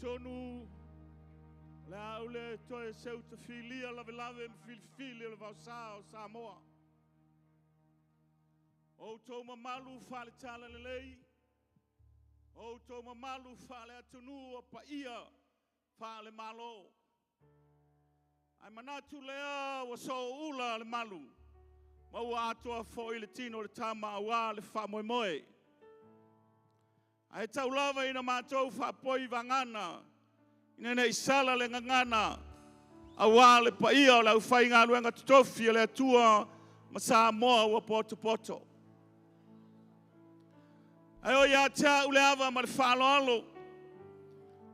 tonu le aule toe seu te filia la velave fili le vausa o Samoa. O to mamalu fale tala lei. O to mamalu fale atunu o paia fale malo. Ai manatu lea wa so ula le malu. Maua atoa fo i le tino le tama awa le fa moe moe. Ai tau lava ina mātou whapoi vangana. Ina nei sala le ngangana. Awa le paia o lau whai ngā luenga tutofi le atua ma Samoa wa poto poto. Ai o ia tea ule awa ma le whalo alo.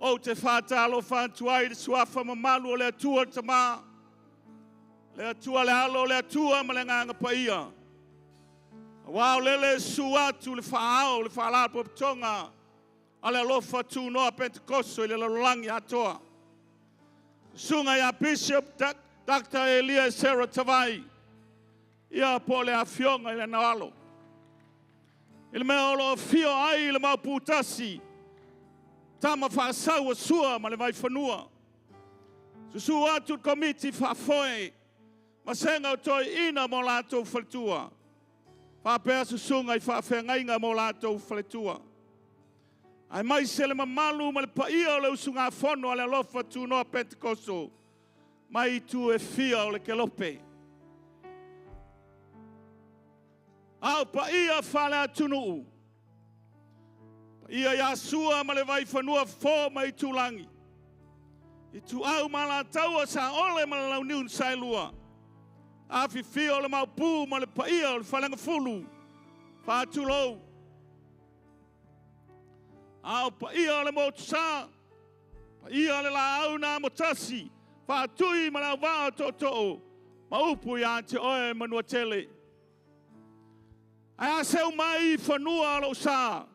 O te whātalo whantuai le suafa ma malu o le atua tama. Le atua le alo le atua ma le nganga paia. Wao lele suatu le whaao le whaalapo ptonga. Ale alofa tu noa Pentecosto le lalangi atoa. Sunga ya Bishop Dr. Elia Sarah Tavai. Ia po le afionga le naalo. Il mea olo fio ai le mauputasi. Tama whaasau sua ma le vai whanua. Susu atu komiti whafoe. Masenga o toi ina mo lato whaletua. Whapea susunga i whawhengainga mo lato whaletua. Ai mai se le mamalu ma le paia o le usunga whono a le alofa tu noa Pentecosto. Mai tu e fia o le kelope. Au paia whale atunu. Paia Yasua ma le vai whanua fo mai tu langi. I tu au ma la taua sa ole ma la launiun sailua. Afi fio le maupu ma le paia o le whalenga fulu. Whātulou. Au paia o le motusa. Paia le la au na motasi. Whātui ma la wā toto. Maupu ya te oe manua tele. Ai aseu mai whanua lo sa.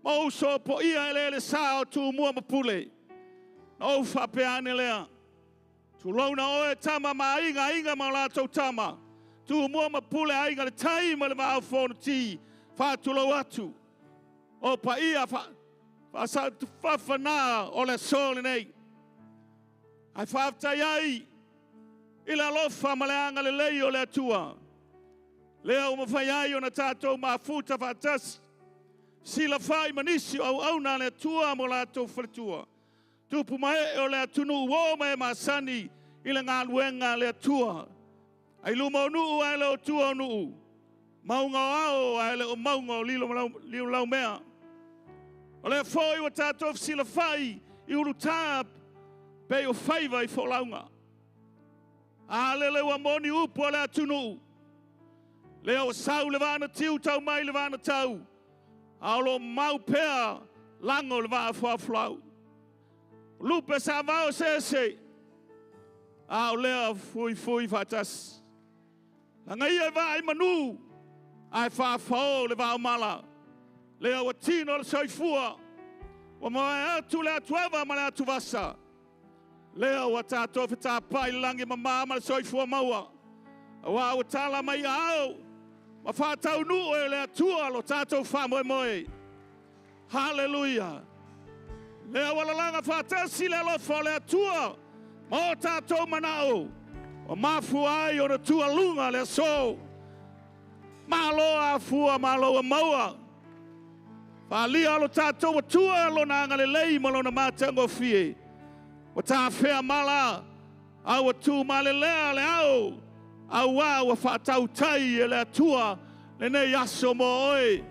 Mauso po ia ele le sa o tu mua mapule. O whapeane lea. Tu launa oe tama ma inga ma la tau tama. Tu mua mapule ainga le tai ma le maa whono ti. Whātulau atu. O pa ia wha tu whawhana o le sole nei. Ai whaftai ai. Ila lofa ma le anga le lei o le atua. Lea o mawhai ai o na tātou ma futa whatas. Sila whai manisi au au na le atua mo la tau whaletua. Tupu mai o le atunu uo mai masani i le ngā luenga le atua. Ai luma o nuu ai le o tua o nuu. Maunga o ao ai le o maunga o lilo lau mea. O le fōi wa tātou sila whai i uru tā pe o whaiva i fō launga. A le wa moni upu o le atunu. Le o sau le vāna tiu tau mai le vāna tau. A o lo mau pēa lango le vā whaflau. Lupe sa vao se. Au lea fui fatas. Ngai e vai manu. Ai fa fao le vao mala. Lea wa tino le soifua. Wa moe atu le atuava ma le atu vasa. Lea wa tātou whita pai langi ma le soifua maua. Wa wa tala mai au. Ma whātau nu e le atua lo tātou wha moe. Hallelujah. Lea walalanga whātasi le alofa le atua. Mo tātou manao. O mafu ai o na tua lunga le so. Māloa a fua, māloa maua. Whālia alo tātou atua lo na anga le lei malo na mātango fie. O tā whea mala. Au atu ma le lea le au. Au wā wa whātau tai e le atua. Le nei aso mo oi.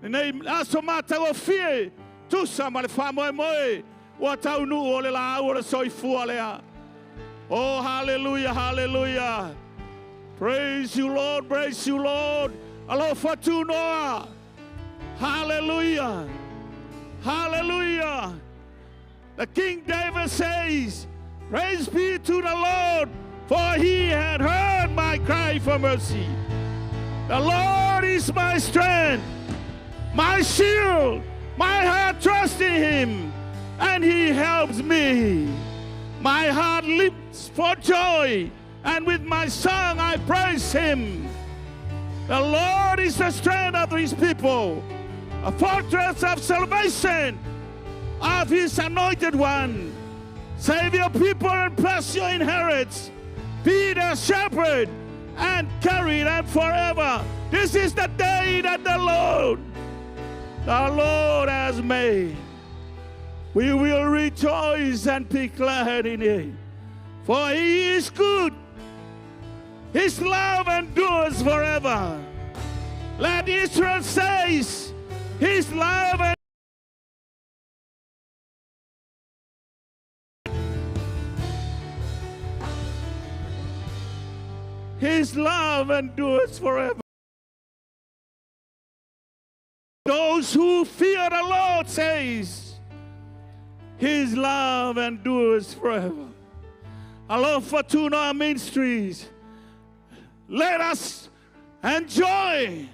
Le nei aso mātango fie. Tusa ma le whamoe moe. Wa tau nu o le la au o le soifua lea. Oh, hallelujah, hallelujah. Praise you, Lord, praise you, Lord. Alofa tu noa. Hallelujah. Hallelujah. The King David says, praise be to the Lord, for he had heard my cry for mercy. The Lord is my strength, my shield. My heart trusts in him, and he helps me. My heart leaps for joy, and with my song I praise him. The Lord is the strength of his people, a fortress of salvation. of his anointed one. Save your people and bless your inheritance. Be their shepherd and carry them forever. This is the day that the Lord has made. We will rejoice and be glad in it. For he is good. His love endures forever. Let Israel say, his love endures. His love endures forever. Those who fear the Lord says, his love endures forever. I love Fortuna Ministries. Let us enjoy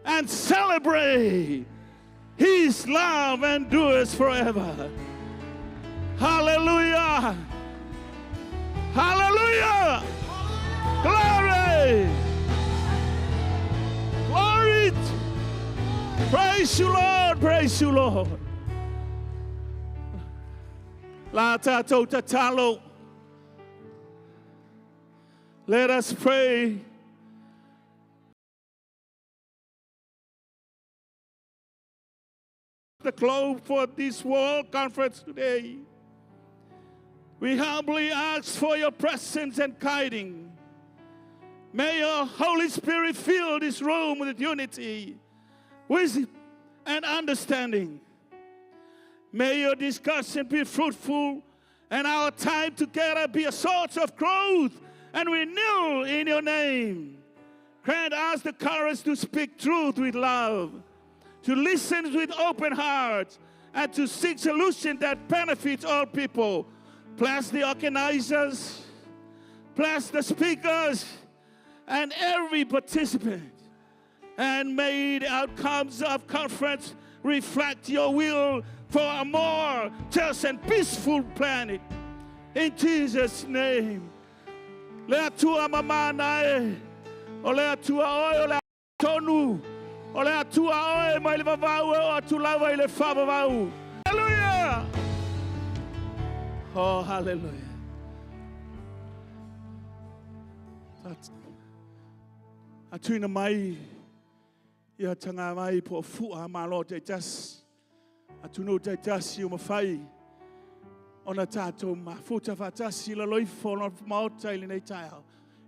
and celebrate. His love endures forever. Hallelujah. Hallelujah. Glory! Glory! Praise you, Lord! Praise you, Lord! Let us pray. The close for this World Conference today. We humbly ask for your presence and guiding. May your Holy Spirit fill this room with unity, wisdom, and understanding. May your discussion be fruitful and our time together be a source of growth and renewal in your name. Grant us the courage to speak truth with love, to listen with open hearts, and to seek solutions that benefit all people. Bless the organizers, bless the speakers, and every participant. And may the outcomes of conference reflect your will for a more just and peaceful planet. In Jesus' name. Lea tua mama nae, o lea tua oi, o lea tonu, o lea tua oi, mai le vavau, o tu lava i le whavavau. Hallelujah! Oh, hallelujah. Atuna mai, ia tanga mai po fua malo te jas. Atunu te jas iu mawhai. Ona tātou ma futa whatasi la loifo no maota ili nei taiao.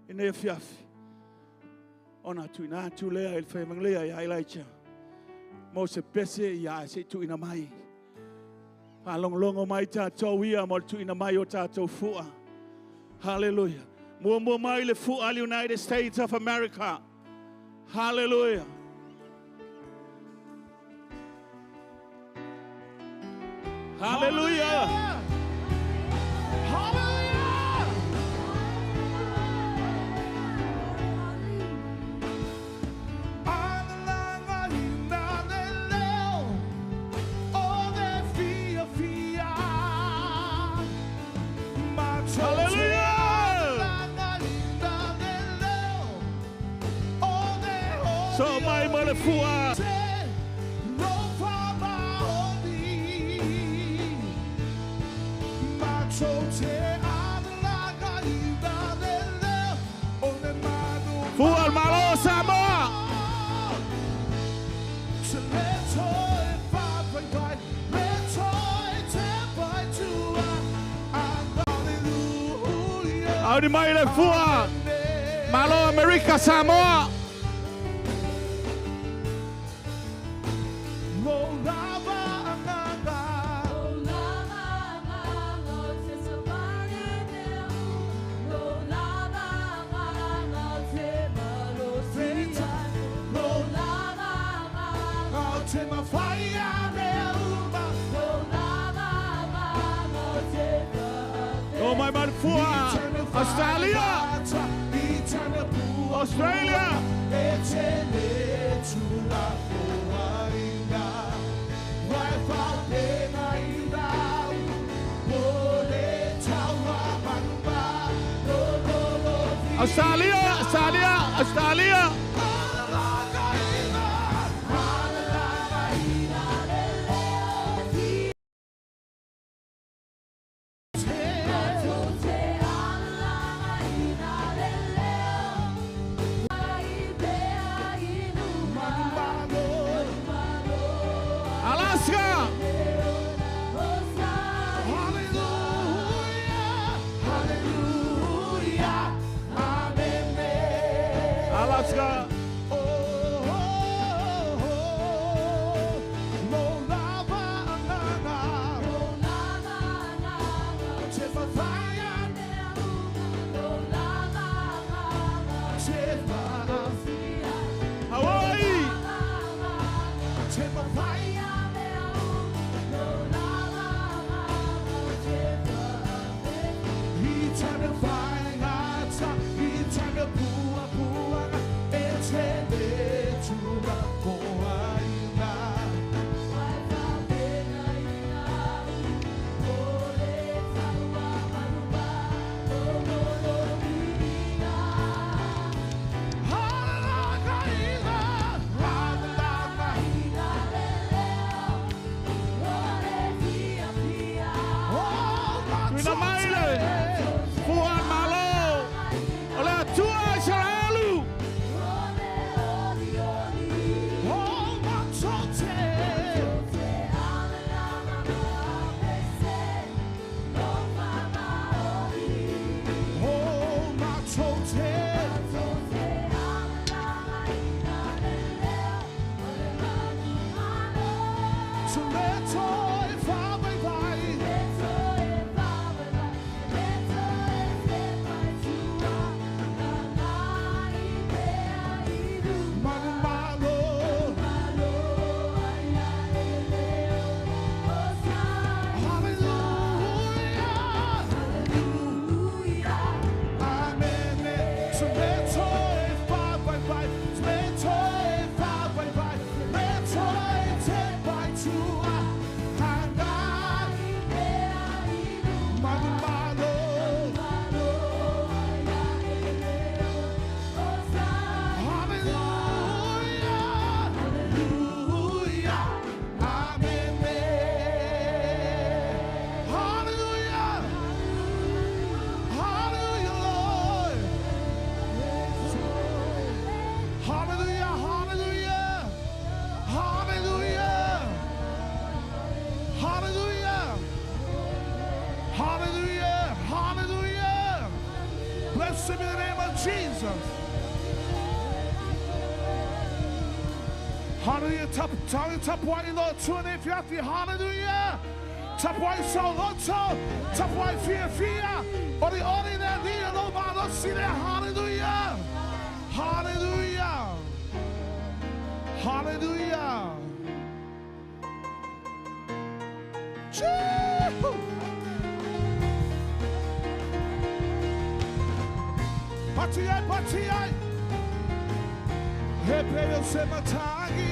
I nei fiafi. Ona tuina atu lea il whaimanglea i Elijah. Mo se pese ia se tuina mai. Palonglongo mai tātou ia mo tuina mai o tātou fua. Hallelujah. Mua mai le fua le United States of America. Hallelujah. Hallelujah. So my mother fua. Fua malo Samoa. Audi mai le fua. Malo America Samoa. Oh my man, Australia, Australia. Australia. Hallelujah. Top white Lord, turn if you have to. Hallelujah. Top white soul, Lord soul. Top white fear. Or the ordinary, Lord, Lord, see there. Hallelujah. Hallelujah. Hallelujah. Patiyai. Hebreyo sematagi.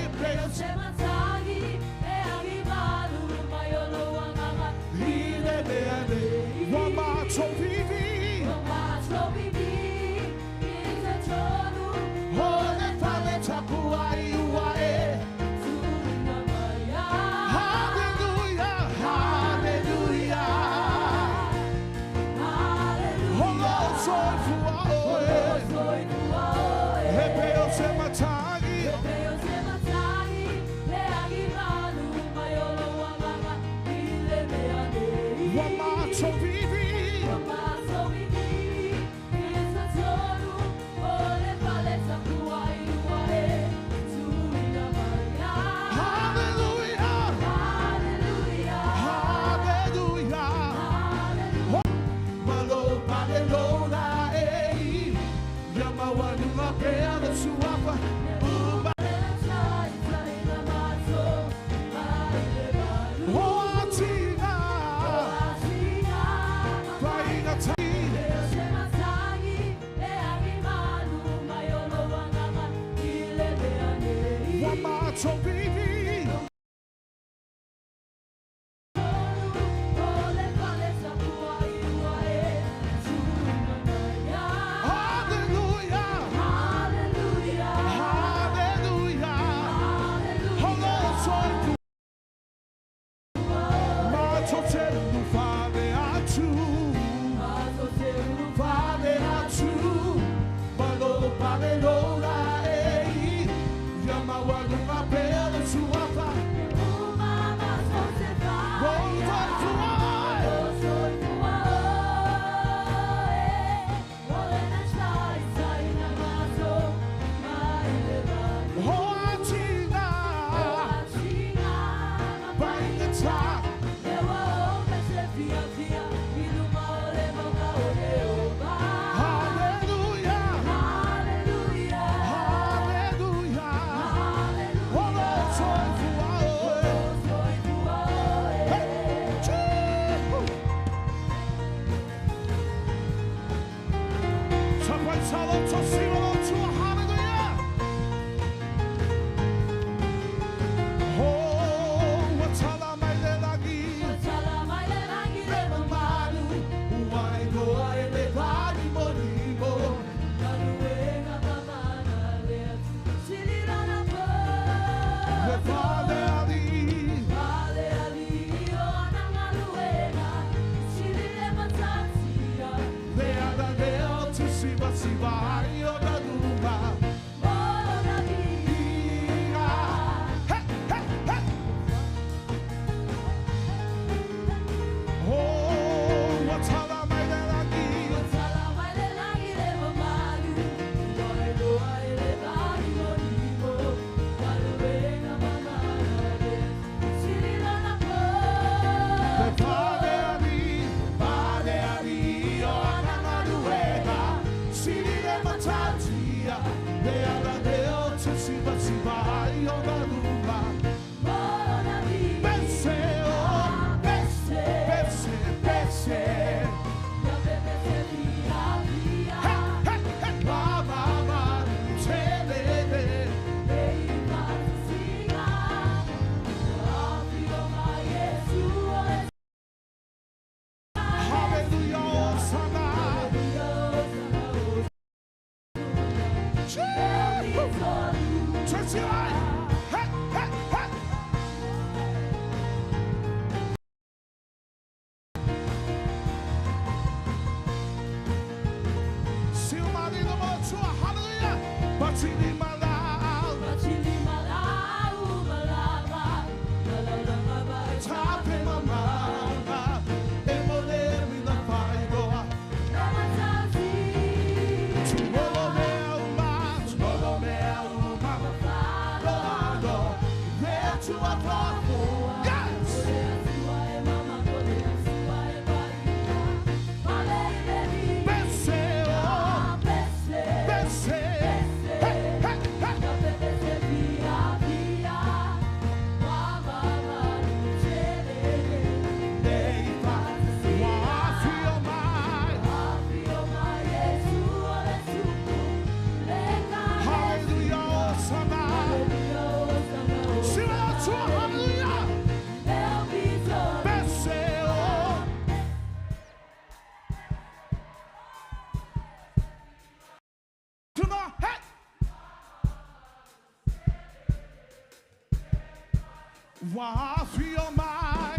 Why feel my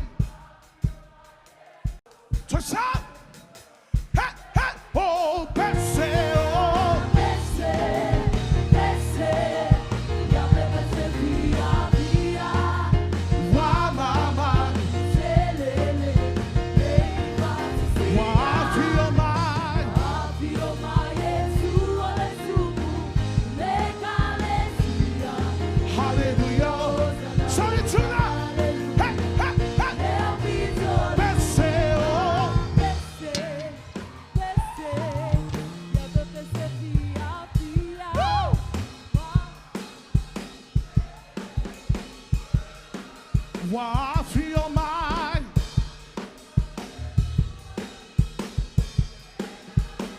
to shout, hey, hey, oh, Bessie, oh, why, mama, why feel my, hallelujah. Sorry to that. Hey, hey, hey. Bessie, oh. Why I feel my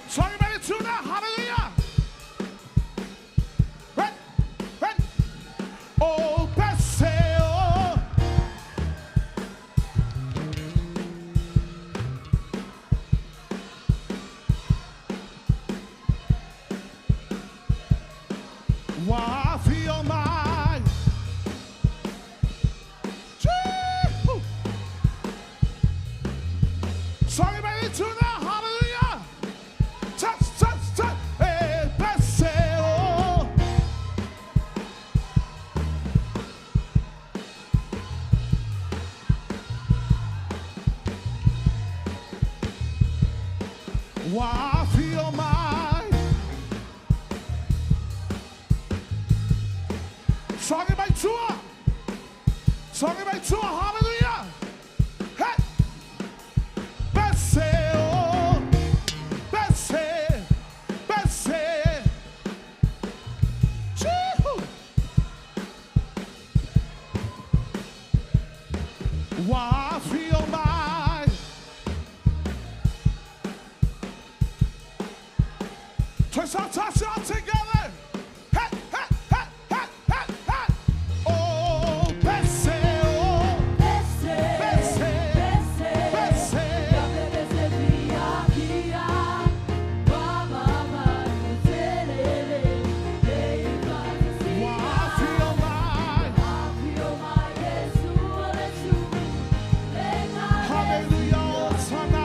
so you ready to now? Hallelujah. Ready, ready. Oh, Bessie, oh. Why I feel my sorry, ready to now, hallelujah. Touch, touch, touch, hey, Bessie, oh. Why I feel my sorry, my tour. Sorry, my tour, hallelujah. Hey. Bessie, oh, Bessie, Bessie. Chee-hoo. Why I feel my twist our touch all together. Hey, hey, hey, hey, hey, hey. Oh, Bessie, oh, Bessie, Bessie. Why I feel my hallelujah, Hosanna.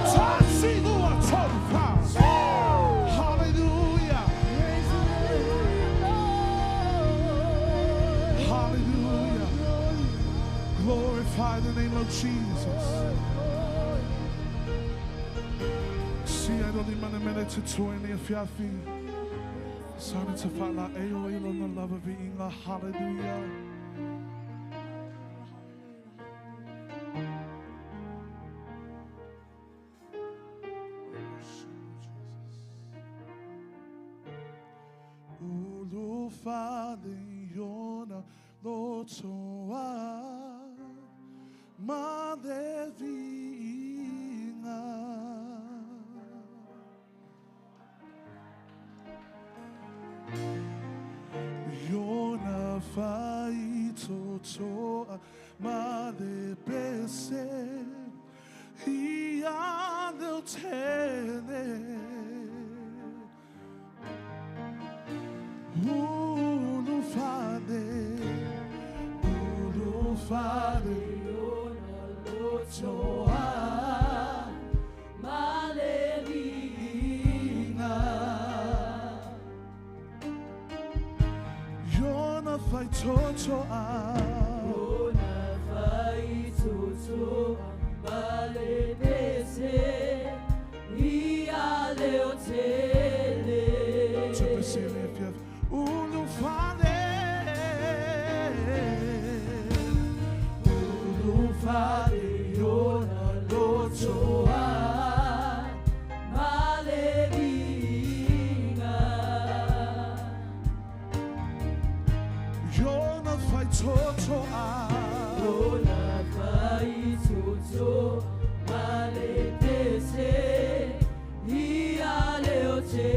Touch the Lord, total power. Hallelujah, hallelujah. Glorify the name of Jesus. Si ai doni manemele tutueni afiafi. Sana tafala ayo ilona lava viinga. Hallelujah. Ulufale yona lotoa madevinga. Yona faitotoa madepese iandeltene. Ulufale yona lotoa madevinga. Yona faitotoa Sing if you ulufale, ulufale yona lotoa malebinga, yona faitotoa, yona faitoto maletese ialeote.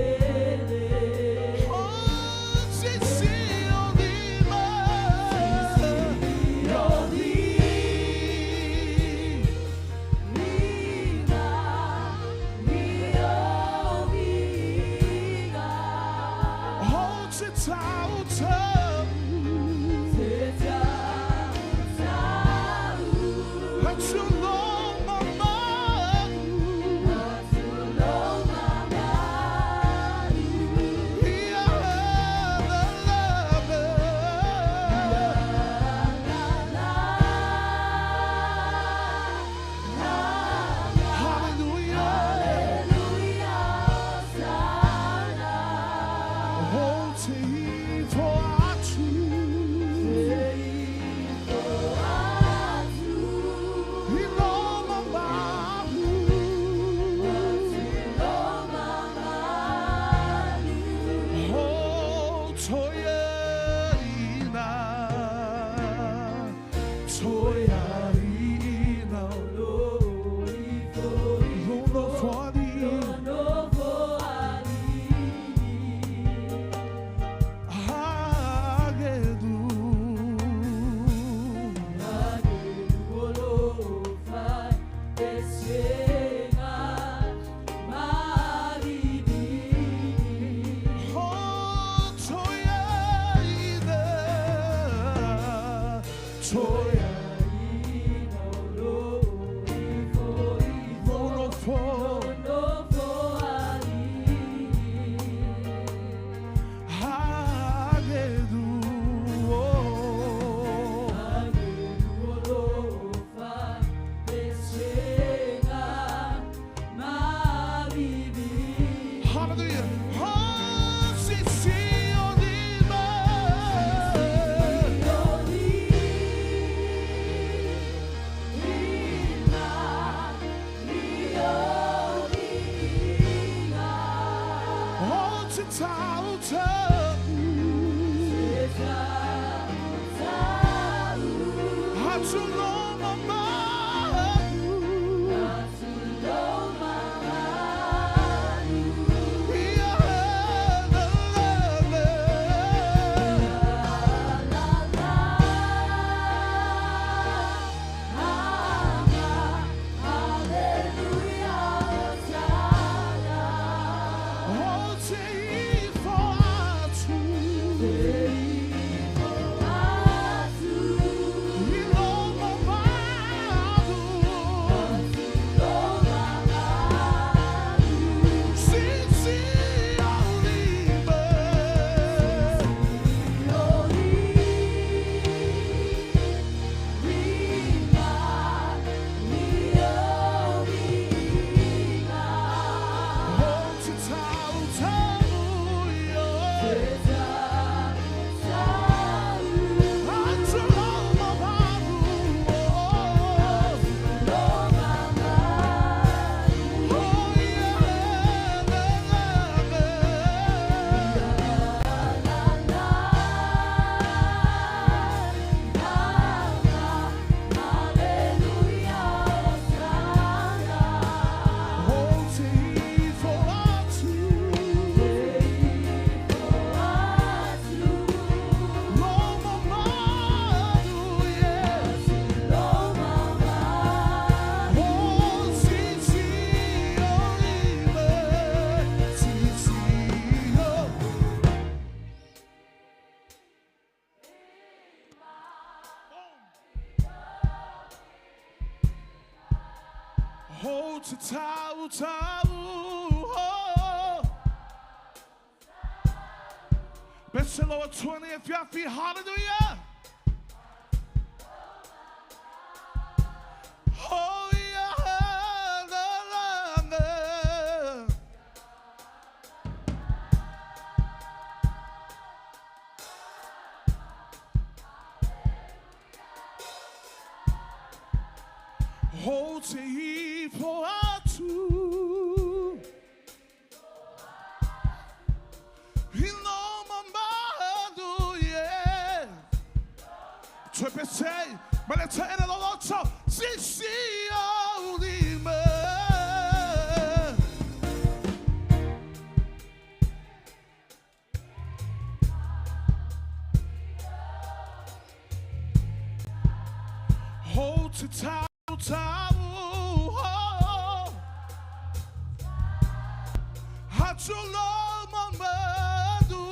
Hold to tabu tabu. Best in lower 20 if you feel hallelujah. Oh yeah, la, la, la. Holy for two. Trepetei, mas ele está no outro. Sim, olima. Hold to tau. Hatulo mamadu.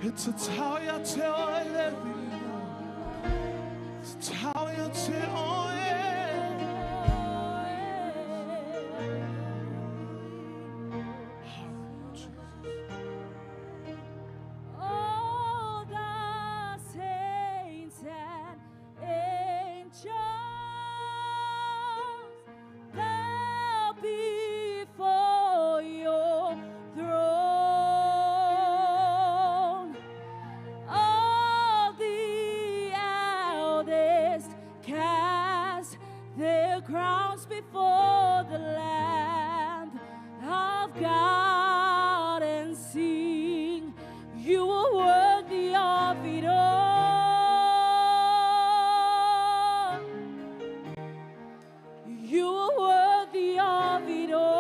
It's a tower to it's a tower to all the saints and angels bow before your throne. All the eldest cast their crowns before the Lamb of God and sing, you are worthy of it all. You are worthy of it all.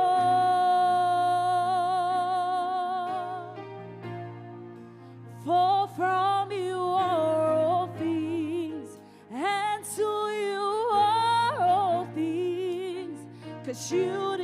For from you are all things, and to you are all things, 'cause you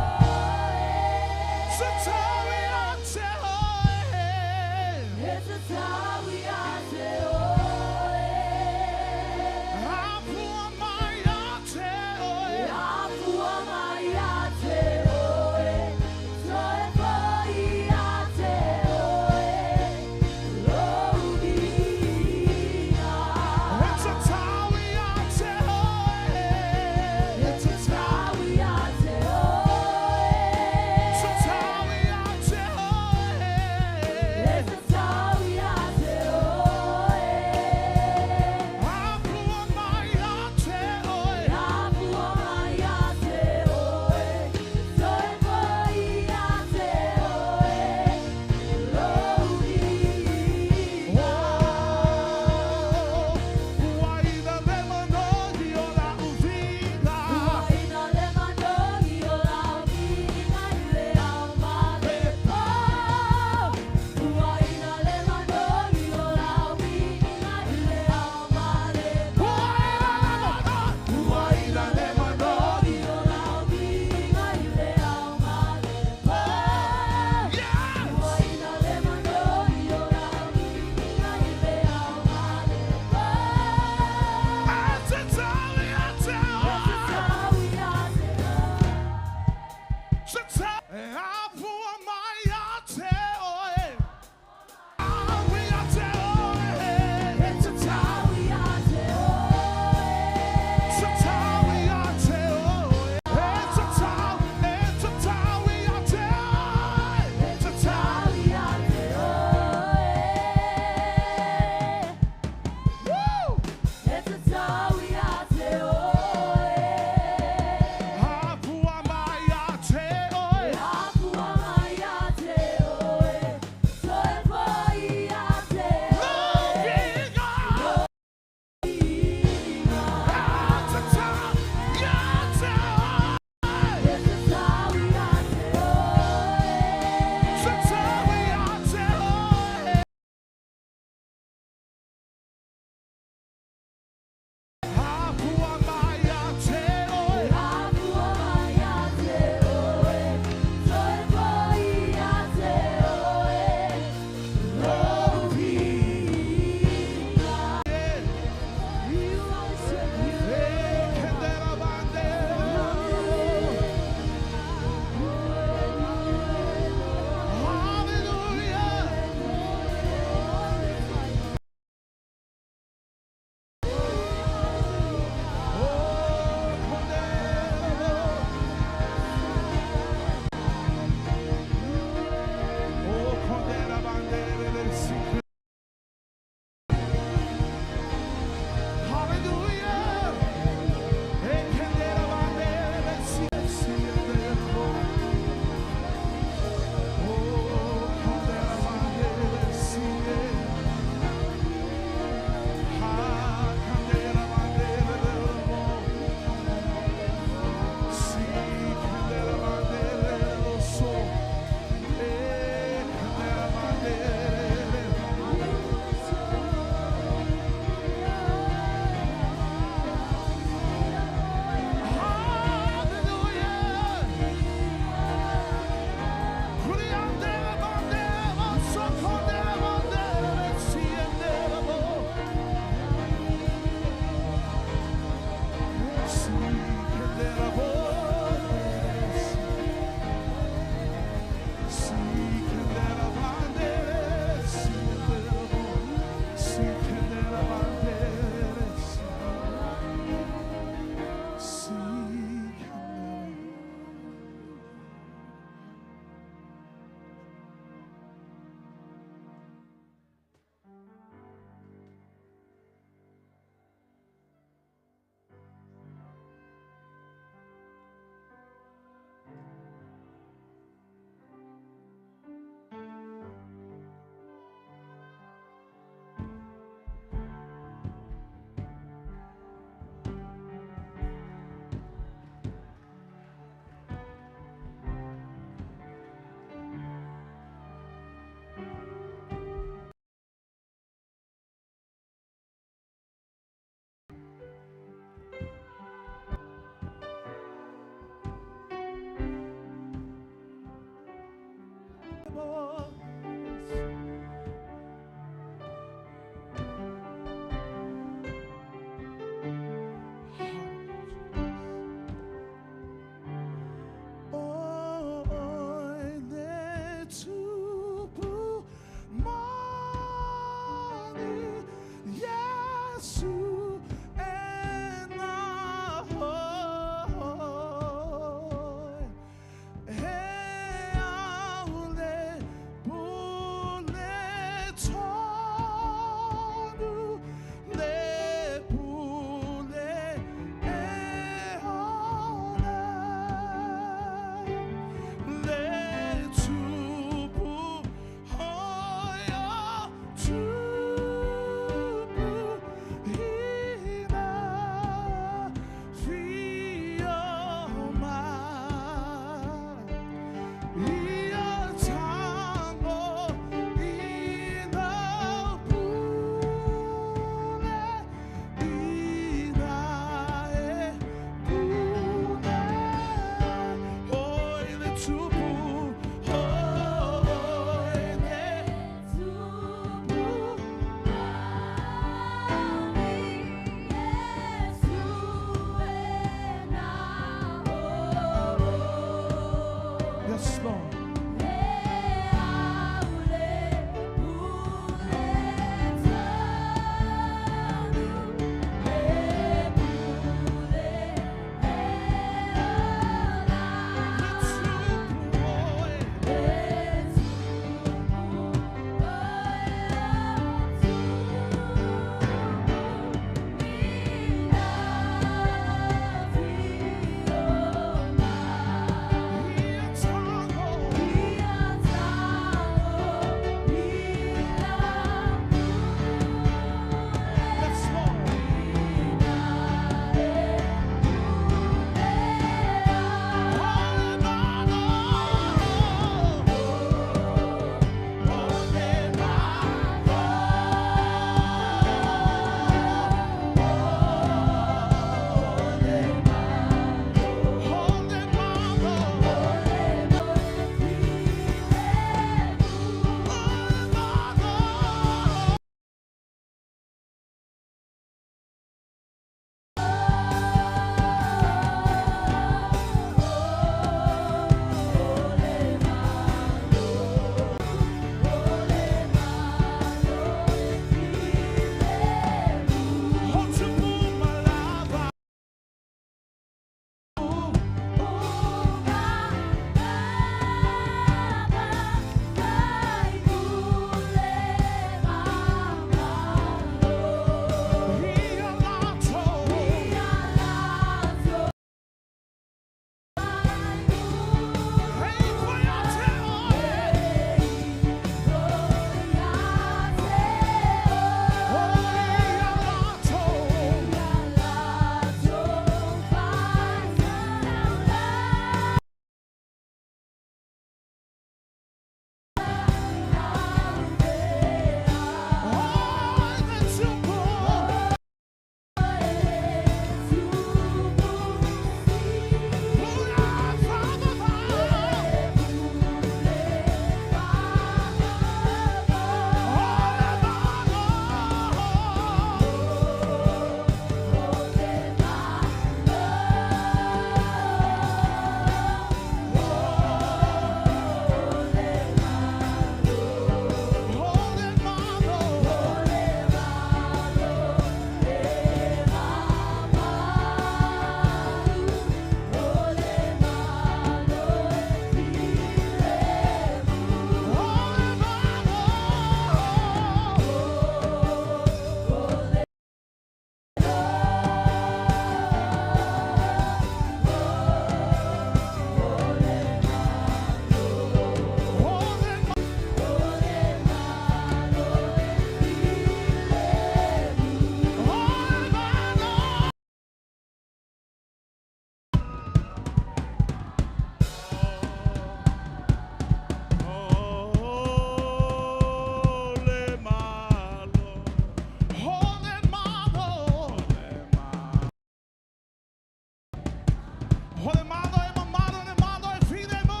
Ole mano e mamano e mano e fine mu.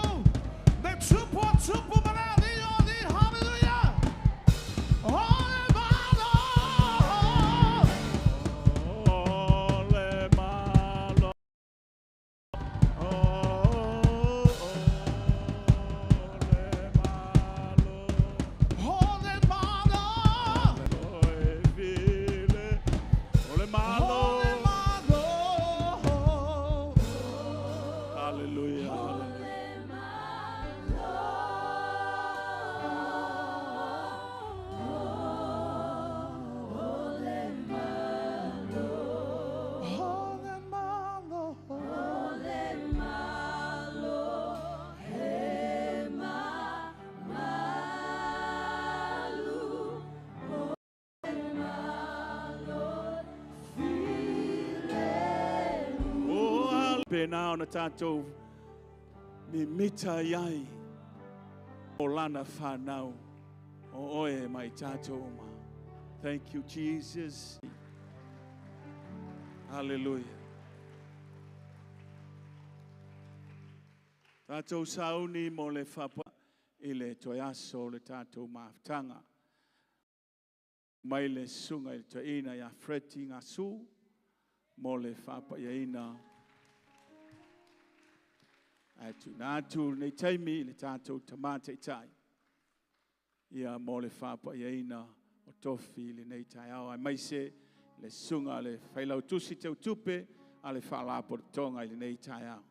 Ne tupo manali oli. Hallelujah. Ole mano. Ole malo. Ole mano. Ole malo. Ole mano. Hallelujah. Ole mano. Pena ona tātou mi mita iai o lana whanau o oe mai tātou ma. Thank you, Jesus. Hallelujah. Tātou sauni mo le whapa i le toi aso le tātou maftanga. Mai le sunga i le toi ina ia freti ngā su mo le whapa ia ina. Atu nātu nei taimi le tātou tamate tai. Ia mo le whapa ia ina o tofi le nei tai au. Ai mai se le sunga le whailau tusi tau tupe a le whalapo tonga i le nei tai au.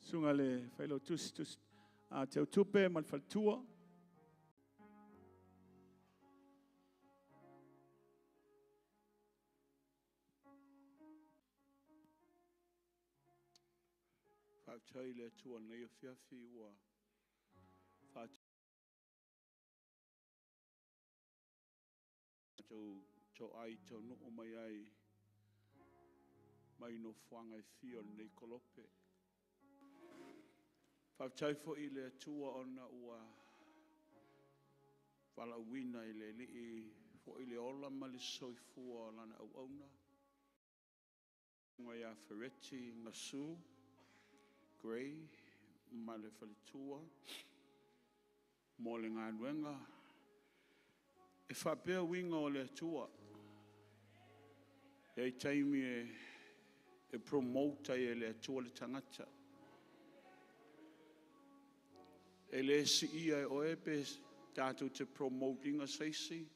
Sunga le whailo tusi a tau tupe man whaltua. Whautai le tua nei o whiawhi ua. Tau ai tau nuku mai ai. Mai no whanga i whio nei kolope. Whautai fo i le tua ona ua wala wina i le li fo i le ola ma le soifua lana au auna. Ngai a Ferretti Ngasu, Gray, ma le whalitua, mo le ngā nuenga. E whapea winga o le tua. E taimi e promota e le tua le tangata. E le si ia e oepe tātou te promotinga seisi,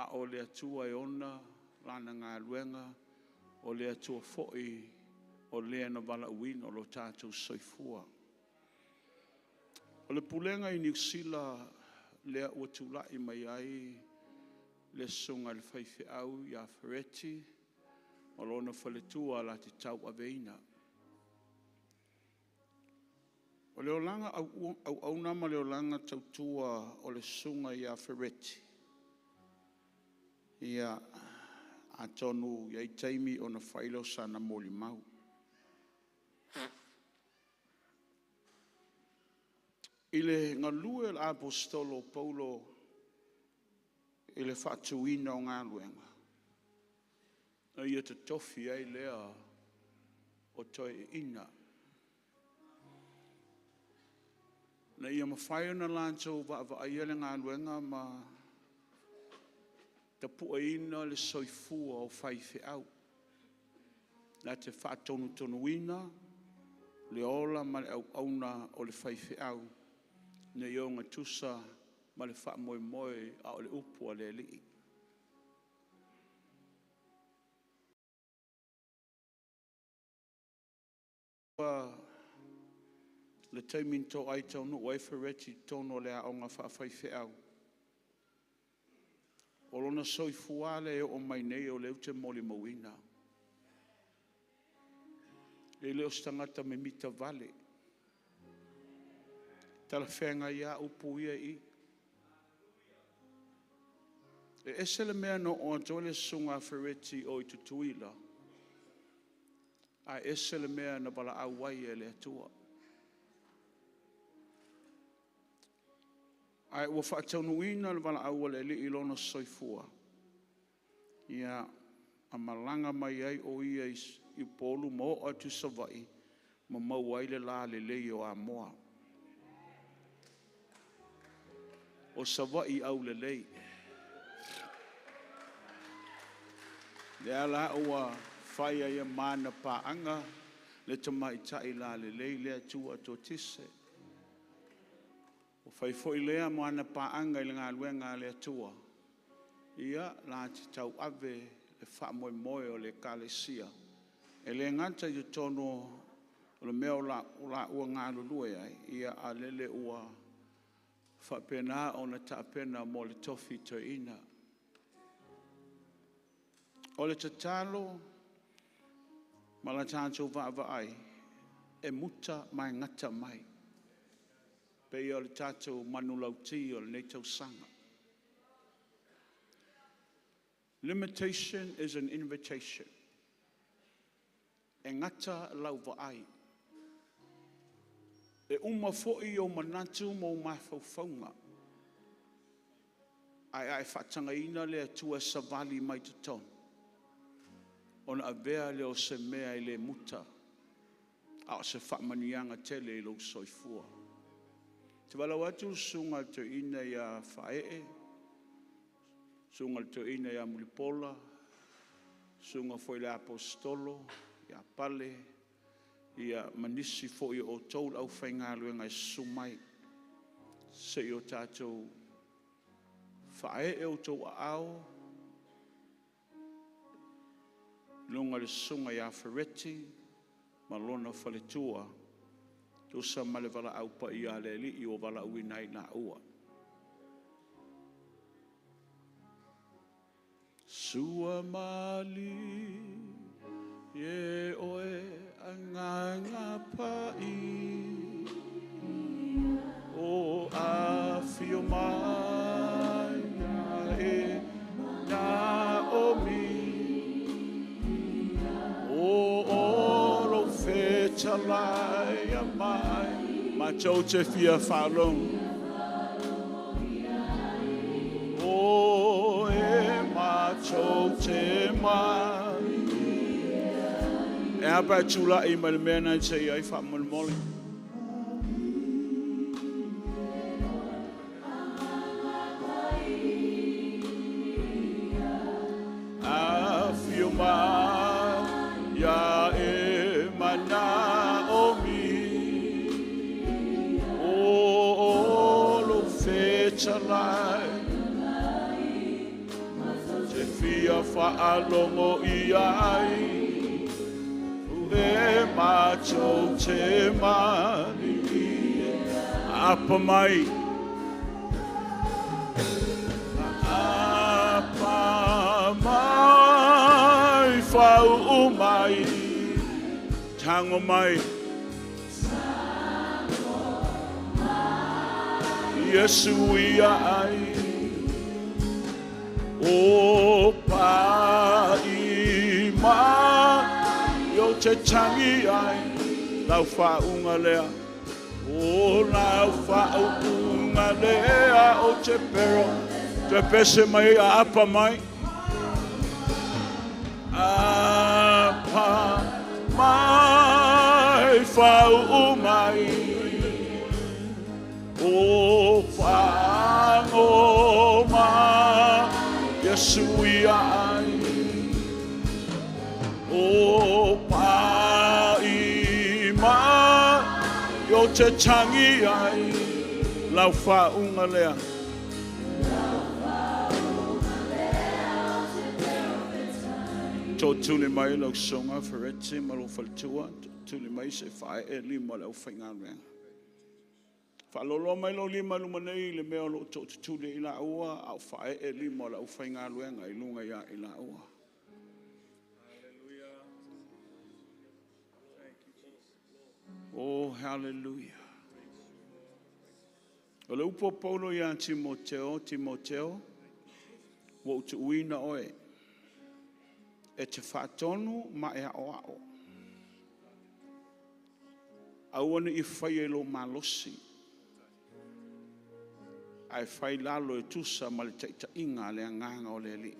a o le atua e ona, lana ngā luenga, o le atua foi, o le ana wala uina o lo tātou soifua. O le pulenga i Niusila, lea ua tūlai mai ai, le sunga le whaiwhi au i a Ferretti, o lona whaletua la te tau aveina. O leo langa au nama leo langa tautua o le sunga i a Ferretti. Ia a tonu i taimi o na whailo sana moli mau. I le ngalue l'apostolo Paulo i le whatuina o ngā luenga. Ia te tofi ai lea o toi ina. Na ia mawhai na lantou wa ai ele ngā luenga ma te pua ina le soifua o whaiwhi au. Na te whaatonu ina, le ola ma le au auna o le whaiwhi au. Na ionga tusa ma le wha moe moe a o le upua le li. Le taimin tō ai tau no wai Ferretti tono le aonga whaafaiwhi au. O lona soifuale o mai nei o leu te moli mawina. E leo stangata me mita vale. Tala whenga ia upu ia i. E ese le mea no o jole sunga fereti o I tutuila. A ese le mea na bala awai e le atua. Ai ua whaataunuina le bala awa le li ilona soifua. Ia a malanga mai ai o ia I polu mo o tu savai. Ma mau ai le la le lei o a moa. O savai au le lei. Le ala ua whaia ia mana paanga le tamai tai la le lei le atua to tise. O whai foi lea mana paanga I le ngā luenga le atua. Ia la ti tau ave le wha moe moe o le kalesia. E le nganta I tono o le mea o la ua ngā lulue ai. Ia a lele ua whapena o na taapena mo le tofi to ina. O le tatalo, ma la tātou vaavai, e muta mai ngata mai. Pei o le tātou manulauti o le neitau sanga. Limitation is an invitation. E ngata lau vaai. E uma fo'i o manatu mo mawhauwhaunga. Ai whatanga ina le atua savali mai tutonu. Ona avea leo se mea I le muta. A se whamanianga tele I lo soifua. Te wala watu sunga te ina ia whaee. Sunga te ina ia mulipola. Sunga foi le apostolo. Ia pale. Ia manisi foi o tau au whaingalu ngai sumai. Se I o tātou whaee o tau ao. Lunga le sunga ia fereti, malona faletua, tusa male vala aupa ia le li I o vala uinai na ua. Sua mali, ye oe anganga pai, o afio mai na e na omi. Talai mai, ma tau te fia whalong. O e ma tau te mai. E apa tula I mai mea nei te iai whamon moli. A fio mai, ya e mana. Te fia whaalongo I ai E macho te mani Apa mai Apa mai Whau mai Tango mai Yesu ia ai O pai ma Yo te tangi ai Lau whaunga lea O lau whaunga lea O te pero Te pese mai a apa mai Apa mai Whau mai O whango ma Yesu ia ai O pai ma Yo te tangi ai Lau whaunga lea Tō tūne mai lau songa wharete Malo whaltua Tūne mai se whae e lima lau whainga rea Whalolo mai lo lima luma nei le mea lo tō tūle I la ua au whae e lima lau whainga luenga I lunga ia I la ua. Oh, hallelujah. O le upo paulo ia Timoteo, wo tu uina oe e te whaatonu ma e ao ao. Awana I whai e lo malosi. Ai whai lalo e tusa ma le taita inga le anganga o le li.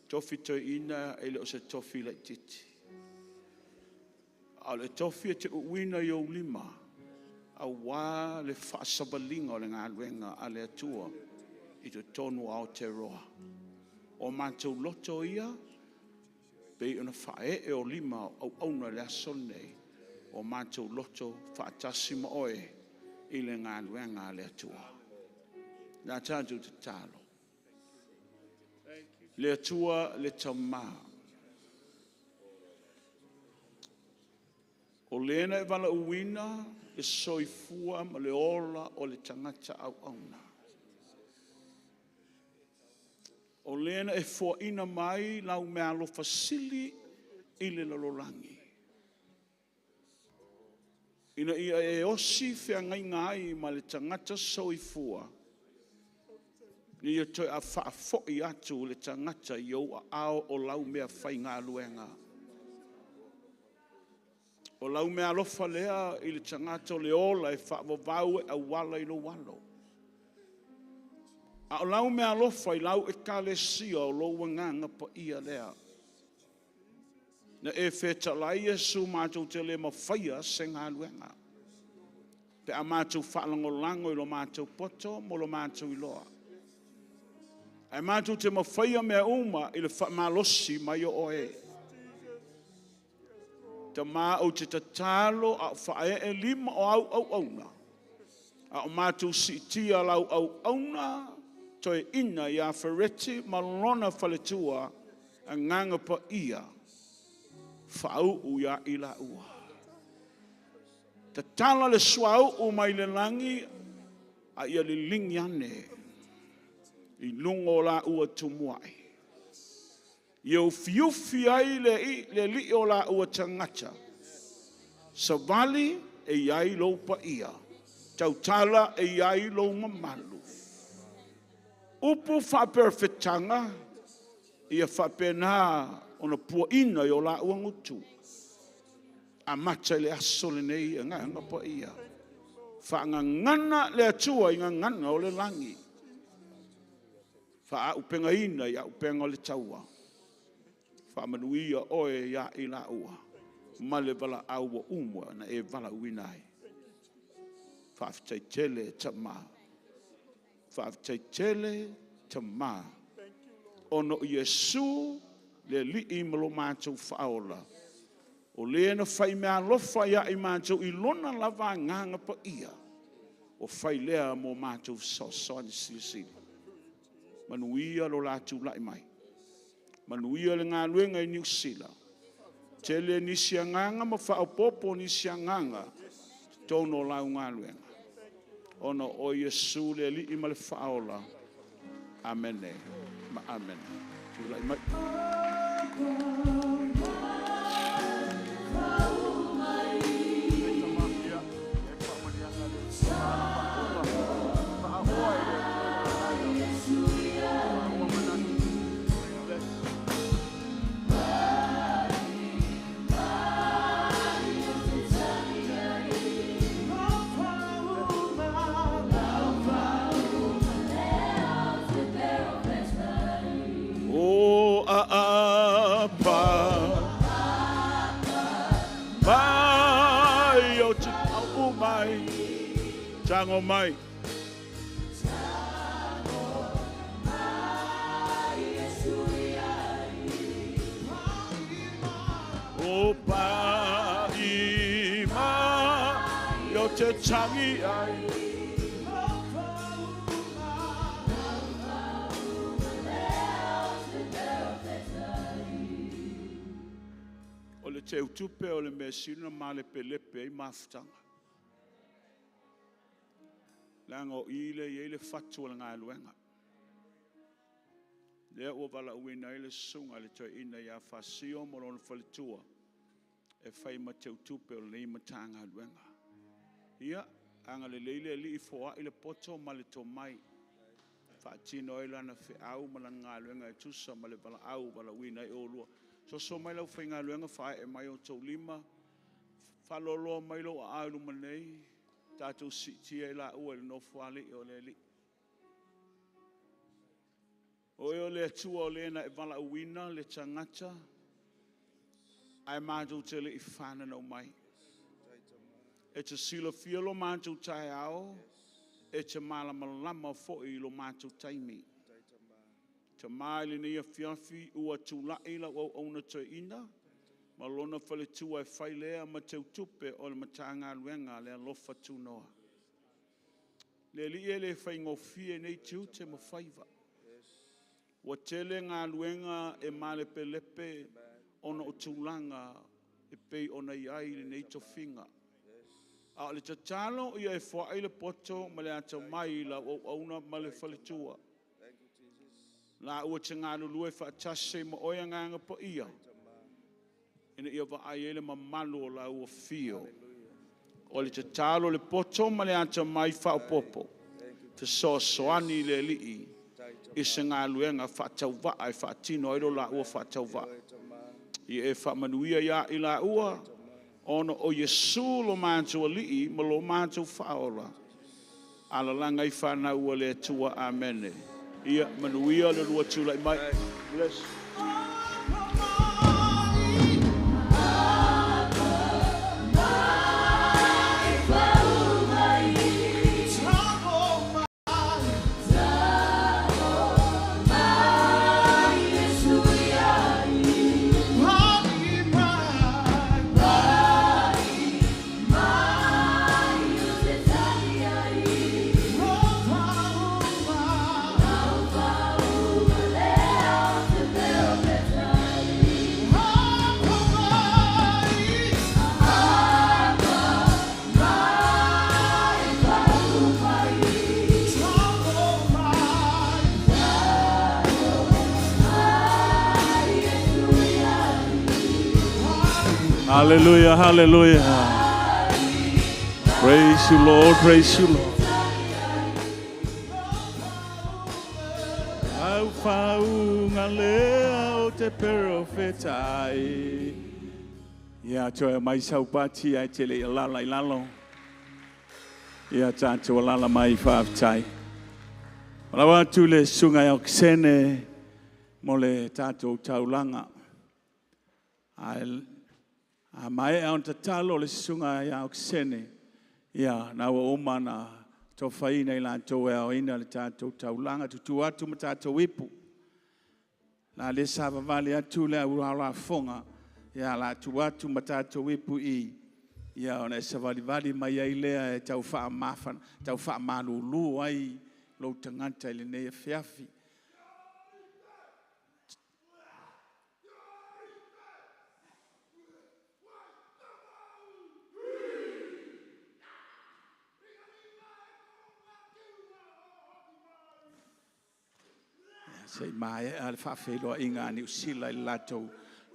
Tofi toi ina e le o se tofi le titi. A le tofi e te uina I o lima. A wā le whaasabalinga o le ngā luenga a le atua I te tonu ao te roa. O mātou loto ia, pei una whae e o lima au auna le asone o mātou loto whaatasima oe I le ngā luenga a le atua. Nā tātou te tālo. Le atua le tamā. O lena e wala uina e soifua ma le ola o le tangata au auna. O lena e fua ina mai lau mea alo fasili I le lalolangi. Ina ia e osi fea ngai ngai ma le tangata soifua. Ni ia toi a whaafoi atu le tangata I au a ao o lau mea whai ngā luenga. O lau mea alofa lea I le tangata o le ola e whaavavau e a wala I lo walo. A o lau mea alofa I lau e kale sia o lo wanganga pa ia lea. Na e wheta lai Jesu mātou te le mawhaia se ngā luenga. Pe a mātou whaalango lango I lo mātou poto mo lo mātou I loa. Ai mātou te mawhaia mea uma I le whaamalosi mai o oe. Ta mā o te tatalo a whae e lima o au au auna. A o mātou si tia lau au auna, toi ina I a whareti malona whaletua a nganga pa ia. Whau u ia ila ua. Ta tala le swau o mai le langi a ia le lingi ane. I lungo la ua tumuai. Iau fiufi ai le li o la ua tangata. Sa vali e iai lo pa ia. Tautala e iai lo mamalu. Upu whaperfetanga ia whapena ona pua ina I o la ua ngutu. A mata le aso le nei e ngā pa ia. Whaanga ngana le atua I ngā ngana o le langi. Wha upenga ina I a upenga o le taua. Whamanuia oe ia I la ua. Ma le vala aua umwa na e vala uinai. Whaafitai tele tamā. Whaafitai tele tamā. Ono Yesu le li I malo mātou whaola. O le na whai mea lofa ia I mātou I lona lava nganga pa ia. O whai lea mo mātou soani sili. Manuia lo lātou lai mai. Manuia le ngā luenga I New Zealand. Tele ni sianganga ma whaopopo ni sianganga. Tono lau ngā luenga. Ono o Yesu le li I ma le whaola. Amene. Ma amene. Tulai mai. Tango mai. O pa I ma yo te tangi ai. O le te utupe o le mesina ma le pelepe I mafutanga. Lango ile le fatu la ngā luenga. Lea ua wala uina ile sunga le toi ina ia whasio mo lona whalitua. E whai ma te utupe o le matanga luenga. Ia, anga le leile li I foa ile poto ma le to mai. Whaatino e lana whi au ma la ngā luenga e tusa ma le pala au ma la wina e olua. So mai lau whi ngā luenga whae e mai o tau lima. Whaloloa mai lau a aulu manei. Tātou sitia e la ua le nofu ali o le li. O le atua o le na e wala uina le tangata. Ai mātou te le I whanana o mai. E te sila fia lo mātou tai ao. E te malamalama fo I lo mātou taimi. Te maile ni a fiafi ua tūlai la o ona te ina. Ma lona whale tua e whailea ma te utupe o le matanga luenga le alofa tūnoa. Le li e le whaingofie nei tiu te mawhaiva. Wa tele ngā luenga e male pelepe ona o tūlanga e pei ona iai le nei tofinga. A le tatalo ia e whaai le poto ma le ata mai la o auna ma le whaletua. La ua te ngā lulue whaatase ma oia nganga pa ia. Ina ia wa ai ele ma malu o la ua fio. O le tatalo le poto ma le ata mai whaopopo. Te soani le lii. I se ngā luenga whaatau wa ai whaatino ero la ua whaatau wa. I e whaamanuia ia I la ua. Ono o Yesu lo mātou alii, ma lo mātou whaola. Ala langa I whanau ua le tua amene. Ia manuia le rua tūlai mai. Bless. Hallelujah, hallelujah. Praise you, Lord, praise you, Lord. Au faunga lea o te profetai. Ia choe mai saupati ai te le lala I lalo. Ia tātou lala mai whaafitai. Rawa tu le sunga o ksene mo le tātou taulanga. A mai e on tatalo le sunga ia o ksene. Ia na ua omana to whaina I la tō e o ina le tātou taulanga tutu atu ma tātou ipu. Na le sava vale atu le ura fonga. Ia la tu atu ma tātou ipu I. Ia ona e savali mai ai lea e tau wha mafana, tau wha malulu ai lo tangata I le nei fiafi. Sei mai al fa felo inga ni usila I lato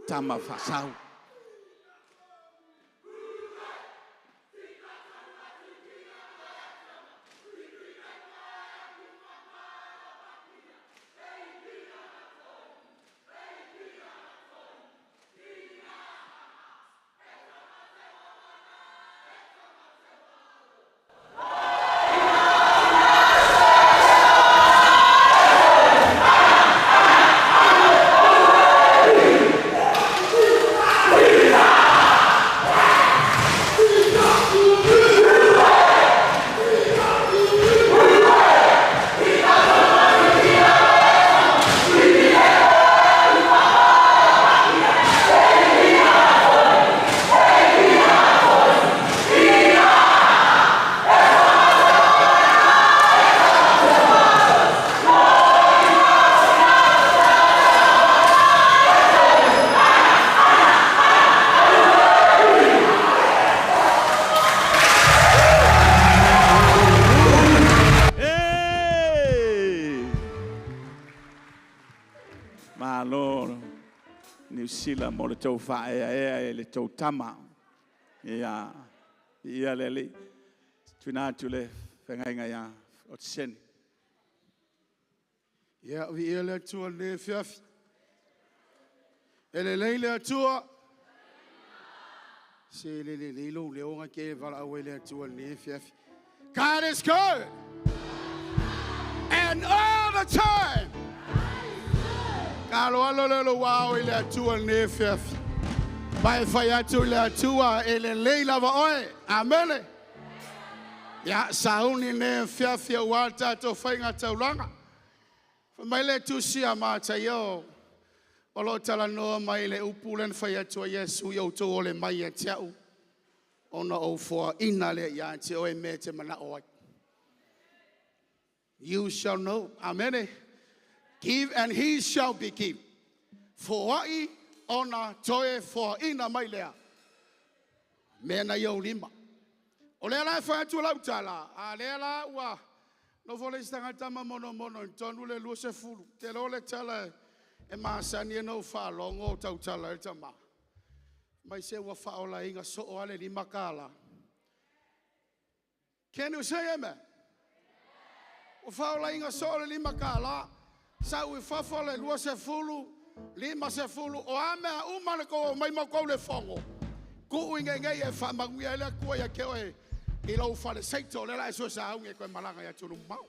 tama fasau. Sila mo le tau whae e le tau tama. Ia le li. Tuna tu le whengainga ia o te seni. Ia vi ele atua le fiafi. Ele leile atua. Se le lo le onga ke vala awele atua le fiafi. God is good. And all the time. Kalo alo wow ele atua le fiafi. Bai fai atu le atua ele leila va oe. Amen. Ya sauni ne fiafi wata to fainga taulanga. Mai le tusia mata yo. Olo tala no mai le upulen fai atu Yesu yo to ole mai e tiau. Ona o for inale ya te o mete mana o. You shall know. Amen. Give and he shall be given. For ai ona toe for ina mai lea. Mena yo lima. Ole la fai atu la utala. Ale la wa. No vole stanga tama mono tonu le lu se fulu. Te lo le tala e masani no fa longo tau tala e tama. Mai se wa fa ola inga so o ale li makala. Can you say amen? O fa ola inga so o li makala. Sa u fa le lu se fulu. Lima se fulu o ame umane ko mai mako le fongo. Ku inga e fa manguia le ko ya ke o ilo fale seito le la so sa unge ko malanga ya tulu mau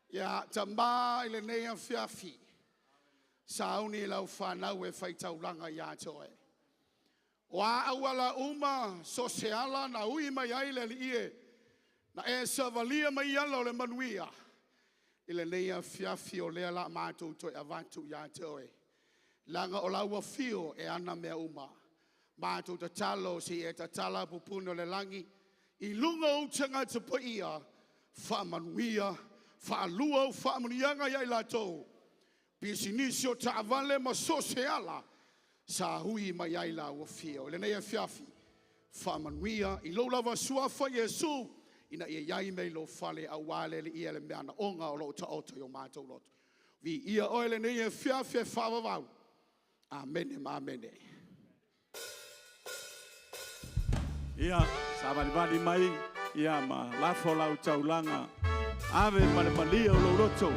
ya tamba ile ne ya fiafi sa uni la fa na we faita ulanga ya toe wa awala uma sociala na ui mai ile ie na e savalia mai yalo le manuia ile ne ya fiafi o le la mato to avantu ya toe langa o la wa fio e ana me uma mato to talo si e tala pupuno le langi I lunga o tanga te paia, whamanuia, whaalua o whamunianga iai lato. Pisinisio ta avale ma soseala, sa hui ma iai la o fio. Le nei fiafi, whamanuia, I lo lava suafa Yesu, ina ia iai mei lo fale a wale le ia le meana onga o lo ta oto yo mātou loto. Vi ia oile nei fiafi e whavavau. Amene ma amene. Ia, sabali mai, ia ma lafo lau taulanga, ave malia o lo roto.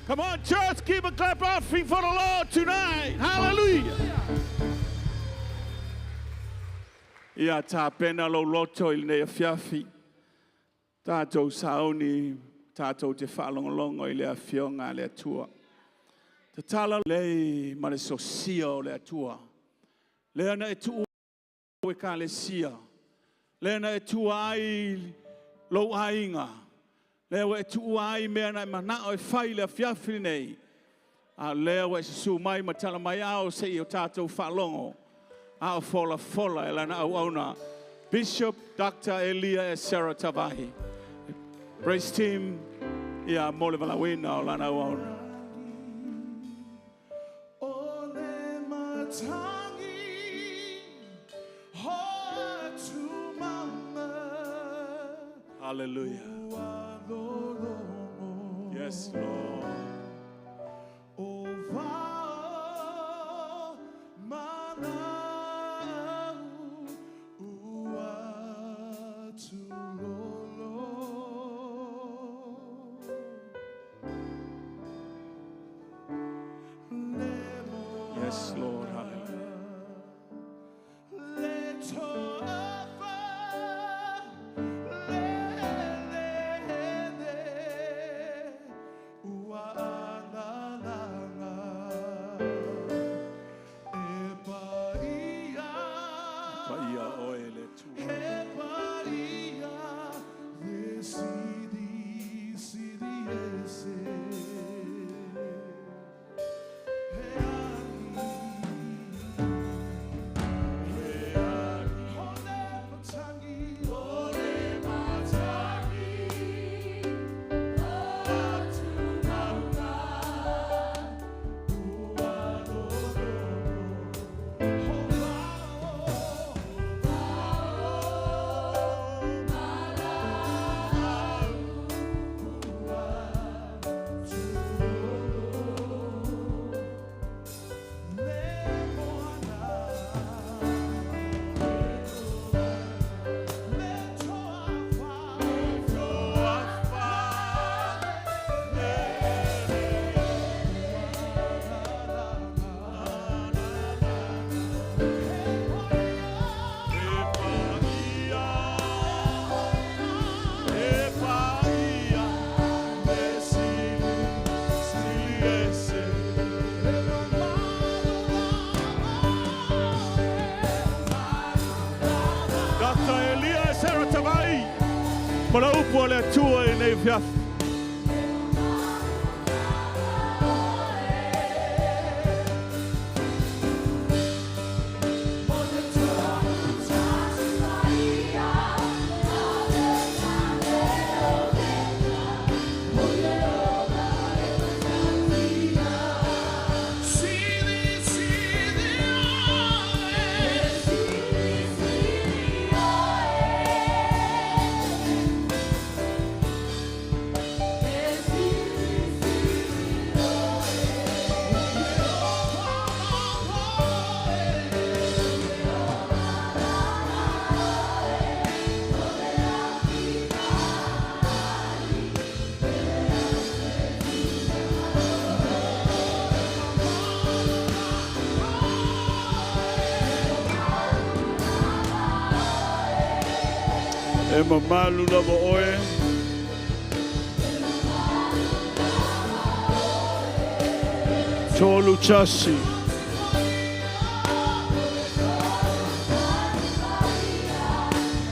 Come on, church, keep a clap offering for the Lord tonight. Hallelujah. Ia tā pena lo loto i nei fiafi. Tātou saoni, tātou te whaalongolongo i lea fionga lea tua. Te tala lei ma le sosia o lea tua. Lea na e tua e ka le sia. Lea na e tua ai lo ainga. Lea wa e tua ai mea na mana o e whai lea fiafi nei. A lea wa e su mai ma tala mai ao se i o tātou whaalongo. Ao fola fola e lana au auna. Bishop Dr. Elia e Sarah Tavahi. Praise team, ia mole valawina o lana au auna. Ole matangi, hoa tu mama. Hallelujah. Yes, Lord. Yes, Lord. Para upo le tua i nei fiafi. E mamalu lava oe. Tolu chasi.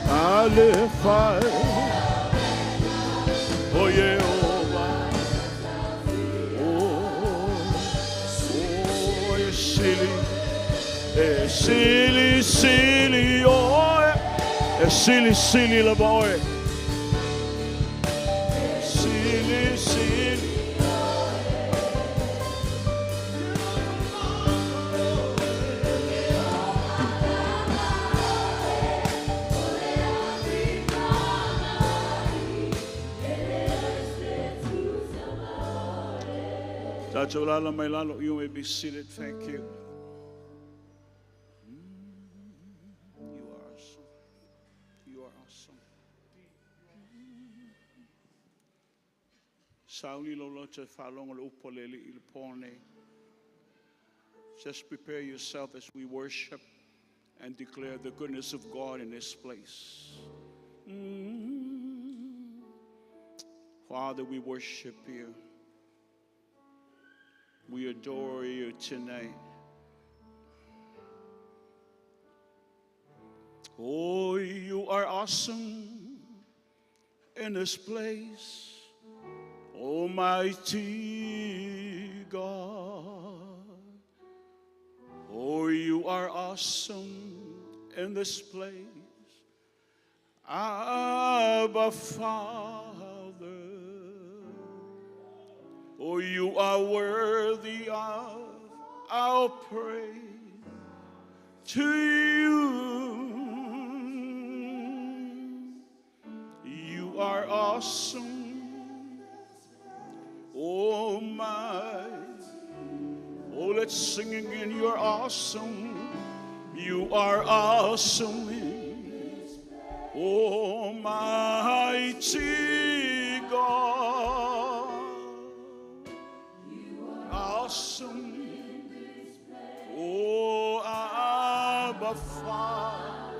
Ale fai. Oye oba. Oh, e sili. E sili, sili oe. E sili, sili la boy. Sili, sili. Tacholala mai lalo, you may be seated. Thank you. Sauni lo lote falongo le upolele il pone. Just prepare yourself as we worship. and declare the goodness of God in this place. Father, we worship you. We adore you tonight. Oh, you are awesome in this place, Almighty God. Oh, you are awesome in this place, Abba Father. Oh, you are worthy of our praise. To you, you are awesome. Oh my, oh let's sing again. You are awesome. You are awesome. Almighty God. You are awesome. Oh, Abba Father,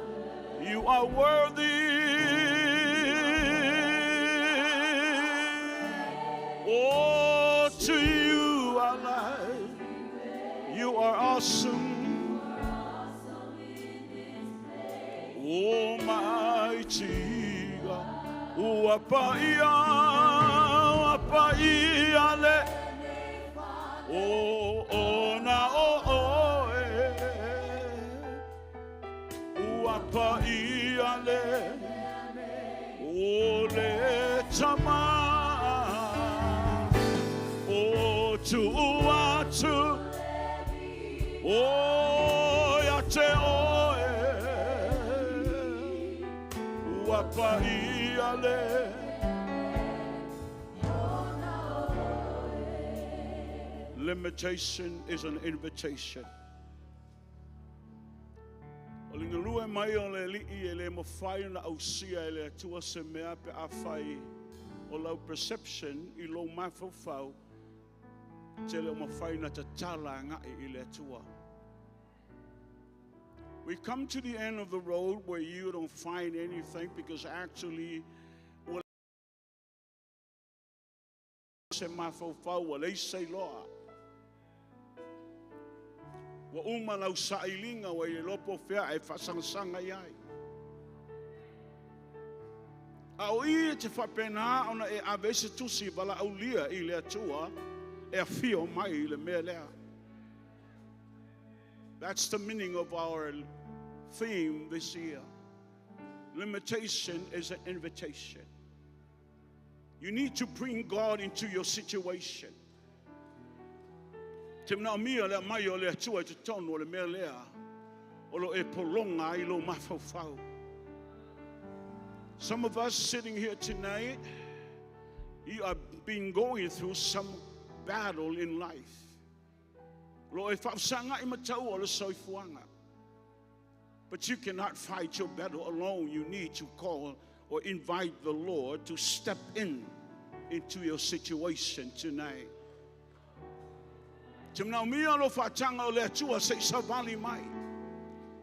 you are worthy. Oh, to you our life, you are awesome. Almighty God, oh, apaia le, oh, na, oh, pa iale ole tama o tu atu o ya te oe wa pa iale limitation is an invitation. Lingalua mai o le li'i e le mawhai na au sia e le atua se mea pe a whai o lau perception I lo mawhau te le mawhai na te tala ngai I le atua. We come to the end of the road where you don't find anything because actually se mawhau wa le sei loa. Wa uma lau sailinga wa I lopo fea e whasangsanga iai. Au I te whapena ona e avese tusi wala au lia I le atua e a fio mai I le mea lea. That's the meaning of our theme this year. Limitation is an invitation. You need to bring God into your situation. Te mna mia le mai o le atua te tonu o le mea lea o lo e polonga I lo mawhau. Some of us sitting here tonight, you have been going through some battle in life. Lo e whausanga I matau o le soifuanga. But you cannot fight your battle alone. You need to call or invite the Lord to step into your situation tonight. Te mna mia lo whaatanga o le atua se savali mai.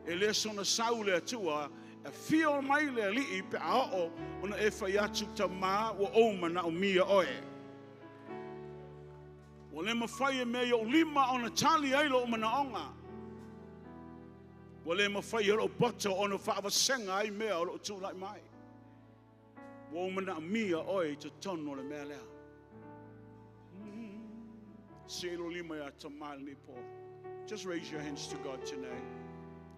E le sona sau le atua, e fio mai le li'i pe ao ona e whai atu ta maa o oumana o mia oe. O le mawhai e mea o lima ona tali ailo o mana onga. O le mawhai e o bota ona whaawasenga ai mea o lo tūlai mai. O oumana o mia oe te tono o le mea lea. Just raise your hands to God tonight.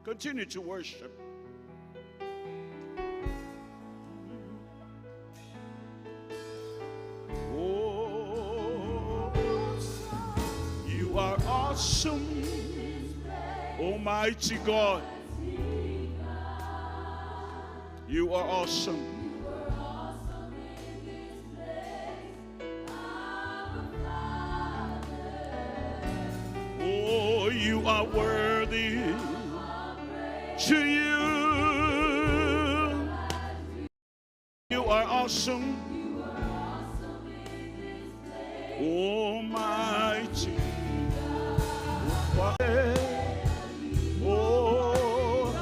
Continue to worship. Oh, you are awesome, Almighty God. You are awesome. You are worthy to you. You are awesome. Almighty. Oh,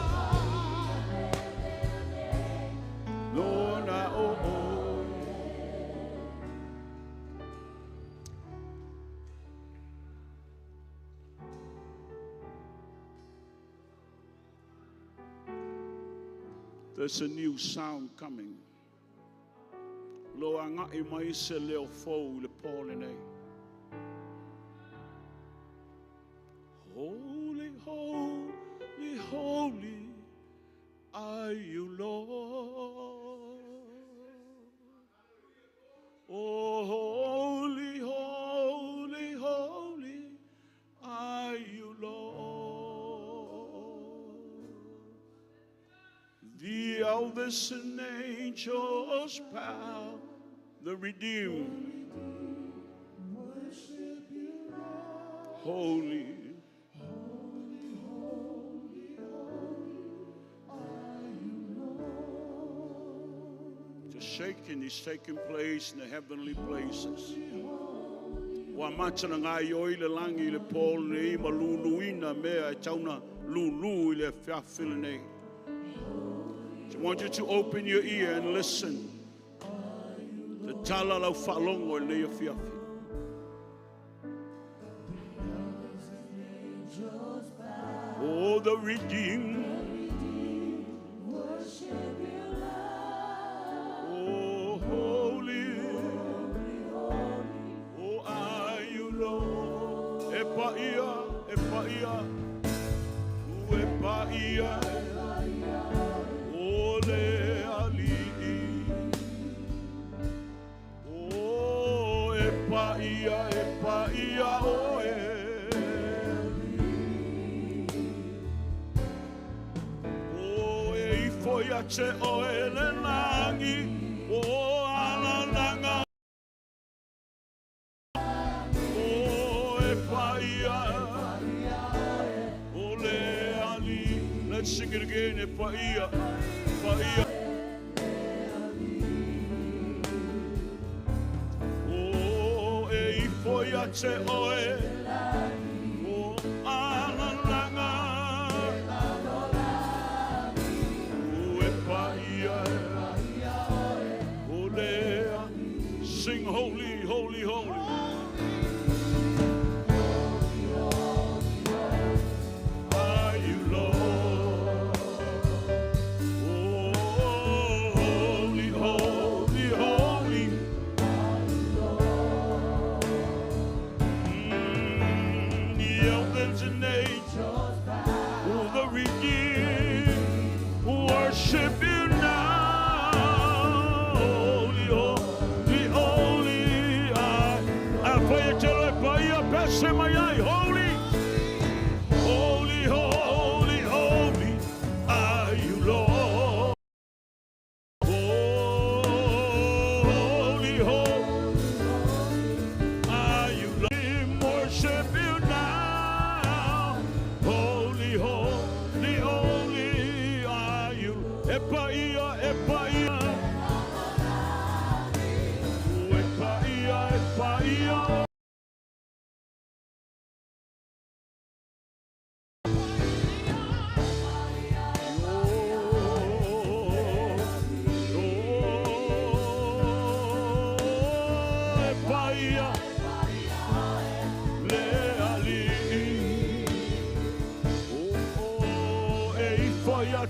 There's a new sound coming. Lo anga I mai se leo fou le pole nei. Holy, holy, holy are you, Lord. Oh, holy, holy, holy are you, Lord. The elders and angels bow, the redeemed worship you, Lord. Holy. Shaking is taking place in the heavenly places. Wa matana ngai oi le langi le pol nei maluluina mea e tauna lulu le fiafile nei. I want you to open your ear and listen. The tala lau falongo le fiafi. Oh, the redeemed. Che oele langi o alalanga o epaia ole ali. Let's sing it again. Epaia, epaia. O eifoia che oe o alalanga. Sing holy, holy, holy. Are you Lord? Oh, holy, holy, holy. The elders and angels, oh, the redeemed worship you now. Holy, holy, holy, holy are you, Lord. Holy, holy are you, Lord. Worship you now. Holy, holy, holy are you. Epaia, epaia. Epaia, epaia.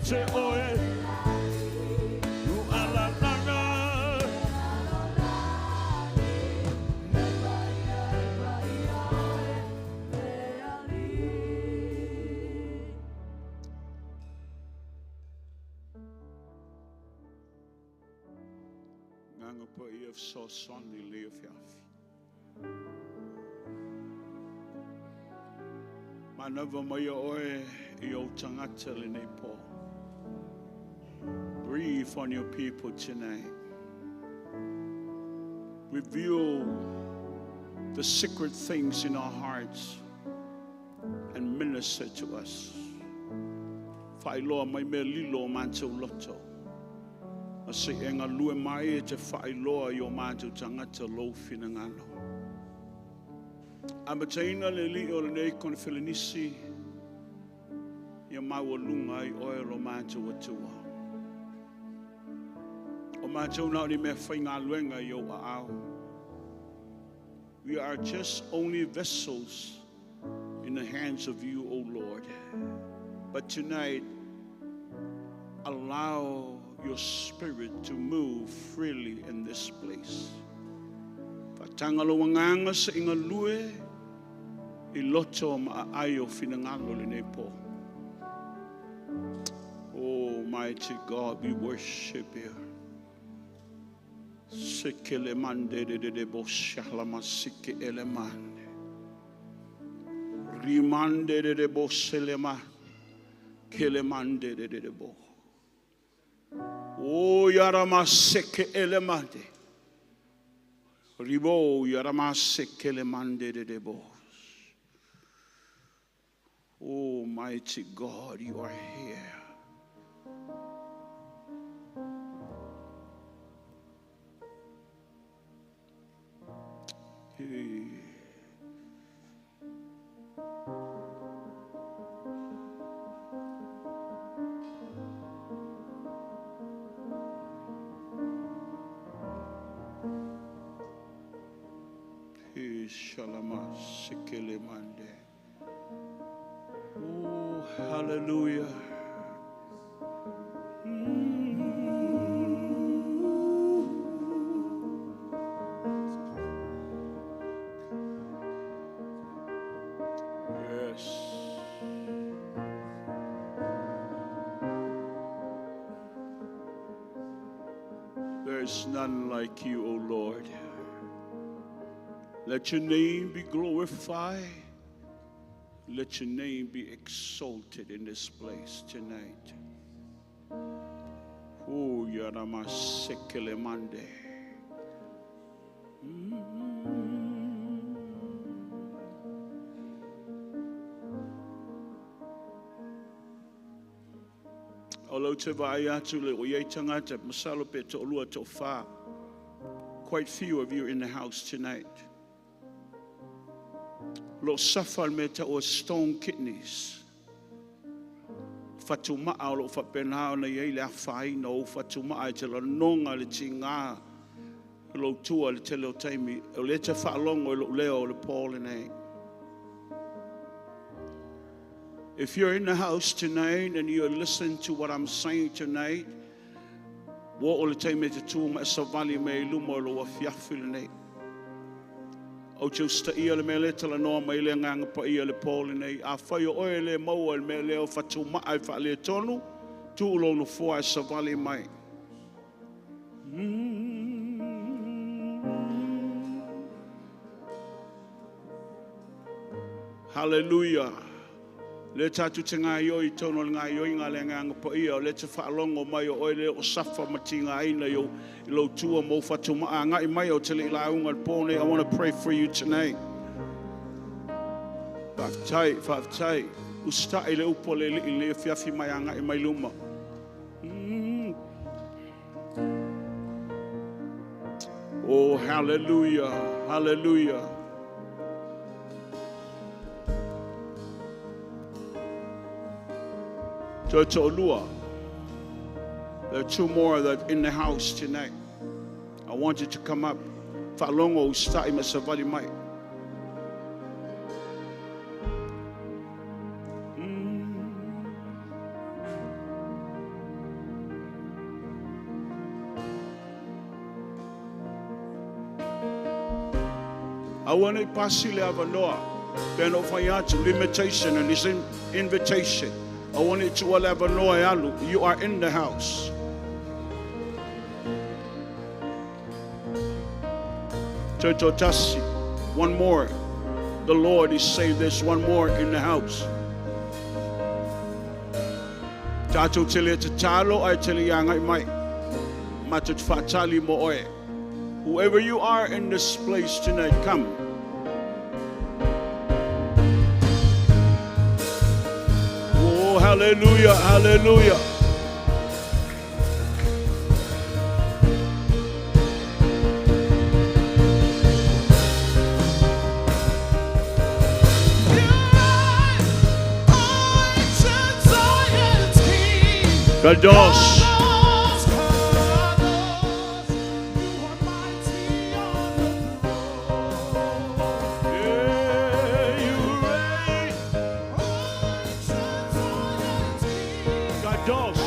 Che oe you alalanga nganga po if so sonly live yafi manava mai oe I o tangata le nei po. Breathe on your people tonight. Reveal the secret things in our hearts and minister to us. Whailoa mai me lilo mātou loto. A se enga lue mai e te whailoa I o mātou tangata lo whina ngano. Amataina le li o le nei kone whilinisi ia maua lunga I oe lo mātou atua. O mātou nao ni mea whainga luenga I o a au. We are just only vessels in the hands of you, O Lord. But tonight, allow your spirit to move freely in this place. Fatangalo wanganga sa ingalue, iloto maayo finangalo linepo. Oh, mighty God, we worship you. Sekele mande de boshalama sike elemande. Rimande de boselema kelemande de bo. Oh, yarama seke elemande. Ribo yarama seke elemande de bo. Oh, mighty God, you are here. Shalama sikele mande. Oh, hallelujah. Yes. There's none like you, O Lord. Let your name be glorified. Let your name be exalted in this place tonight. Oh, Yarama Sekele Mande. Olo te vaiatu le o ye tangata masalo pe to olua to fa. Quite few of you in the house tonight. Lo suffer meta or stone kidneys. Fatuma lo fa pena na ye la fai no fatuma ai te lo nonga le tinga. Lo tua le te lo taimi o le te fa long o lo leo le Paul and If you're in the house tonight and you're listening to what I'm saying tonight, what all the time te tuuma savali me lumo lo fiafilne. O justa ia le mele tala no mai le nganga pa ia le Pauline a fai o le mo le mele o fatuma ai fa le tonu tu lo no fo savali mai. Hallelujah. Le tatu tenga yo I tono nga yo nga le nganga pa ia le te fa longo mai o le o safa matinga ina yo lo tua mo fatuma nga I mai o te le la unga pone. I want to pray for you tonight. Faftai usta ile upo le le fiafi mai nga I mai luma. Oh, hallelujah, hallelujah. There are two more that in the house tonight. I want you to come up. Falongo usta imasavali mai. I want to pass you Avanoa. Then over here to limitation and his invitation. I want you to all have a know you are in the house. Church one more. The Lord is saying there's one more in the house. Tato tele talo I tell yanga mai. Matut fatali moe. Whoever you are in this place tonight, come. Hallelujah, hallelujah. Kadosh. Kadosh.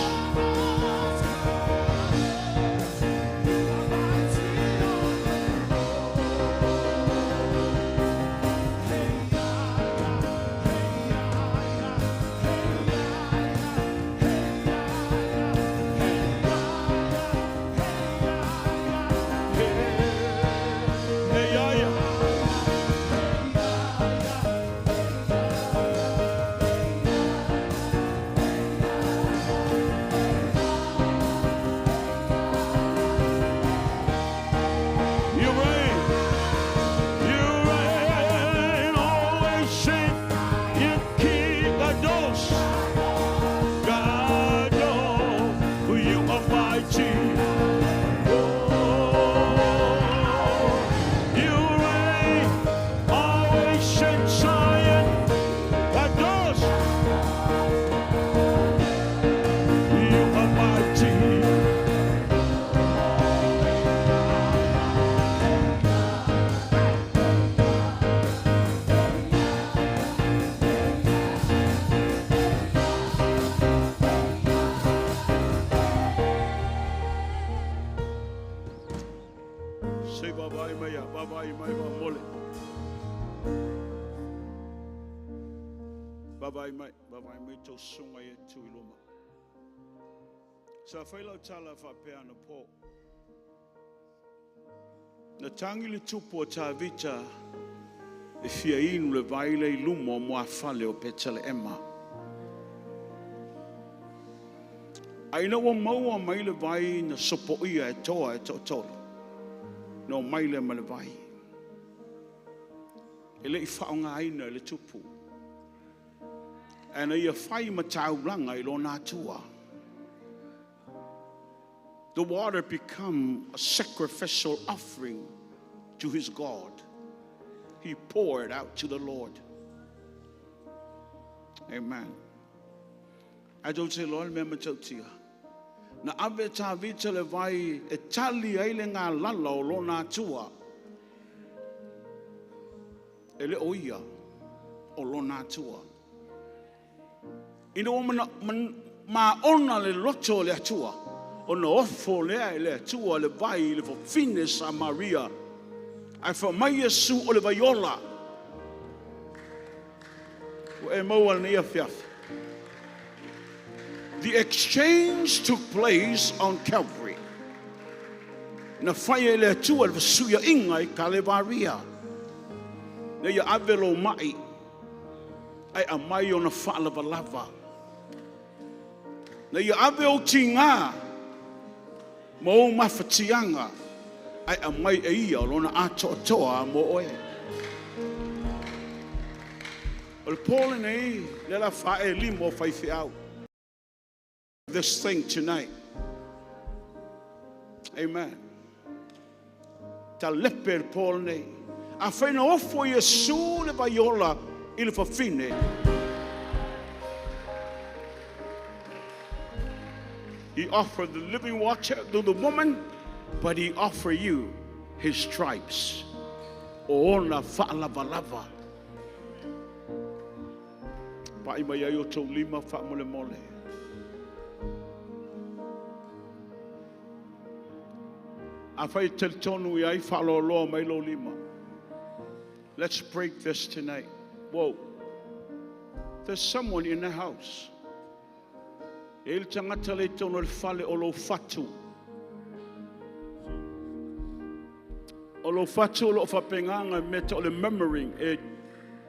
Babai mai wa mole. Babai mai tau sunga e tu iloma. Sa whailau tala whapea na po. Na tangi le tupo ta vita e fia inu le vaile I luma o mua fale o petale ema. Aina wa maua mai le vai na sopo ia e toa e totolo. No mai le ma le vai. E le I whaonga aina le tupu. Ana ia whai ma tauranga I lo nā tua. The water become a sacrificial offering to his God. He poured out to the Lord. Amen. I don't say, Lord, me matautia. Na ave ta vita le vai e tali ai le ngā lala o lo nā tua. E le oia o lo nā tua. Ina o ma ona le loto le atua. O na ofo lea le atua le vai le fofine sa Maria. Ai fa mai Yesu o le vaiola. O e maua ni a fiafi. The exchange took place on Calvary. Na whaia le atua le vasuia inga I Kalevaria. Na ia avelo mai. Ai a mai o na whaalava lava. Na ia ave o tinga. Mo mawhatianga. Ai a mai e ia o lona ato toa mo oe. O le pōle nei, le la whae limo whaifi au. This thing tonight. Amen. Ta lepe le pōle nei. A whaina ofo Yesu le vaiola I le whawhine. He offered the living water to the woman, but he offered you his stripes. Ona whaalavalava. Pai mai ai o tau lima whaamole mole. A whai tel tonu I ai whaaloloa mai lo lima. Let's break this tonight. Whoa. There's someone in the house. E tangata le tono le fale o lo fatu. O lo fatu o lo whapenganga me te o le memory. E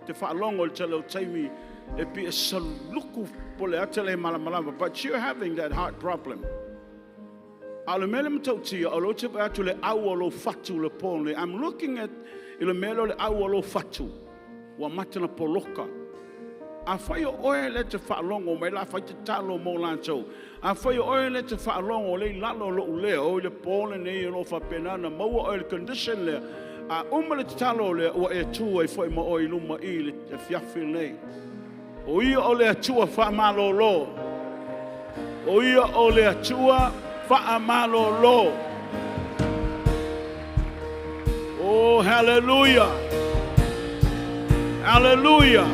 te whaalongo le tele o taimi. E pi e saluku pole atele malamalama. But you're having that heart problem. A le mele matautia o lo te atu le au o lo fatu le pone. I'm looking at le mele le au o lo fatu. Wa matana poloka. A whai o oe le te whaalongo mai la whai te talo mō lantou. A whai o oe le te whaalongo le lalo lo ulea o le pōle nei o lo whapenana maua o le condition le. A le te talo le o e tua I whai ma o I luma I le te fiafi nei. O ia o le atua whaamalolo. O ia o le atua whaamalolo. Oh, hallelujah. Hallelujah.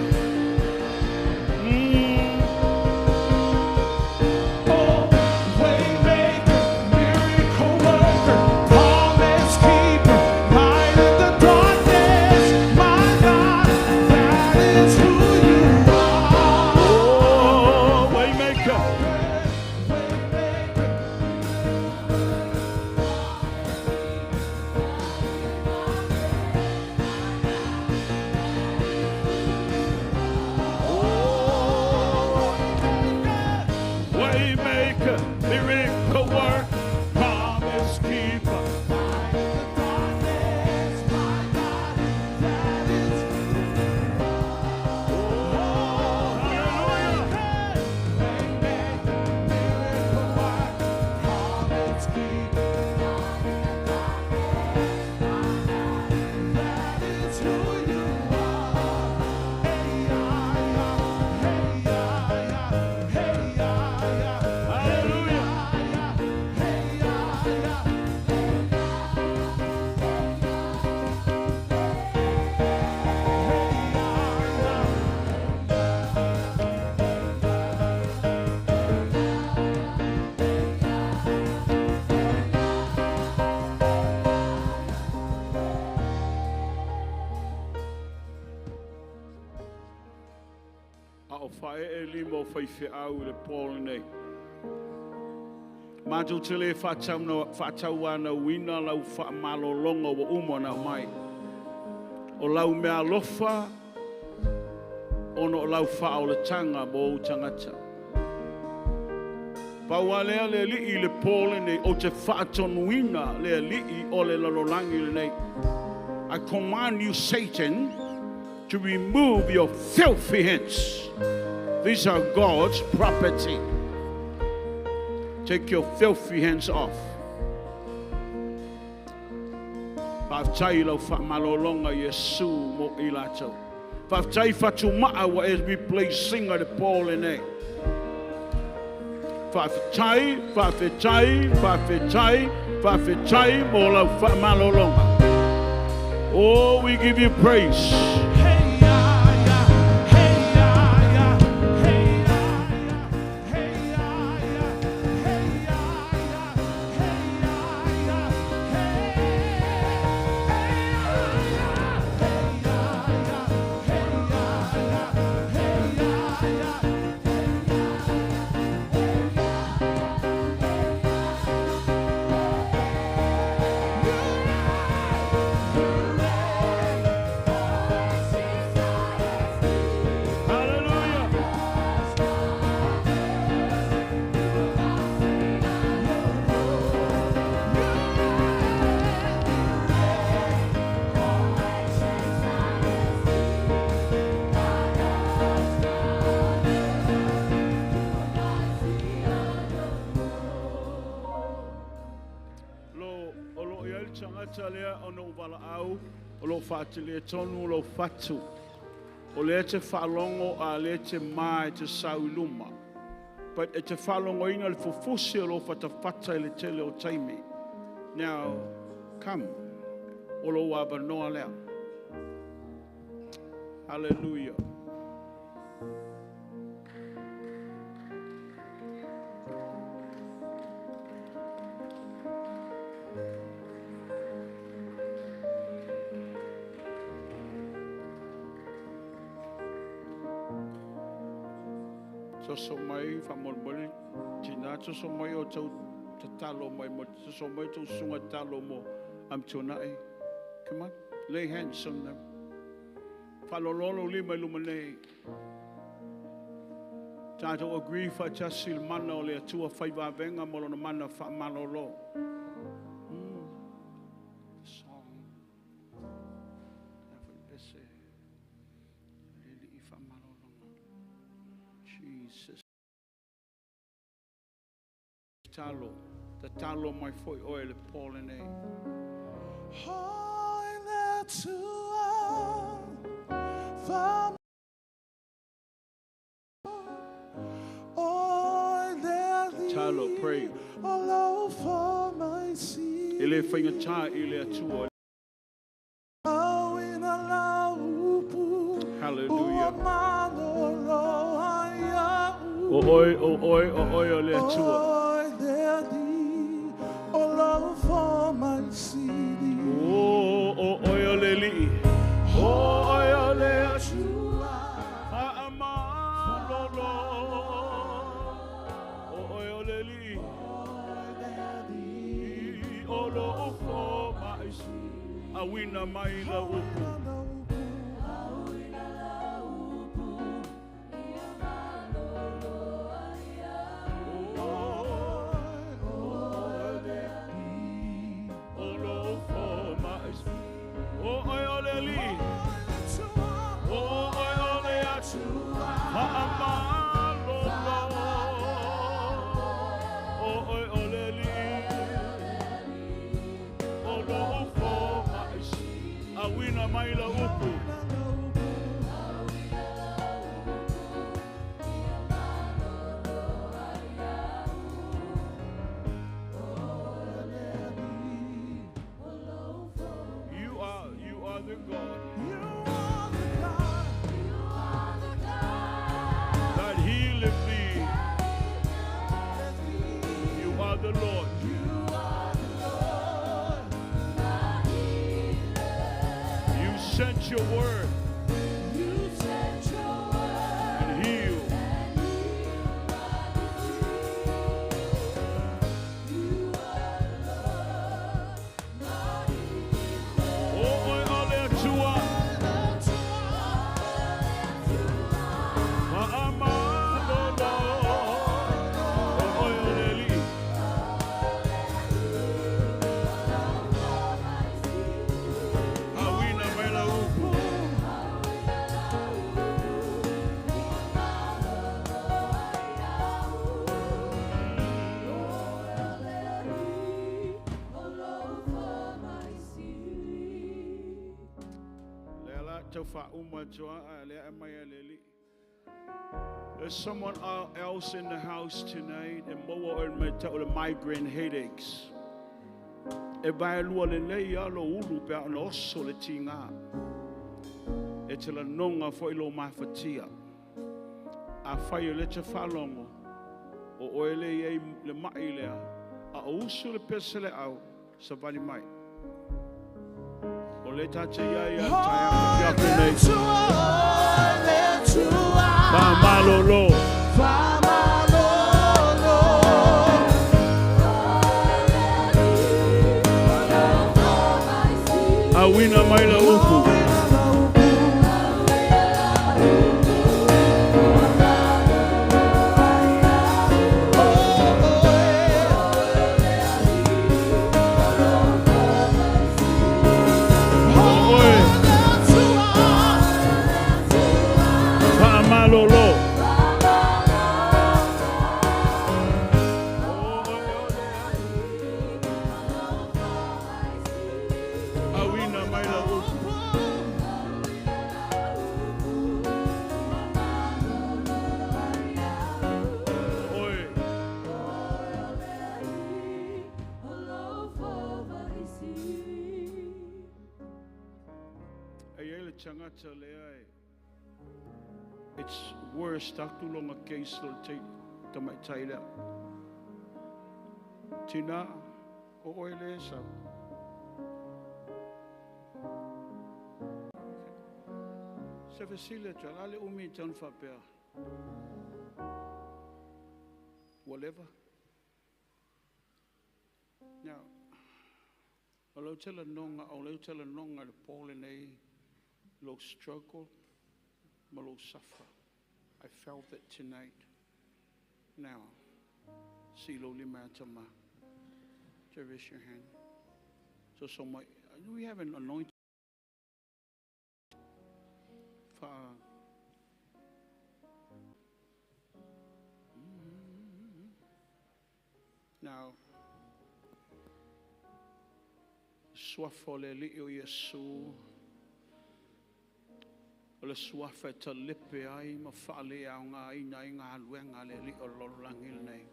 whae e lima o whaiwhi au le pōle nei. Mātou te le whātau ana wina lau whaamalolonga wa umana mai. O lau mea lofa, ono o lau whaoletanga mo o tangata. Paualea le li'i le pōle nei o te whaatonuina le li'i o le lalolangi le nei. I command you, Satan, to remove your filthy hands. These are God's property. Take your filthy hands off. Whaftai lau whaamalolonga Yesu mo i lātou. Whaftai whatumaa wa as we play singer the Paul and A. Whaftai mo lau whaamalolonga. Oh, we give you praise. Lea ono wala au, o lo whātele tonu lo whatu. O le te whalongo a le te mai te sauluma. But e te whalongo ina le fufusi o lo whatawhata le tele o taimi. Now, come. O lo wabanoa lea. Hallelujah. So mai whamormori, tina so mai o tau tatalo mai mo, so mai tau sunga talo mo am tunai. Come on, lay hands on them. Whalololo lima lumane. Tato agree fa chasil mana o le atua whaiva venga mo lona mana wha malolo. Song. Jesus. Talo, the talo mai foi oil Paul and A. Talo, pray. Ele foi ta ele atua. Hallelujah. Oi, ole atua. Awina maila upu. Sent your word and heal. There's someone else in the house tonight, and more the migraine headaches. It's a nonga for ilo mafatia. A fire let your falongo, or oile ye le mailea, a usul pesele out, sabani mai. Or let us say, Famalolo. Awina maila uku. It's worse. Tak too long a case will take to my taila. Tina, oile sa. Se facile tu ale umi ton fa per. Whatever. Now, I'll tell a nonga the Paul and a low struggle. Malo suffer. I felt it tonight. Now, see lowly matama. Raise your hand. So my we have an anointing. Now, swafole li Yesu. Le swafa te lipe ai ma fale au ngā ina I ngā luenga le li o lorangil nei.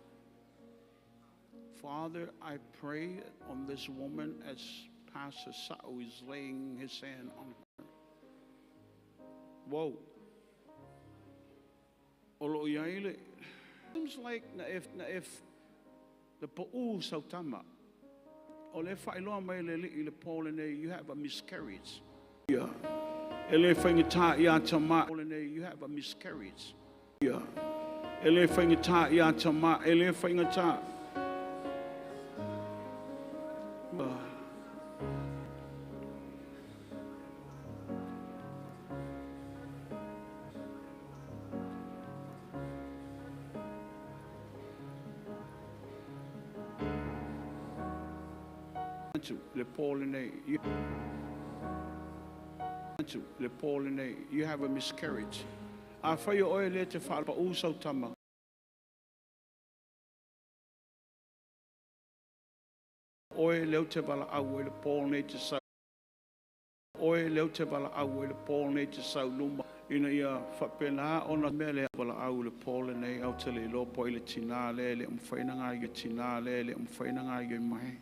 Father, I pray on this woman as Pastor Sa'u is laying his hand on her. Whoa. Olo iaile. Seems like if the pa'u sautama o le whailoa mai le li le Paul nei, you have a miscarriage. Yeah. You have a miscarriage. Yeah. You have a miscarriage. I feel your oil later fall, but also tama. Oil later bala away the Paul nature so. Oil later bala away the Paul nature so luma. In a year, Fapena on a mele bala away the Paul and they out to the low boil tina lele umfainanga tina lele umfainanga mai.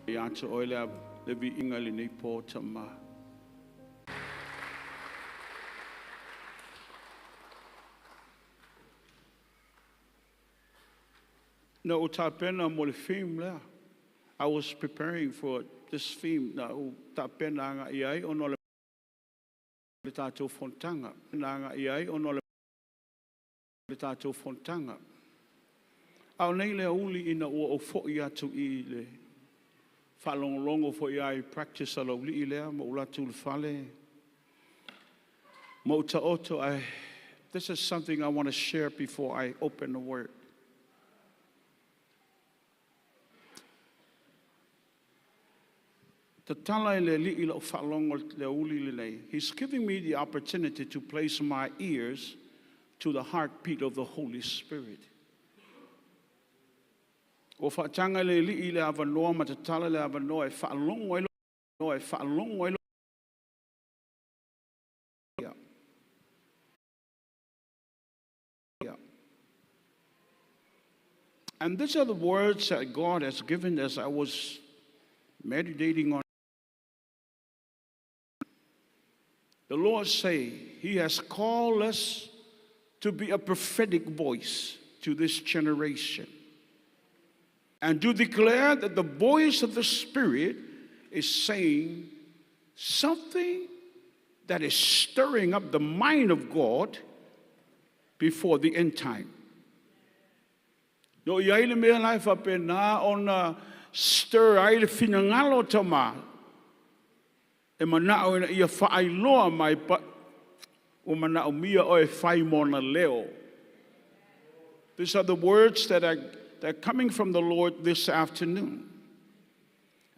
The answer oil le vi ingali nei po tama. No utapena mo le film la. I was preparing for this film na utapena nga iai ono le tato fontanga nga iai ono le tato fontanga. Au nei le uli ina o fo ia tu I le falongo for I practice alo li ilea mo ulatu fale mo taoto. This is something I want to share before I open the word. He's giving me the opportunity to place my ears to the heartbeat of the Holy Spirit. O whaatanga le li le avanoa matatala le avanoa e whaalongo And these are the words that God has given as I was meditating on. The Lord say He has called us to be a prophetic voice to this generation and to declare that the voice of the Spirit is saying something that is stirring up the mind of God before the end time. No ia ile mea lai fa pena ona stir ai le finangalo tama. E mana o ia whaailoa mai pa o mana o mia o e whai mona leo. These are the words that are coming from the Lord this afternoon.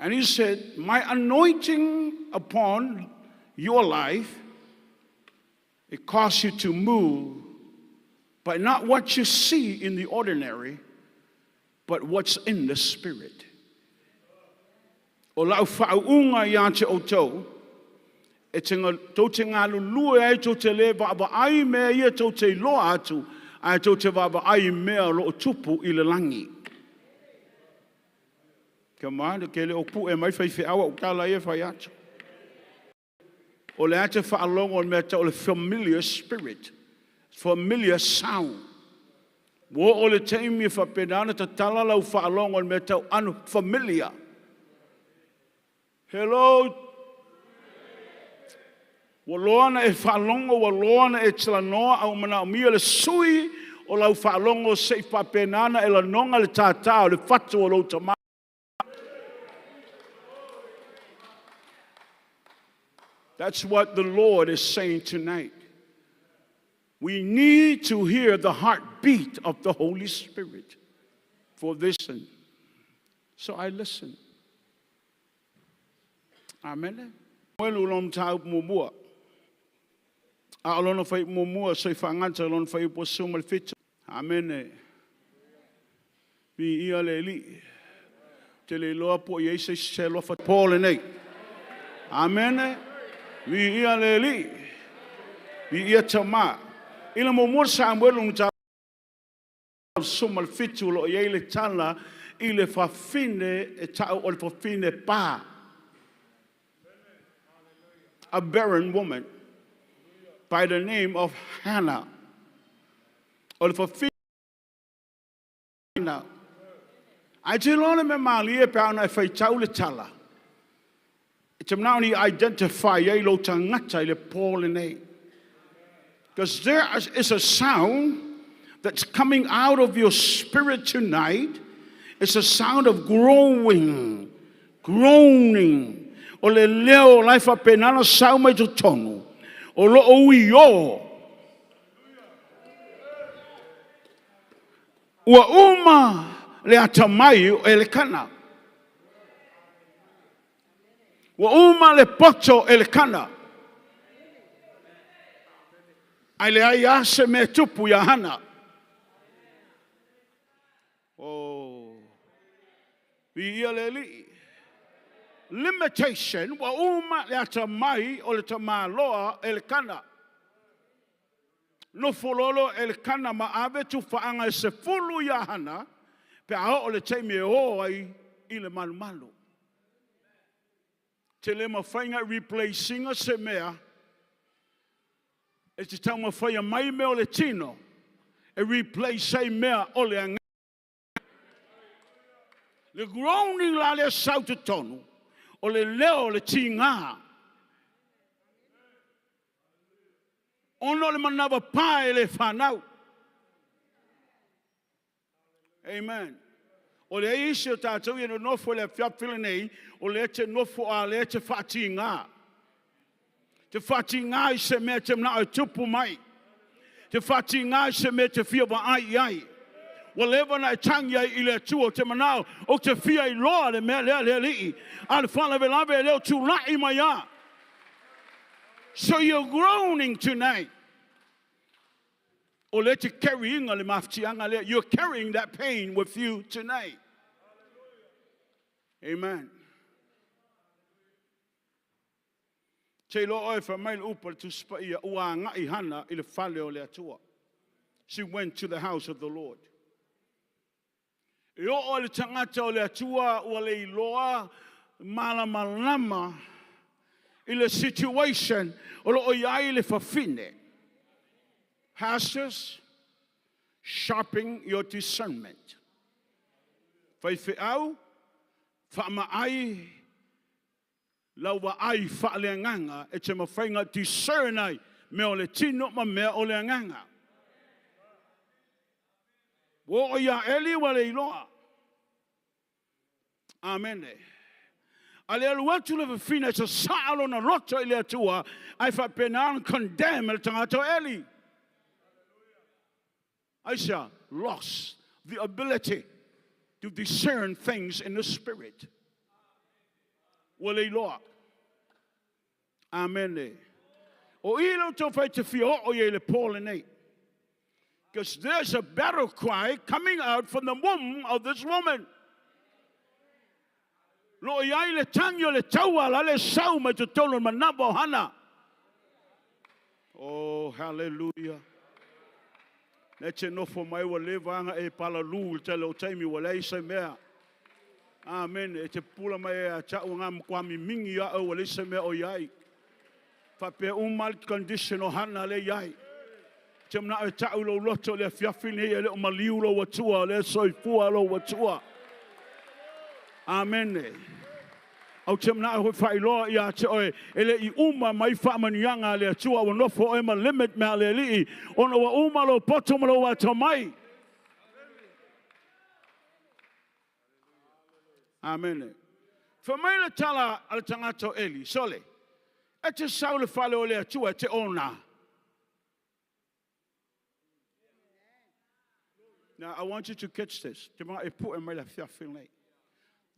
And He said, my anointing upon your life, it causes you to move, but not what you see in the ordinary, but what's in the Spirit. O lau whaunga i ante o tau, e tau te ngā lulua e tau te le waba ai mea ia tau te loa atu, ai tau te waba ai mea lo o tupu i le langi. Ka maana ke le o pu e mai whai awa o kala e whai atu. O le ate whaalongo mea tau le familiar spirit, familiar sound. Wo o le teimi e whapenana ta tala lau whaalongo mea tau unfamiliar. Hello. Waloana e whalongo, waloana e tilanoa au mana o mia le sui o lau whalongo se whapenana e la nonga le tātao le whatu o lau tamā. That's what the Lord is saying tonight. We need to hear the heartbeat of the Holy Spirit for this. So I listen. Amen. Well, long time mumua. Alona fai mumua so fanganta lon fai po sumal fit. Amen. Bi ia le li. Te le loa po Yesu se lo fa Paul nei. Amen. Bi ia le li. Bi ia tama. Ila mumua Samuel long time sumal fit lo ye le tala ile fa fine e ta o fa fine pa. A barren woman by the name of Hannah. Or for Hannah. I tell all of my life, I fay chaule tala. It's now he identify yellow tangata le Paul and A. Because there is a sound that's coming out of your spirit tonight. It's a sound of growing, groaning. O le leo lai fa penana sau mai to tonu. O lo o io. Ua uma le atamai o Elkana. Ua uma le poto Elkana. Ai le ai ase me tupu ya Hana. Oh. Ia le li. Limitation wa uma le atamai o le tamaloa Elkana. No fololo Elkana ma ave tu faanga se fulu ya Hana pe a o le teime o ai i le malu. Te le mawhainga replacing a se mea e te tau mawhaia mai me o le tino e replace se mea o le anga. Le groaning la le sautu tonu o le leo le tinga. Ono le manava pae le whanau. Amen. O le isi o tātou i no nofo le whiawhile nei, o le te nofo a le te whatinga. Te whatinga i se mea te mna o tupu mai. Te whatinga i se mea te whiawa ai. Whatever na tangia i le tua te manao o te fia I loa le mea le li'i. Al whala velave leo tu lai mai a. So you're groaning tonight. O le te carryinga le maftianga le. You're carrying that pain with you tonight. Amen. Te lo oi fa mai upa tu spa ia ua ngai hana I le whale o le atua. She went to the house of the Lord. E o le tangata o le atua o le iloa malamalama i le situation o lo iai le fafine. Pastors, sharpen your discernment. Whaiwhiau, whaamaai, lau wa ai whaaleanganga, e te mawhainga discern ai, me o le tino ma mea o le anganga. Wo o ia eli wa le iloa. Amen. Ale aluatu le fina sa saalo na roto ile atua, ai whapenaan condemn el tangato eli. Aisha lost the ability to discern things in the spirit. Wa le iloa. Amen. O ilo to fai te fio o ye le Paul and 8. Because there's a battle cry coming out from the womb of this woman. Lo iai le tango le taua la le sau mai te tonu manabo hana. Oh, hallelujah. Le te nofo mai wa levanga e palalu te lo taimi wa leise mea. Amen. E te pula mai e a tau ngā mkwami mingi a o wa leise mea o iai. Whape umal condition o hana le iai. Te mna e tau lo loto le fiafini e le o maliu lo watua, le soifua lo watua. Amen. Au te mna e hoi whailoa ia te oe, ele i uma mai whaamanianga le atua wa nofo o ema limit mea le lii, ono wa uma lo poto malo wa tamai. Amen. Whamai le tala al tangato eli, sole. E te sau le whale o le atua te ona. Now, I want you to catch this.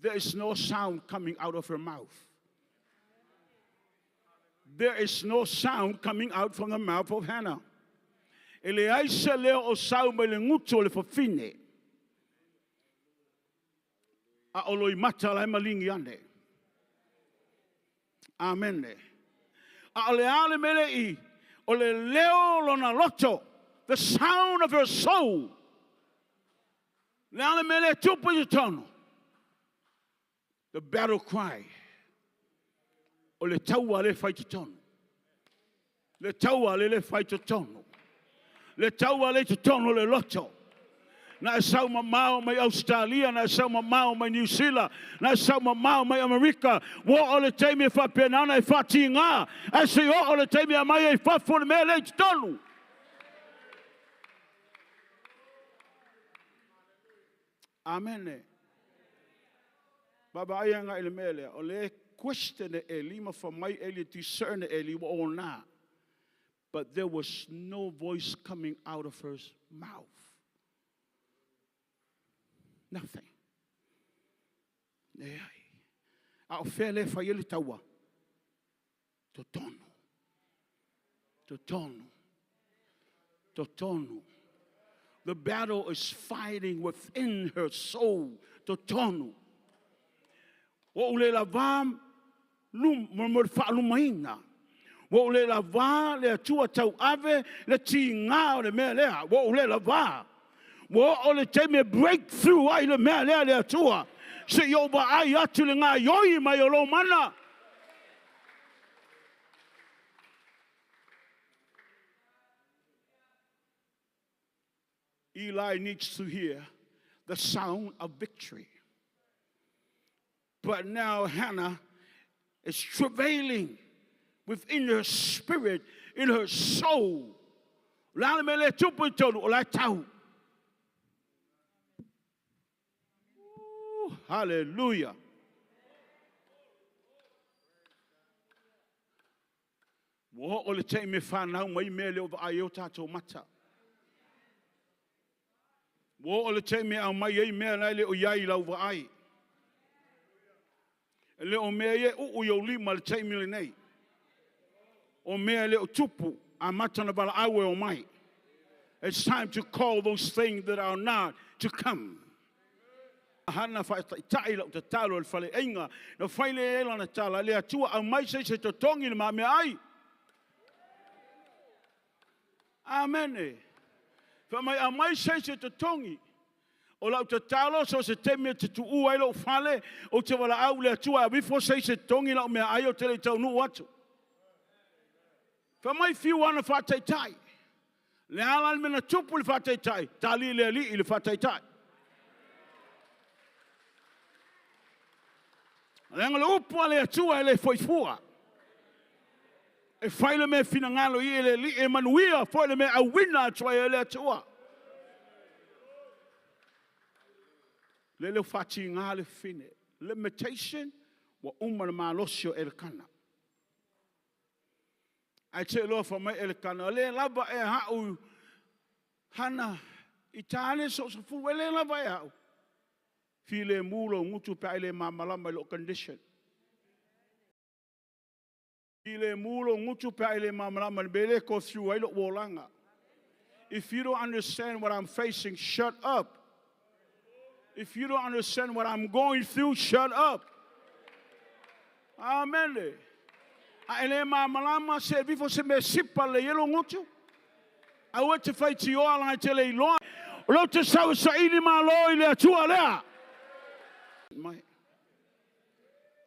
There is no sound coming out of her mouth. There is no sound coming out from the mouth of Hannah. Ele aise leo o sau me le nguto le fafine. A oloi mata la malingi ande. Amen. A ole ale mele I. Ole leo lona loto. The sound of her soul. The battle cry. O le taua le fai te tono. Le taua le fai te tono. Le taua le te tono le loto. Na e sau mamao mai Australia, na e sau mamao mai New Zealand, na e sau mamao mai Amerika. Wo o le teimi e whapenana e whati ngā. E se o le teimi a mai e whafone me le te tono. Amen. Baba ayanga ele mele o le question eli ma fa mai eli discern eli wa ona. But there was no voice coming out of her mouth. Nothing. Nei. A ofele fa yele tawa. Totono. Totono. Totono. The battle is fighting within her soul. Totono. Wo ule lavam lum mo fa lumaina. Wo ule lava le tua tau ave le tinga le melea. Wo ule lava. Wo ole te me breakthrough ai le melea le tua. Se yo ba ai atu le nga yoi mai o lo mana. Eli needs to hear the sound of victory. But now Hannah is travailing within her spirit, in her soul. Hallelujah. Wo ole te me fa na mai mele over ayota to mata. Wo ole te me a mai e me na le o yai la over ai. Le o me ye u yo li mal te me nei. O me le o tupu a mata na bala awe o mai. It's time to call those things that are not to come. Hana fa tai la te talo al fale inga no faile ela na tala le atua a mai se te tongi ma me ai. Amen. Fa mai a mai se te tongi O lau te talo so se teme te tu ua ilo fale o te wala au le atua a bifo se tongi lau mea ai o te le tau nu atu. Fa mai fiu ana whatai tai. Le ala me na tupu le whatai tai. Tali le ali le whatai tai. Le anga le upua le atua e le foifua. E whaile me fina ngalo i le li e manuia whaile me a wina atua e le atua. Le le whati ngā le fine. Limitation wa umana malosio e le kana. Ai te loa wha mai e le kana. Le lava e hau hana i tāne so sa fu. Le lava e hau. Fi le mulo ngutu pe ai le mamalama i lo condition. Fi le mulo ngutu pe ai le mamalama i bele ko through ai lo wolanga. If you don't understand what I'm facing, shut up. If you don't understand what I'm going through, shut up. Amen. Ele mamalama se vivo se me sipa le yelo ngutu. A o te fai ti oa lai te le iloa. Lo te sau sa ini malo i le atua lea. Mai.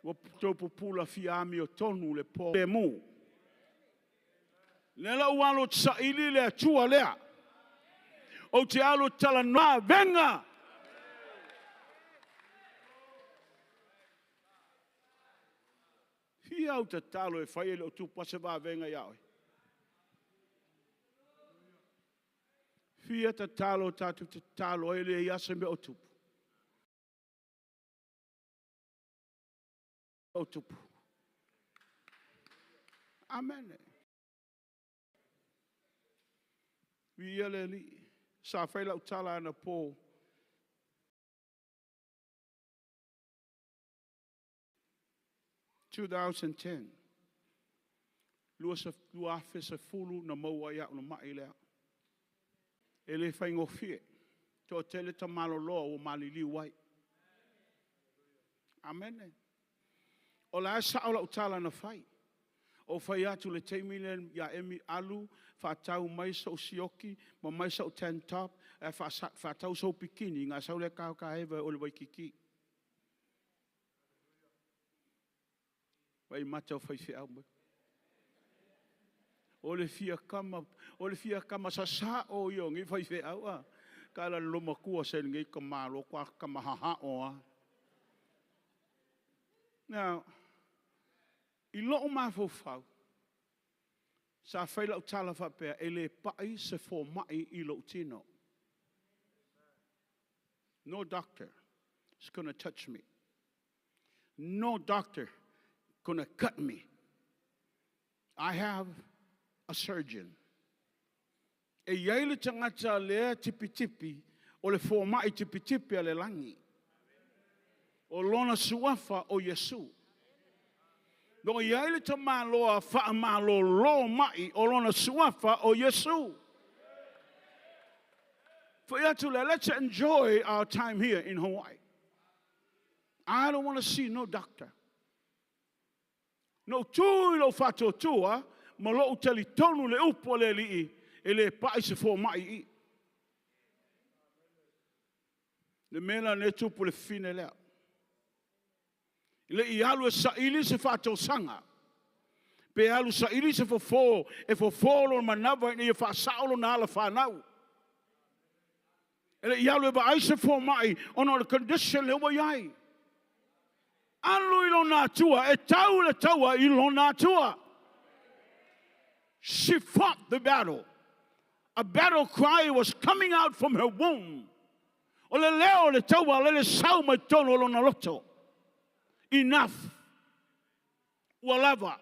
Wa tau pupula fi ami o tonu le po. Le mu. Le la ualo sa ili le atua lea. O te alo tala noa venga. Fia au te talo e whai ele o tupa se wā venga iau. Fia te talo tatu te talo ele i ase me o tupu. O tupu. Amen. Fia le li. Sa whai lau tala ana po. In 2010, lua afe se fulu na maua ia una mai lea. Ele whaingo fie, tō tele ta malo loa o malili wai. Amen. O la e saola utala na whai. O whai atu le teimile ia emi alu, whatau maisa o sioki, ma maisa o ten top, whatau so pikini, ngā saule kao ka hewa o le waikiki. Wai mata o whai whiau mai. O le fia kama sa sa o iongi whai whiau a. Ka la loma kua sen ngai ka malo kwa ka mahaha o a. Now, i loo mafo whau. Sa whai lau tala whapea e le pai se fo mai i lo tino. No doctor is going to touch me. No doctor going to cut me. I have a surgeon. E iaile tangata lea tipi o le fo mai tipi ale langi. O lona suafa o Yesu. No iaile ta maloa fa malo lo mai o lona suafa o Yesu. For yatule, let's enjoy our time here in Hawaii. I don't want to see no doctor. No tui lo fato tua, ma lo utali tonu le upo le li e le pai se fo mai i. Le mena ne tupu le fine lea. Le i alu e sa ili se fato sanga. Pe alu sa ili se fo e fo lo manava ni e fa saulo na ala whanau. Le i alu e ba ai se fo mai ono le condition le wa iai. Alu ilo natua, e tau le taua ilo natua. She fought the battle. A battle cry was coming out from her womb. O le leo le taua le sau mai tono lo na loto. Enough. Ualava.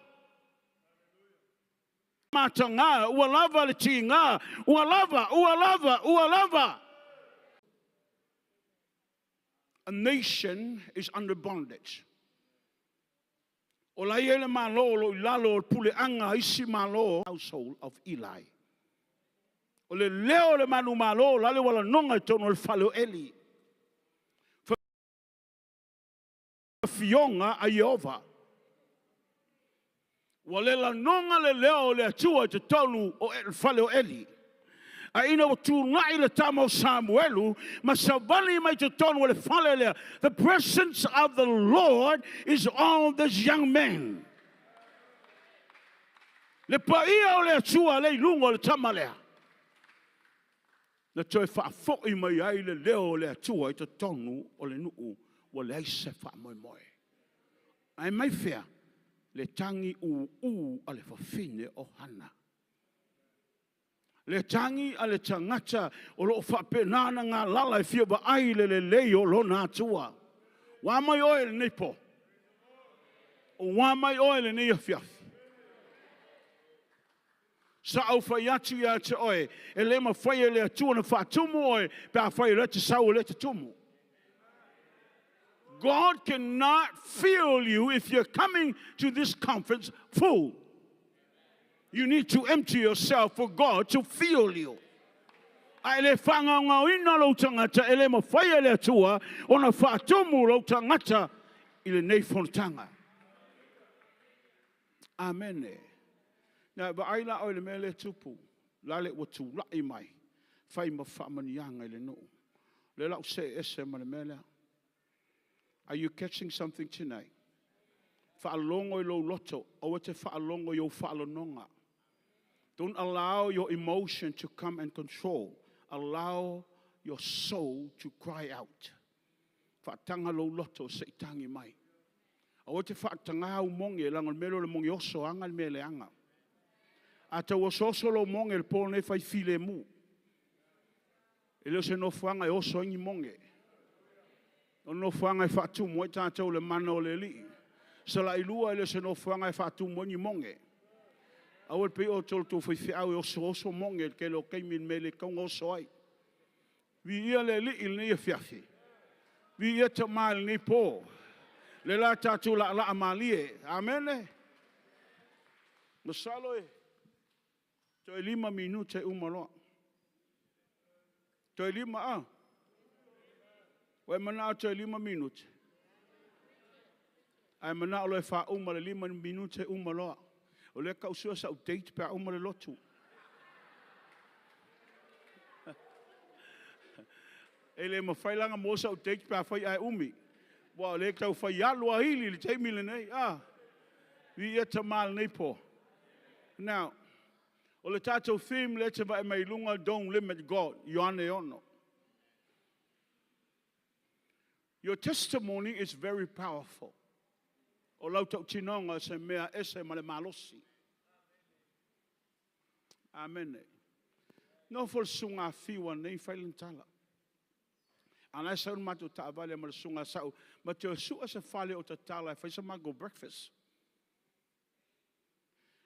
Matanga, ualava le tinga, ualava. A nation is under bondage. O la ele malo lo lalo pule anga isi malo household of Eli. O le leo le manu malo la le wala nonga tono le falo Eli. Fionga a Yehova. Wale la nonga le leo le atua te tonu o el falo Eli. A ina o tūngai le tamo Samuelu, ma savali mai te tonu le fale lea. The presence of the Lord is on this young man. Le paia o le atua le lungo le tama lea. Na toi whaafoi mai ai le leo le atua i te tonu o le nuu o le aise wha moi moi. Ai mai whea, le tangi a le whawhine o hana. Le tangi a le tangata o lo whapenana ngā lala e whia ba ai le leo lo nā atua. Wā mai oe le nepo. O wā mai oe le nei a whiafi. Sa au whai atu ia te oe, e le ma whai e le atua na whaatumu oe, pe a whai le te sau le te tumu. God cannot fill you if you're coming to this conference full. You need to empty yourself for God to fill you. Ai le whanga ngā ina lo tangata, e le ma whai e le atua, o na whaatumu lo tangata, i le nei whanatanga. Amen. Nā, ba ai la oi le mele tupu, la le watu lai mai, whai ma whamanianga i le no. Le lau se ese ma le mele. Are you catching something tonight? Whaalongo I lo loto, o te whaalongo I o whaalononga. Don't allow your emotion to come and control. Allow your soul to cry out. Whaatanga lo loto se itangi mai. O te whaatanga au monge, langon melo le monge oso anga le mele anga. Ata o soso lo monge le pōne whai file mu. E leo se no whanga e oso ingi monge. O no whanga e whaatu mo e tātou le mana o le li. Sala I lua e leo se no whanga e whaatu mo ingi monge. Awal pe o tolo tō whai whiau e oso monge ke lo keimin me le kaunga oso ai. Vi ia le li il nei e whiafi. Vi ia te maal nei pō. Le la tātou la amalie. Amen. Masalo e. Toi 5 minute umaloa. Toi 5 a. Wai mana toi 5 minute. Ai mana o le wha uma le 5 minute umaloa. O le kausua sa o date pa uma le lotu. E le mawhailanga mo sa o date pa whai ai umi. Wa le tau whai alua hili le teimile nei. Vi ia ta mal nei po. Now, o le tātou theme le te vai mai lunga, don't limit God, Ioane ono. Your testimony is very powerful. O lau tau tinonga se mea ese ma le malosi. Amen. No for sunga fiwa nei whailintala. Ana sa un matu ta avale ma le sunga sau, ma te o sua se fale o ta tala, whai sa mago breakfast.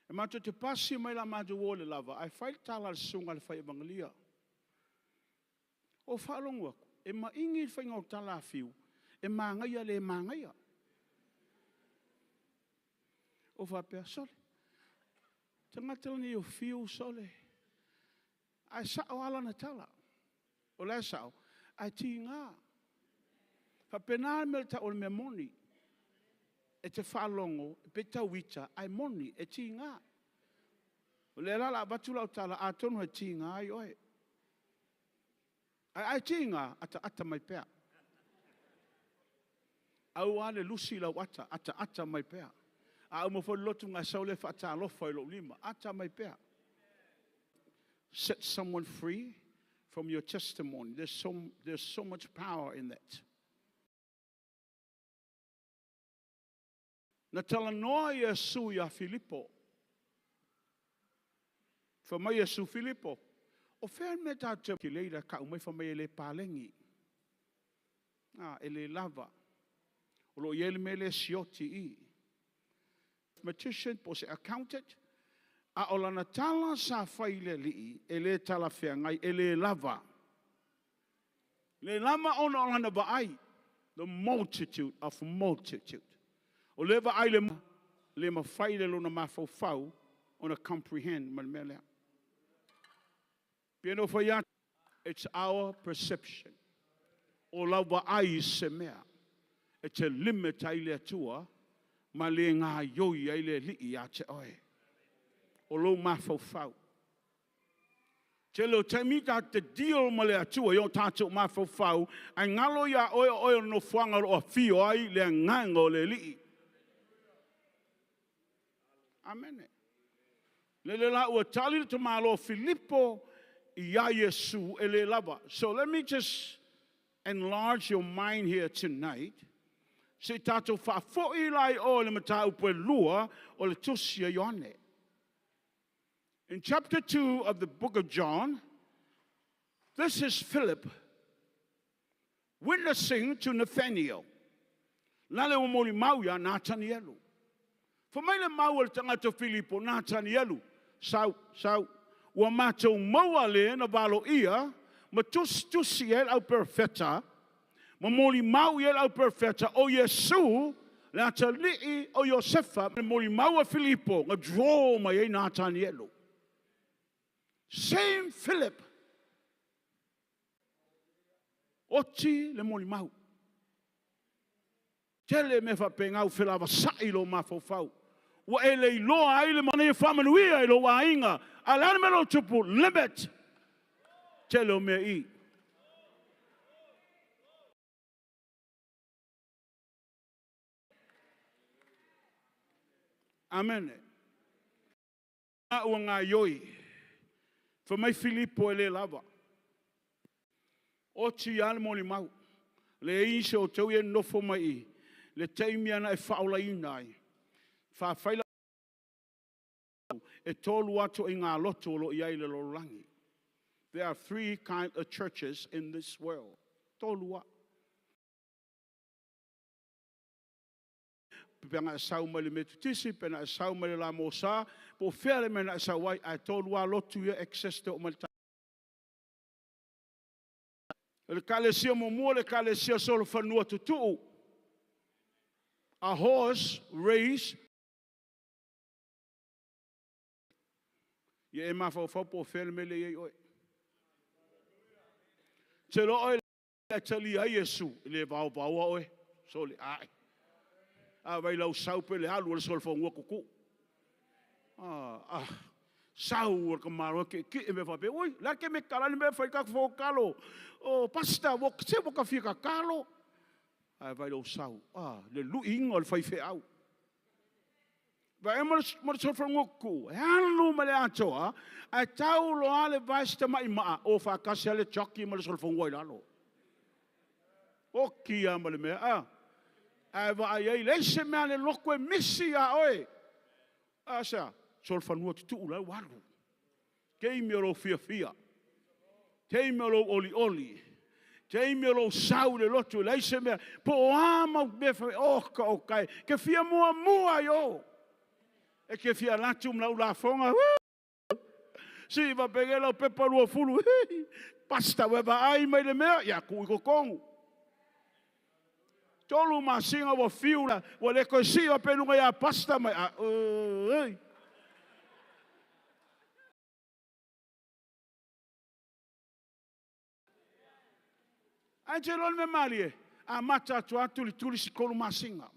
E mato te pasi mai la matu o le lava, ai whai tala le sunga le whai evangelia. O whalongu aku, e ma ingi whai ngau tala fiu, e māngaia le māngaia. O whapea sole. Tangatala ni o fiu sole. Ai sao ala na tala. O le sao, ai ti ngā. Whapena me ta o le me moni. E te whalongo, e pe tau wita, ai moni, e ti ngā. O le lala batula o tala, a tonu e ti ngā ai oe. Ai ti ngā, ata mai pea. Au ale lusi lau ata mai pea. A umo fo lotu ngā saule whaata alofa I lo lima, ata mai pea. Set someone free from your testimony. There's so much power in that. Na tala noa Yesu ia Filipo. Whamai Yesu Filipo. O whea me tātou ki leira ka umai whamai ele pālengi. Ele lava. O lo iele mele sioti I. Mathematician, po se accountant. A o lana tala sa whaile li ele tala whea ngai, ele lava. Le lama ona o lana ba ai. The multitude of multitude. O leva ai le ma whaile lo na mawhau o na comprehend man mele. Piano whaiat, it's our perception. O lawa ai se mea. It's a limit ai le atua, ma le ngā yoi ai le li a te oe. O lo mawhau. Te lo taimita te deal ma le atua yo tātou mawhawhau, ai ngalo ia oe no whanga o whio ai le ngango le li. Amen. Le la ua tali te malo Filippo ia Yesu ele lava. So let me just enlarge your mind here tonight. Se tātou whafoi lai o le mata upo lua o le tusia Ioane. In chapter 2 of the book of John, this is Philip witnessing to Nathaniel. Lale o moli mauia Nathanielu. For mai le mau le tangata Filippo Nathanielu. Sau, ua mātou maua le na valo ia, ma tusi el au perfeta, ma moli mau el au perfeta o Yesu, la ta lii o Josefa, ma moli maua Filippo, nga draw mai e Nathanielu. Same Philip. Oti le moli mau. Tele me fa pengau filava sailo ma fofau. Wa ele loa ai le mane famanuia e lo wainga. Alana me lo tupu limit. Tele me I. Amen. A wanga yoi. For my Filippo ele lava. Oti al moli mau. Le inse o tau e nofo mai. Le taimiana e whaolaina ai. Whawhaila e tolu atu I ngā loto lo I ai le lorangi. There are 3 kinds of churches in this world. Tolu atu. Pena e sau mai le metutisi, pena e sau mai le la mosa, po whare mena e sau wai, ai tolu a lotu ia excess te o malita. Le kalesia mo mua, le kalesia solo whanua tutu. A horse race. Ye e mawhawhau po whare me le iei oi. Te lo oi le tali a Yesu, le vau oi, so le ai. A vai lau sau pe le alu le sol fonga kuku. Sau ka maro ke me fa pe oi, la ke me kala ni me fa ka fo kalo. O pasta wo se wo ka fika kalo. A vai lau sau. Le lu ingol fa fe au. Va e mo sol fonga ku. Halu me le atoa, a tau lo ale vasta mai ma o fa ka se le choki mo sol fonga lalo. O ki a mo le me Ava ai leise mea le loko e misi a oe. Asa, sol whanua tutu ula waru. Kei me ro fia fia. Kei me ro oli oli. Kei me ro sau le lotu leise mea. Po ama befa oka o kai. Ke fia mua yo. E ke fia latum la ula fonga. Si va pegela o pepa lua fulu. Pasta weba ai mai le mea. Ya kui kokongu. Tolu masinga wa fiula wa le kosia pelunga ya pasta mai Angelon me malie a mata atu tuli si kolu masinga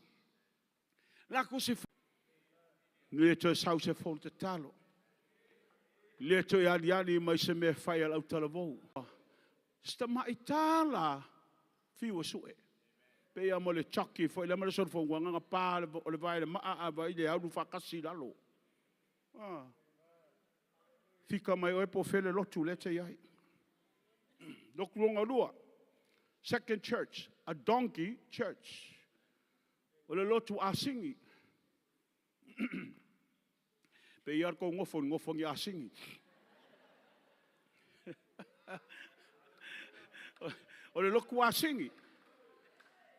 la kusi le to sau se fol te talo le to ali mai se me fai al talavo sta mai tala fiu sue pe a mo le chaki foi le mo le sol fo nga pa le vai le ma vai le au fa kasi lalo fica mai o po fele lotu le te ai dok longa lua second church a donkey church o le lotu asingi pe iar ko ngofo ngi asingi o le loku asingi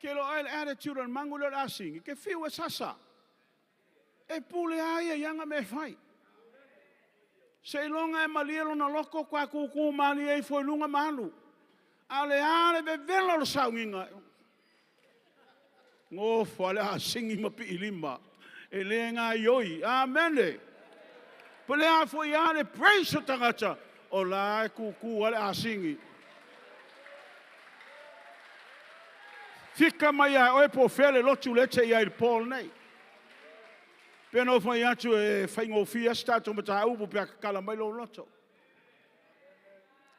ke lo el attitude on mangulo asing ke fiu sasa e pule ai yanga me fai se longa e malielo na loko kwa kuku mali e foi lunga malu ale be velo lo saunga ngo fale asing ma pi lima e lenga yoi amen pule a foi ale praise tangata o la kuku ale asingi Fica mai a oe po fele lotu lete ia il Paul nei. Peno fai atu e fai ngofia stato mata upu pe kala mai lo loto.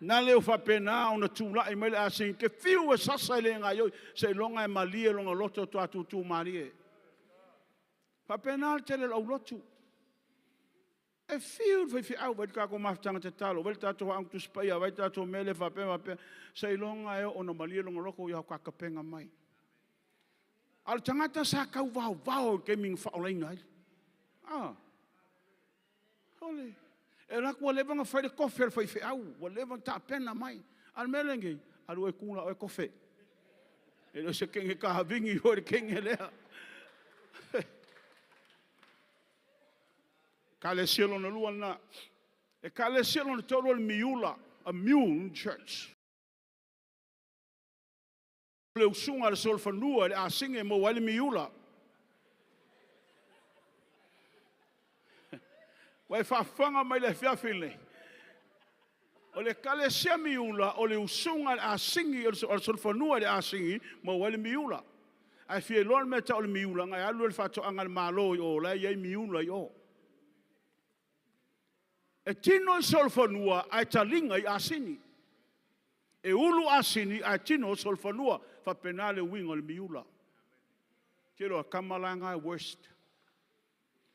Na leo whapena ona tūlai mai le asingi, ke whiu e sasa le ngā ioi, se longa e malia longa loto to atu tū marie. Whapena le tele lau lotu. E whiu whi au, wai kako mawhtanga te talo, wai tato wa angtu spaya, wai tato mele whapena, se longa e ona malia longa loko iau kakapenga mai. Al tangata sa kau vau ke ming whaoleina ai. Hole. E laku wa levanga whai de kofe al whai au, wa levanga ta pena mai. Al melengi, alu e kula o e kofe. E lo se kenge kaha vingi o e kenge lea. Ka le sielo na lua na. E ka le sielo na tolo le miula, a mule church. Le usunga le solfanua le asinge mo wale miula. Wai whawhanga mai le whiawhine. O le kale sea miula, o le usunga le asingi, o le solfanua le asingi, mo wale miula. Ai fie lon me ta o le miula, ngai alu le whato anga le malo i o, la iei miula i o. E tino i solfanua, ai talinga i asingi. E ulu asini, ai tino solfanua, whapena le winga le miula. Kero a kamalanga e worst.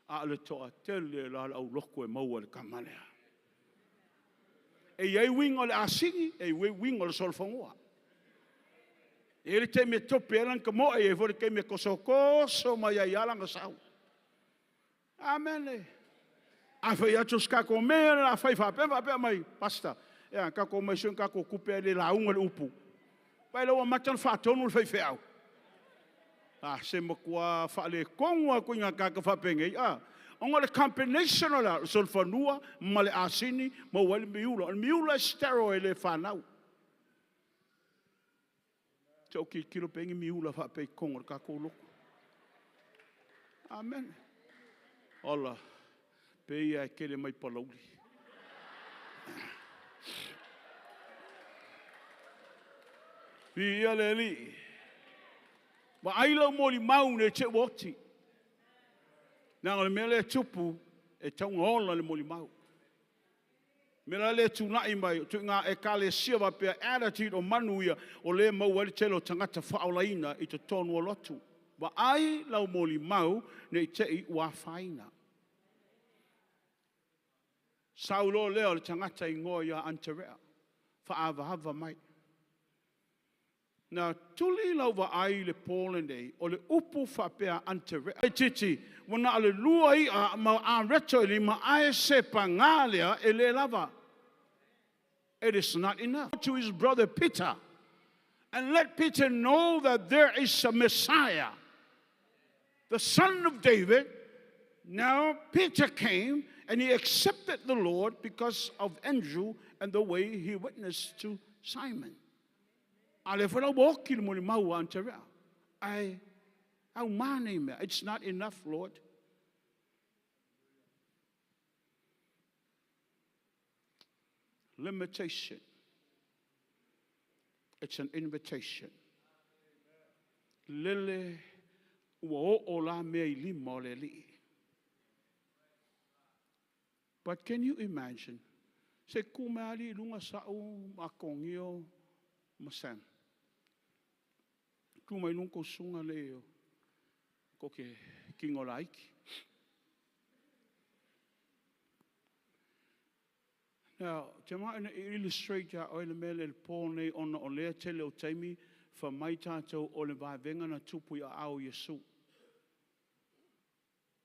A le toa tele la au loko e maua le kamalea. E iei winga le asingi, e winga le solfanua. E le te me tope elan ka moa e vore ke me koso mai ai alanga sau. Amen. A whai atu skako mea na whai whapea mai, pasta. Ea, kako mai sun kako kupe le launga le upu. Pai lawa matan whatonu le whai whiau. Se makua whaale kongua kuinga kaka whapengei. Onga le combination o la, solfanua, ma le asini, ma wale miula. Miula steroid le whanau. Te oki kilo pengi miula whapei kongo le kako loko. Amen. Ola, pei ai kele mai palauli. Pia le li. Ma aila moli maune che woti. Nā le mele tupu e taunga ola le moli mau. Mela le tunai mai, tu ngā e kale siawa pia attitude o manuia o le mau wale telo tangata whaolaina i te tonu o lotu. Wa ai lau moli mau ne te i ua whaina. Saulo leo le tangata i ngoia anterea. Whaava mai. Nā tuli lau wa ai le pōlene o le upu whapea anterea. E titi, wana ale lua i a ma a reto ili ma ae sepa ngālea e le lava. It is not enough. To his brother Peter, and let Peter know that there is a Messiah, the son of David. Now Peter came and he accepted the Lord because of Andrew and the way he witnessed to Simon. It's not enough, Lord. Limitation. It's an invitation. Lele wo ola me limo leli. But can you imagine? Se kumali lunga sao makongio masan. Kumai nunko sunga leo. Koke kingolaiki. Now, te mai na illustrate ya o le mele le pōnei ona o lea tele o taimi fa mai tātou o le vāvenga na tupu ya au Yesu.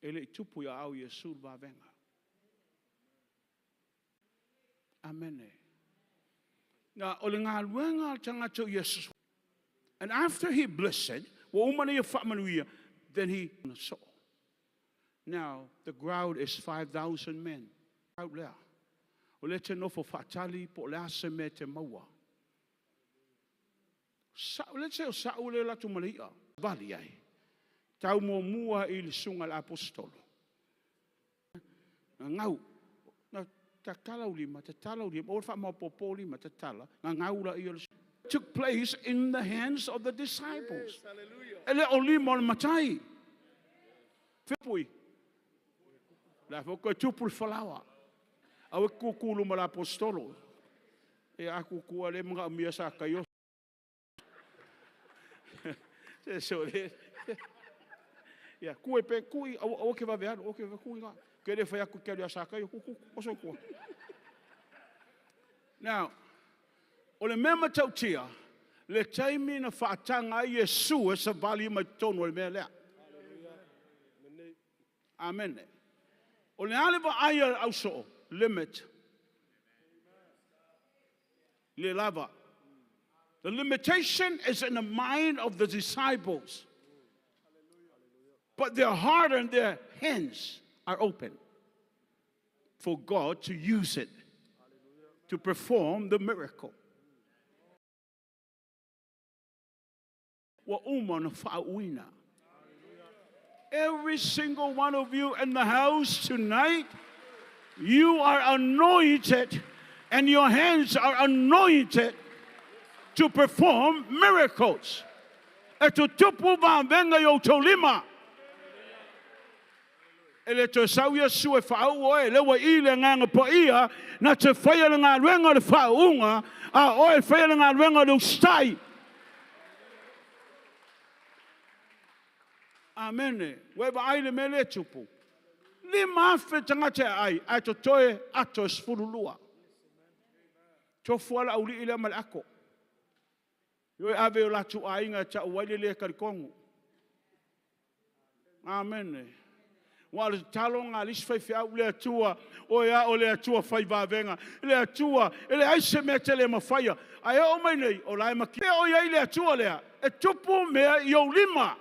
Ele tupu ya au Yesu le vāvenga. Amen. Now, o le ngā luenga tangata Yesu. And after he blessed, then he saw. Now, the crowd is 5,000 men. Out there. Let's know for fatali po lase me te maua. Let's say Saul la tu malia. Vali ai. Tau mo mua il sunga l'apostolo. Ngau. Na takala ulima, tatala ulima. Or fa mo popoli ma tatala. Ngau la il took place in the hands of the disciples. Ele olimo matai. Fipui. La foko tupul falawa. Awe kukulu ma l'apostolo. E aku kua le mga umia sa kayo. So le. Ya, kui pe kui o ke va ver, o ke va kui nga. Ke le fa aku ke le sa kayo ku o so ku. Now, o le mema tau tia, le taimi na whaatanga i Yesu e sa vali mai tonu le mea lea. Amen. O le ale wa aia au so, limit. Le lava. The limitation is in the mind of the disciples. But their heart and their hands are open for God to use it to perform the miracle. Every single one of you in the house tonight, you are anointed and your hands are anointed to perform miracles. Eto tupu va venga yo tolima. Ele to sauia sue whau oe, lewa I le nganga po ia, na te whaia le ngā ruenga le whaunga, a oe whaia le ngā ruenga le ustai. Amen. Weba ai le mele tupu. Ni mawhi tangate ai to toe ato sfurulua. To fuala au li ile mal ako. Yo ave o latu ainga ta wale le karikongu. Amen. Wa le talonga lis fai fia le atua o ya o le atua fai va venga. Le atua ele ai se mete le mafaya. Ai o mai nei o lai maki o ya le atua le. E tupu me yo lima.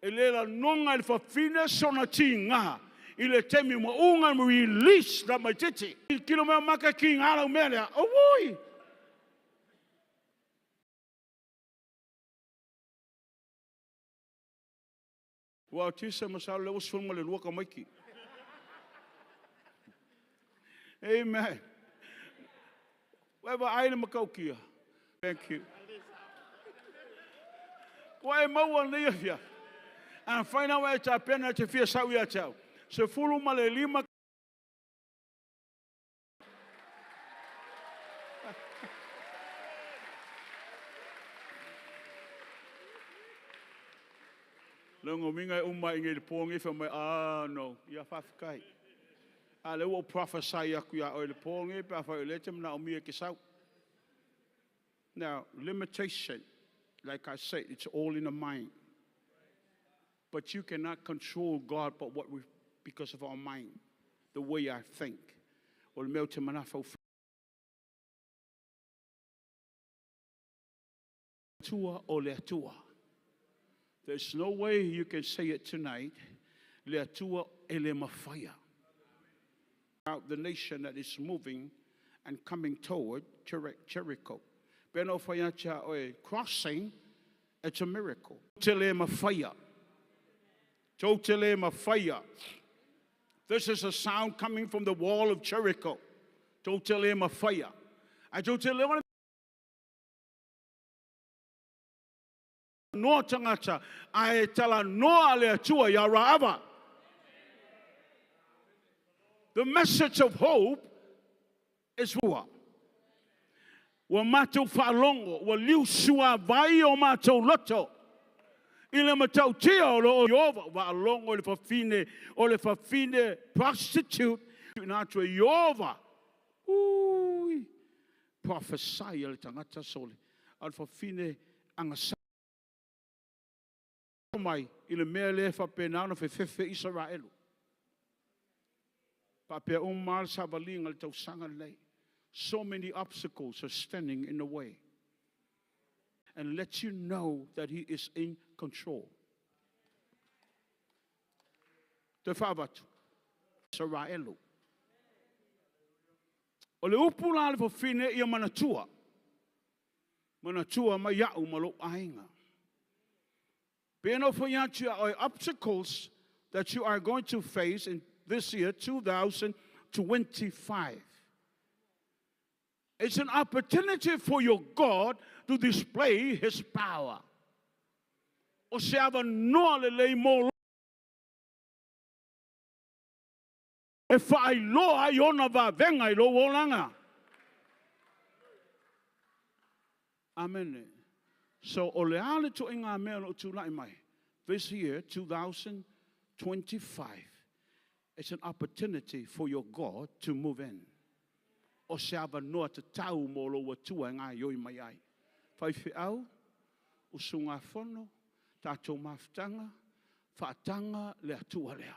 Ele la nonga le fafine sona tinga. Ile temi mo unga mo release da mai titi. Kilo me maka king ala mele. O woi. Wa tisa masala le usfuma le luaka maiki. Amen. Weba aile makaukia. Thank you. Wa mo ni ya. And find out where to pena te fia sa wia tau. Se fulu male lima. Longo minga umma inge le pongi fa mai no ia fa fikai. Ale wo prophesy ya ku ya o le pongi pa fa le tem na umia ki sau. Now, limitation, like I said, it's all in the mind. But you cannot control God but because of our mind, the way I think. O le meu te manafau tua o le atua. There's no way you can say it tonight. Le atua ele mafaya. Out the nation that is moving and coming toward Jericho. Beno fayacha o crossing, it's a miracle. Tele mafaya. Totally mafaya. This is a sound coming from the wall of Jericho. Totally mafaya. I totally want no tangata. I tell no ale tua ya raava. The message of hope is wua. Wa mato falongo, wa liu sua vai o mato loto. Ile matau tia o lo Yehova wa long o le fafine prostitute na to Yehova. Ui prophesy le tangata sole al fafine anga mai ile mele fa penano fe Israel. Pa pe mal sabaling al tau sangan lei. So many obstacles are standing in the way. And let you know that he is in control. Te whawatu. Saraelu. O le upula le fafine ia manatua. Manatua mai iau malo ainga. Peno whayatia o obstacles that you are going to face in this year, 2025. It's an opportunity for your God to display his power. O se ava noa le lei mo e whaailoa i ona vavenga i lo wolanga. Amen. So o le ale to inga mea lo tūlai mai. This year, 2025, it's an opportunity for your God to move in. O se ava noa te tau mo lo wa tua ngā ioi mai ai. Whai au, usunga whono, tātou mawhtanga, whaatanga le atua lea.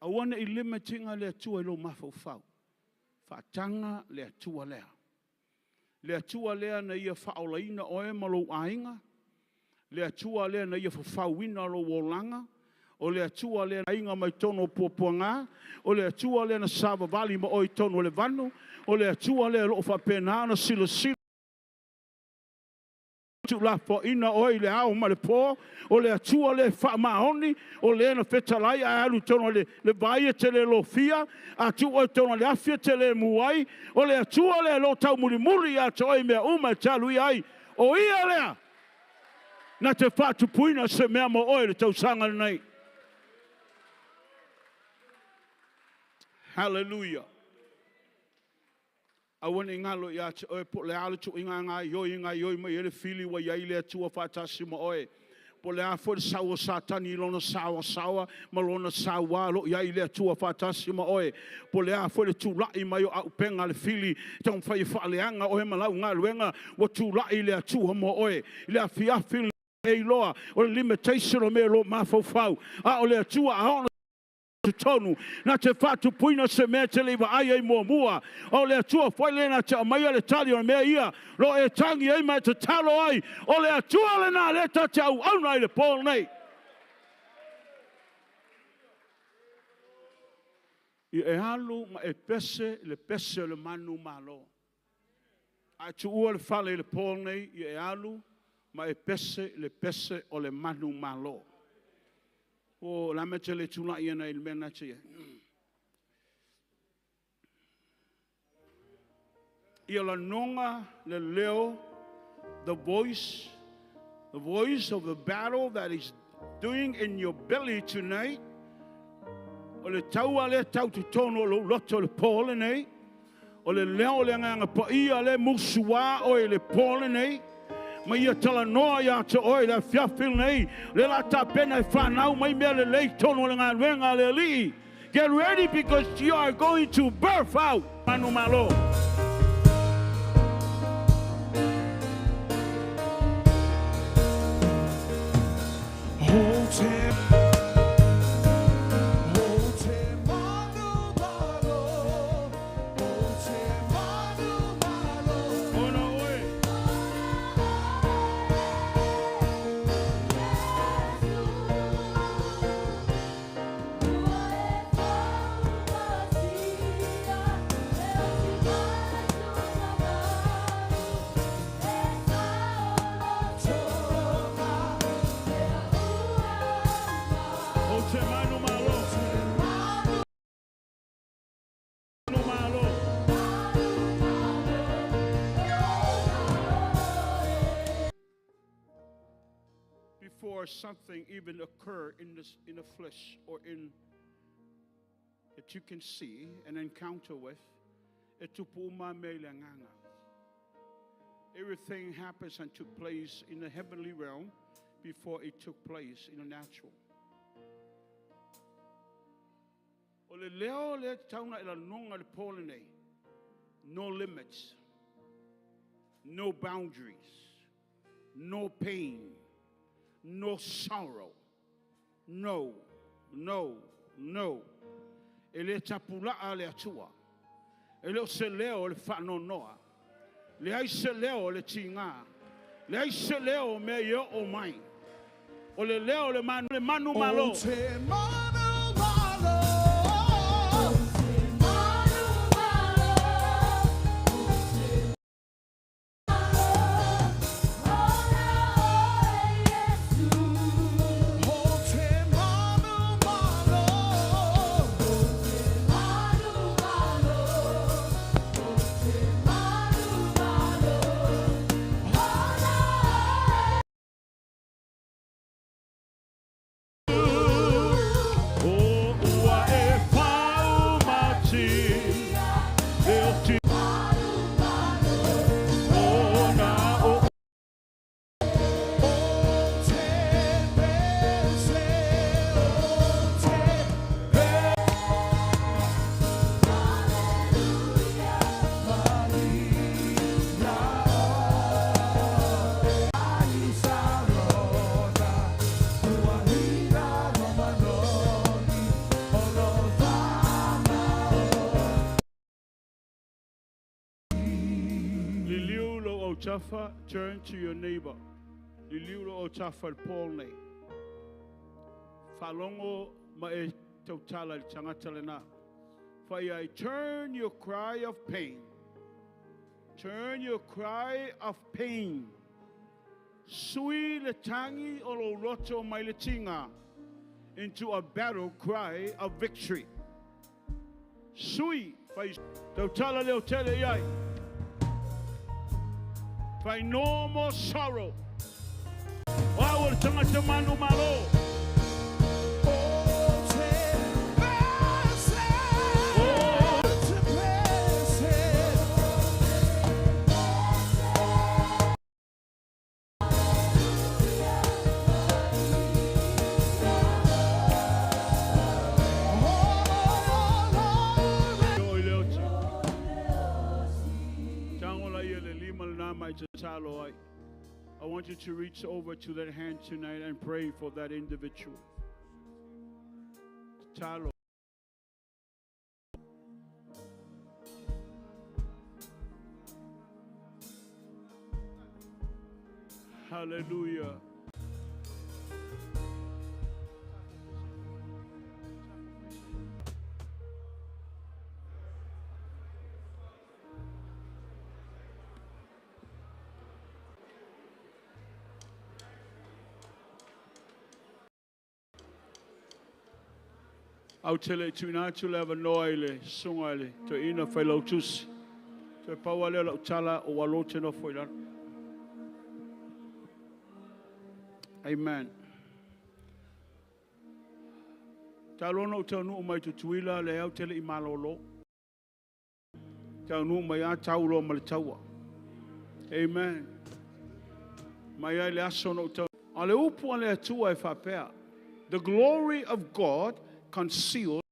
Awana i limitinga le atua i lo mawhau. Whaatanga le atua lea. Le atua lea na ia whaolaina oe malo ainga. Le atua lea na ia whawhauina lo wolanga. O le atua lea na inga mai tono puapuanga. O le atua lea na sava vali ma oi tono le vanu. O le atua lea lo whapena na sila sila. Tu la po ina oi le au ma le po. O le atua le whaamaoni. O le na whetalai a alu tono le vaia te le lo fia. A tu oi tono le afia te le muai. O le atua le lo tau muri muri a te oi mea uma talui ai. O ia lea. Na te whatu puina se mea mo oi le tau sanga nei. Hallelujah. Awane ngalo ia te oe po le ale tu inga ngā ioi mai ele fili wa iai le atua whatasi mo oe. Po le a fo le sawa satani lona sawa ma lona sawa lo iai le atua whatasi mo oe. Po le a fo le tu lai mai o au penga le fili tau whai whaaleanga oe malau ngā luenga wa tu lai le atua mo oe. Le a fiafili e loa o le limitation o me lo mafau. A o le atua a ona tonu na te whatu puina se mea te leiwa ai ei mua o le atua whaile na te amaia le tali o mea ia lo e tangi ei mai te talo ai o le atua le nā leta te au auna i le pōl nei i e halu ma e pese le manu malo a tu ua le whale le pōl nei i e halu ma e pese o le manu malo. O la mete le tula ia na il mena tia. Ia la nonga le leo, the voice of the battle that is doing in your belly tonight. O le taua le tau tu tono lo loto le pole nei. O le leo le nganga pa ia le musua o le pole nei. Ma ia tala noa ia te oi la fiafil nei. Le la ta pena e whanau mai mea le lei tono le ngā wenga le li. Get ready because you are going to birth out. Manu malo. Hold him. Before something even occur in the flesh or in that you can see and encounter with, everything happens and took place in the heavenly realm before it took place in the natural. No limits, no boundaries, no pain, no sorrow. No. Ele tapula ale atua. Ele se leo le whano noa. Le ai se leo le tinga. Le ai se leo me yo o mai. O le leo le manu malo. o tafa, turn to your neighbor. Liliuro o tafa Paul nei. Falongo ma e tautala i tangata lena. I turn your cry of pain. Turn your cry of pain. Sui le tangi o lo roto mai le tinga into a battle cry of victory. Sui fai tautala leo tele iai. Fai no more sorrow. Wa o tangata manu malo. I want you to reach over to that hand tonight and pray for that individual. Talo. Hallelujah. Au tele tuna tu leva noile sungale to ina felotus to pawale la tala o walote no foila. Amen. Talono tanu mai tu tuila le au tele imalolo. Tanu mai a taulo maltawa. Amen. Mai le asono to ale upu ale tua e fapea. The glory of God concealed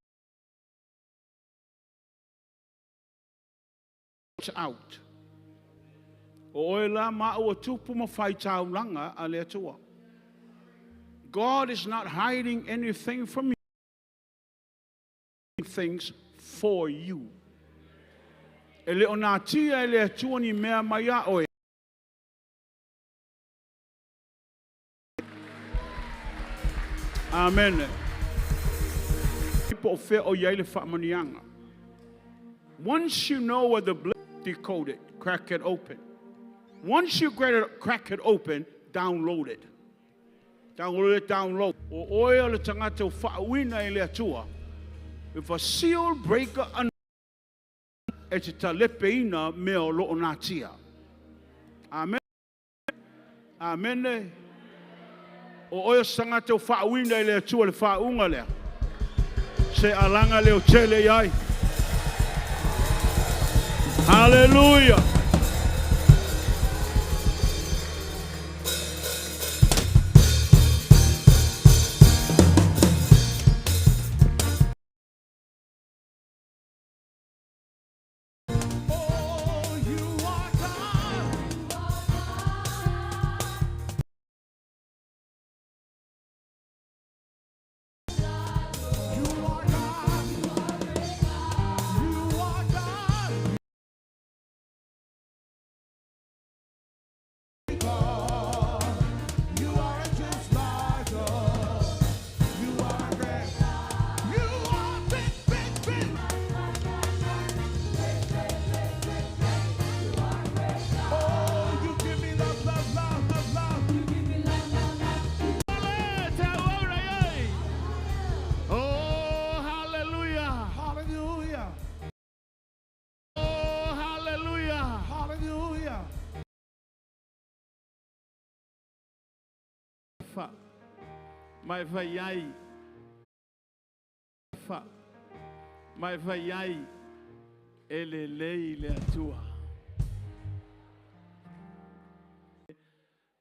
out. Oila ma o tupu ma fai tau langa ale tua. God is not hiding anything from you. Things for you. Ele onatia ele tua ni mea maya oe. Amen. Once you know where the blood decoded, crack it open. Once you crack it open, download it. Download it, download. Oil tangato fa'wina ile atua. If a seal breaker etitalepeina meo lo onatia. Amen. Amen. Oil tangato fa'wina ile atua le fa'unga le. Se alanga leo tele yai. Hallelujah. Mai vai ai. Fa. Mai vai ai. Ele lei le atua.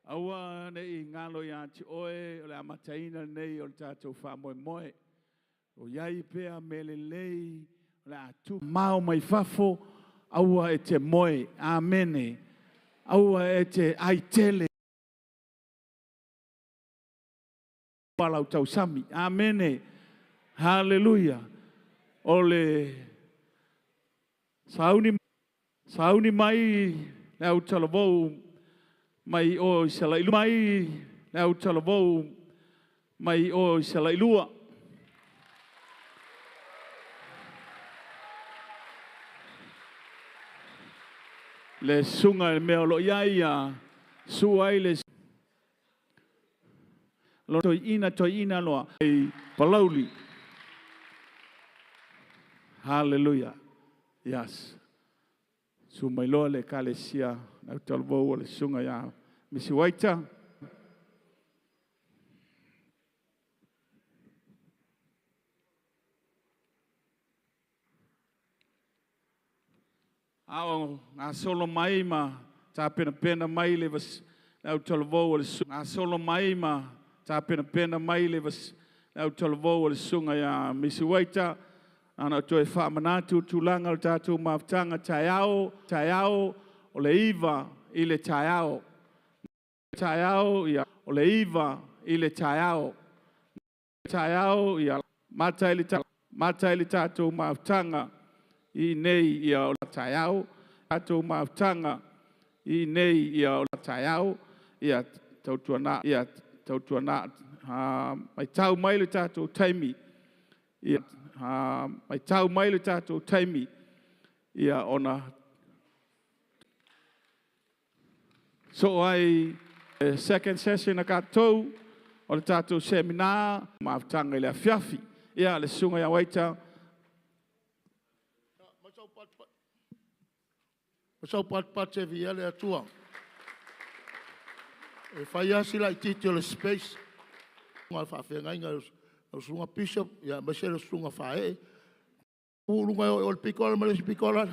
Awa nei ngalo ya ti oe le amataina nei o tatou fa moe moe. O yai pea mele lei le atu. Mau mai fafo awa e te moe. Amene. Awa e te aitele. Palau tau sami. Amene. Hallelujah. Ole sauni mai le au talavou mai o i salailu mai le au talavou mai o i salailua. Le sunga le mea lo iaia suai le lo toi ina loa ai palauli. Hallelujah. Yes. Su mai loa le kalesia na talvo le sunga ya misi waita. Ao ngā solo mai ma tā pena mai le vas au talvo le sunga. Ngā solo mai ma tā pena mai le vas au talvo le sunga ya misi waita. Ana toe whaamanatu tūlanga o tātou maafutanga taiao o le iwa i le taiao. Taiao ia o le iwa i le taiao. Taiao ia mata i le tātou maafutanga i nei ia o le taiao. Tātou maafutanga i nei ia o le taiao. Ia tautuana mai tau mai le tātou taimi. Ia mai tau mai le tātou taimi ia ona. So ai second session a kātou o le tātou seminar maafutanga i le afiafi ia le sunga ia waita. Masau pat se via le atua. E whai asi lai titi o le space. Ngai whawhenga inga o sunga bishop, ia masere sunga whae. Urunga o le pikola, malesi pikola.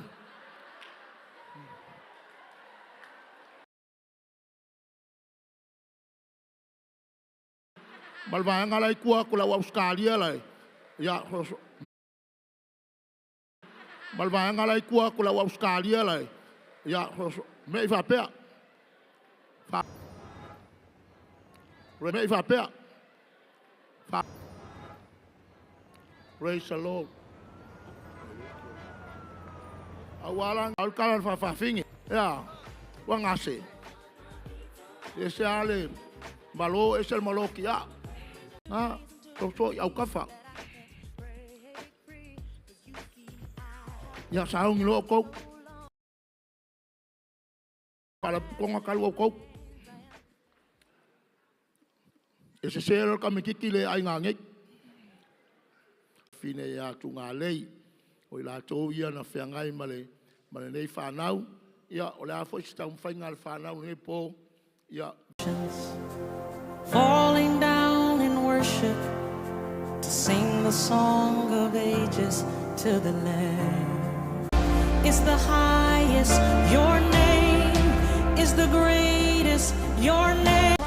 Malvaanga lai kua kula wa Australia lai. Ia, malvaanga lai kua kula wa Australia lai. Ia, me i whapea. Me i whapea. Praise the Lord. Awalang alkalan fafafingi. Ya, wangase. Ese ale malo ese el malo kia. Ah, so au kafa. Ya saung lo ko. Para konga kalwo ko. Ese sel kamikiki le ai ngangek. Fine ya tunga lei o la to ia na whengai male nei whanau ia o le a fo sta whainga le whanau nei po ia falling down in worship to sing the song of ages to the Lamb. It's the highest, your name is the greatest, your name.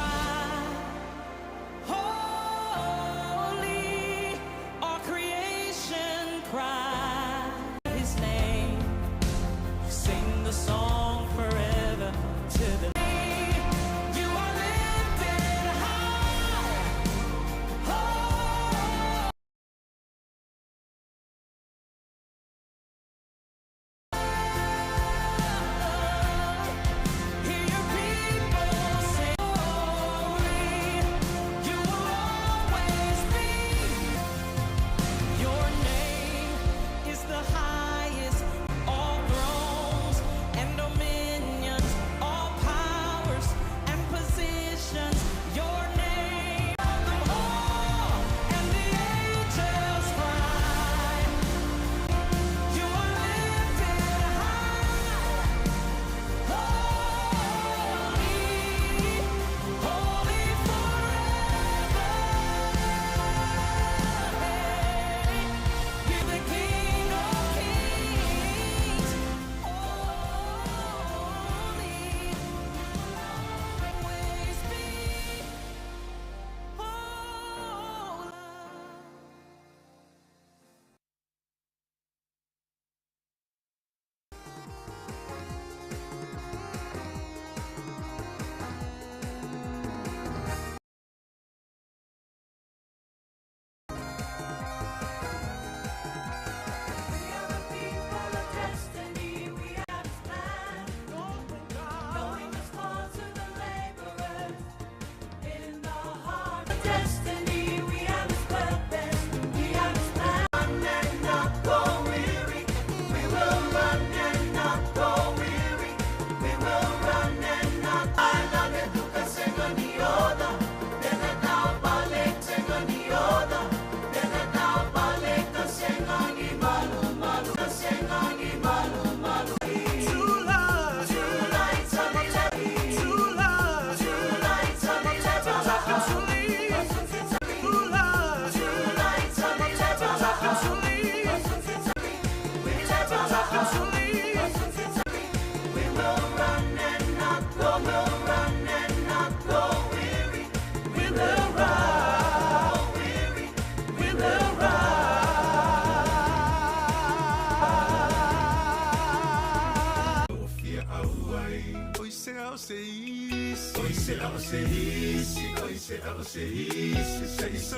será você isso? Oi será você isso? Oi será você isso? Sei só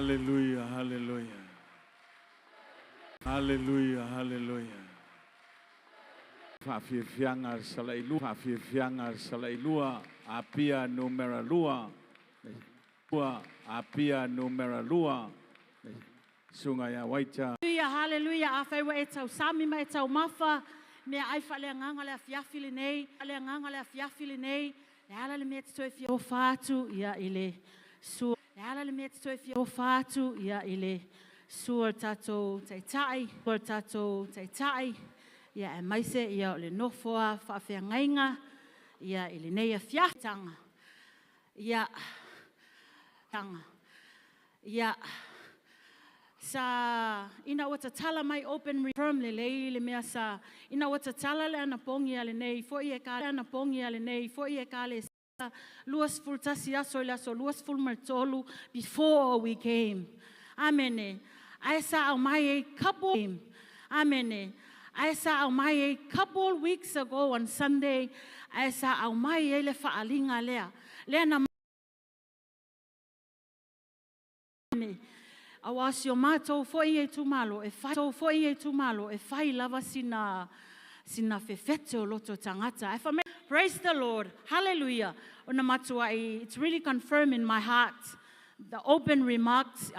Hallelujah, hallelujah. Hallelujah, hallelujah. Fafianga salailua, apia numera lua. Apia numera lua. Sungaya waita. Hallelujah, hallelujah. Afewa etau sami ma etau mafa. Me aifa le nganga le afiafili nei. Le nganga le afiafili nei. Le ala le mea tito e fia o fatu ia ile. Su. Le ala le mea tito e fia o fatu ia ile. Suar tato taitai. Suar tato taitai. Ia e maise ia o le nofoa whaafea ngainga. Ia ile nei afiatanga. Ia. Tanga. Ia. Sa ina wata tala mai open firm le mea sa ina wata tala le ana pongi ale nei fo ie ka ana pongi ale nei fo ie ka le luas fultasi aso le aso luas ful martolu before we came. Amen. I saw my couple. Amen. I saw my couple weeks ago on Sunday. I saw my le faalinga lea. Lena awasio mato fo ie tu malo e fai to fo ie tu malo e fai lava sina fefete o loto tangata. Praise the Lord. Hallelujah. Ona matua it's really confirmed in my heart the open remarks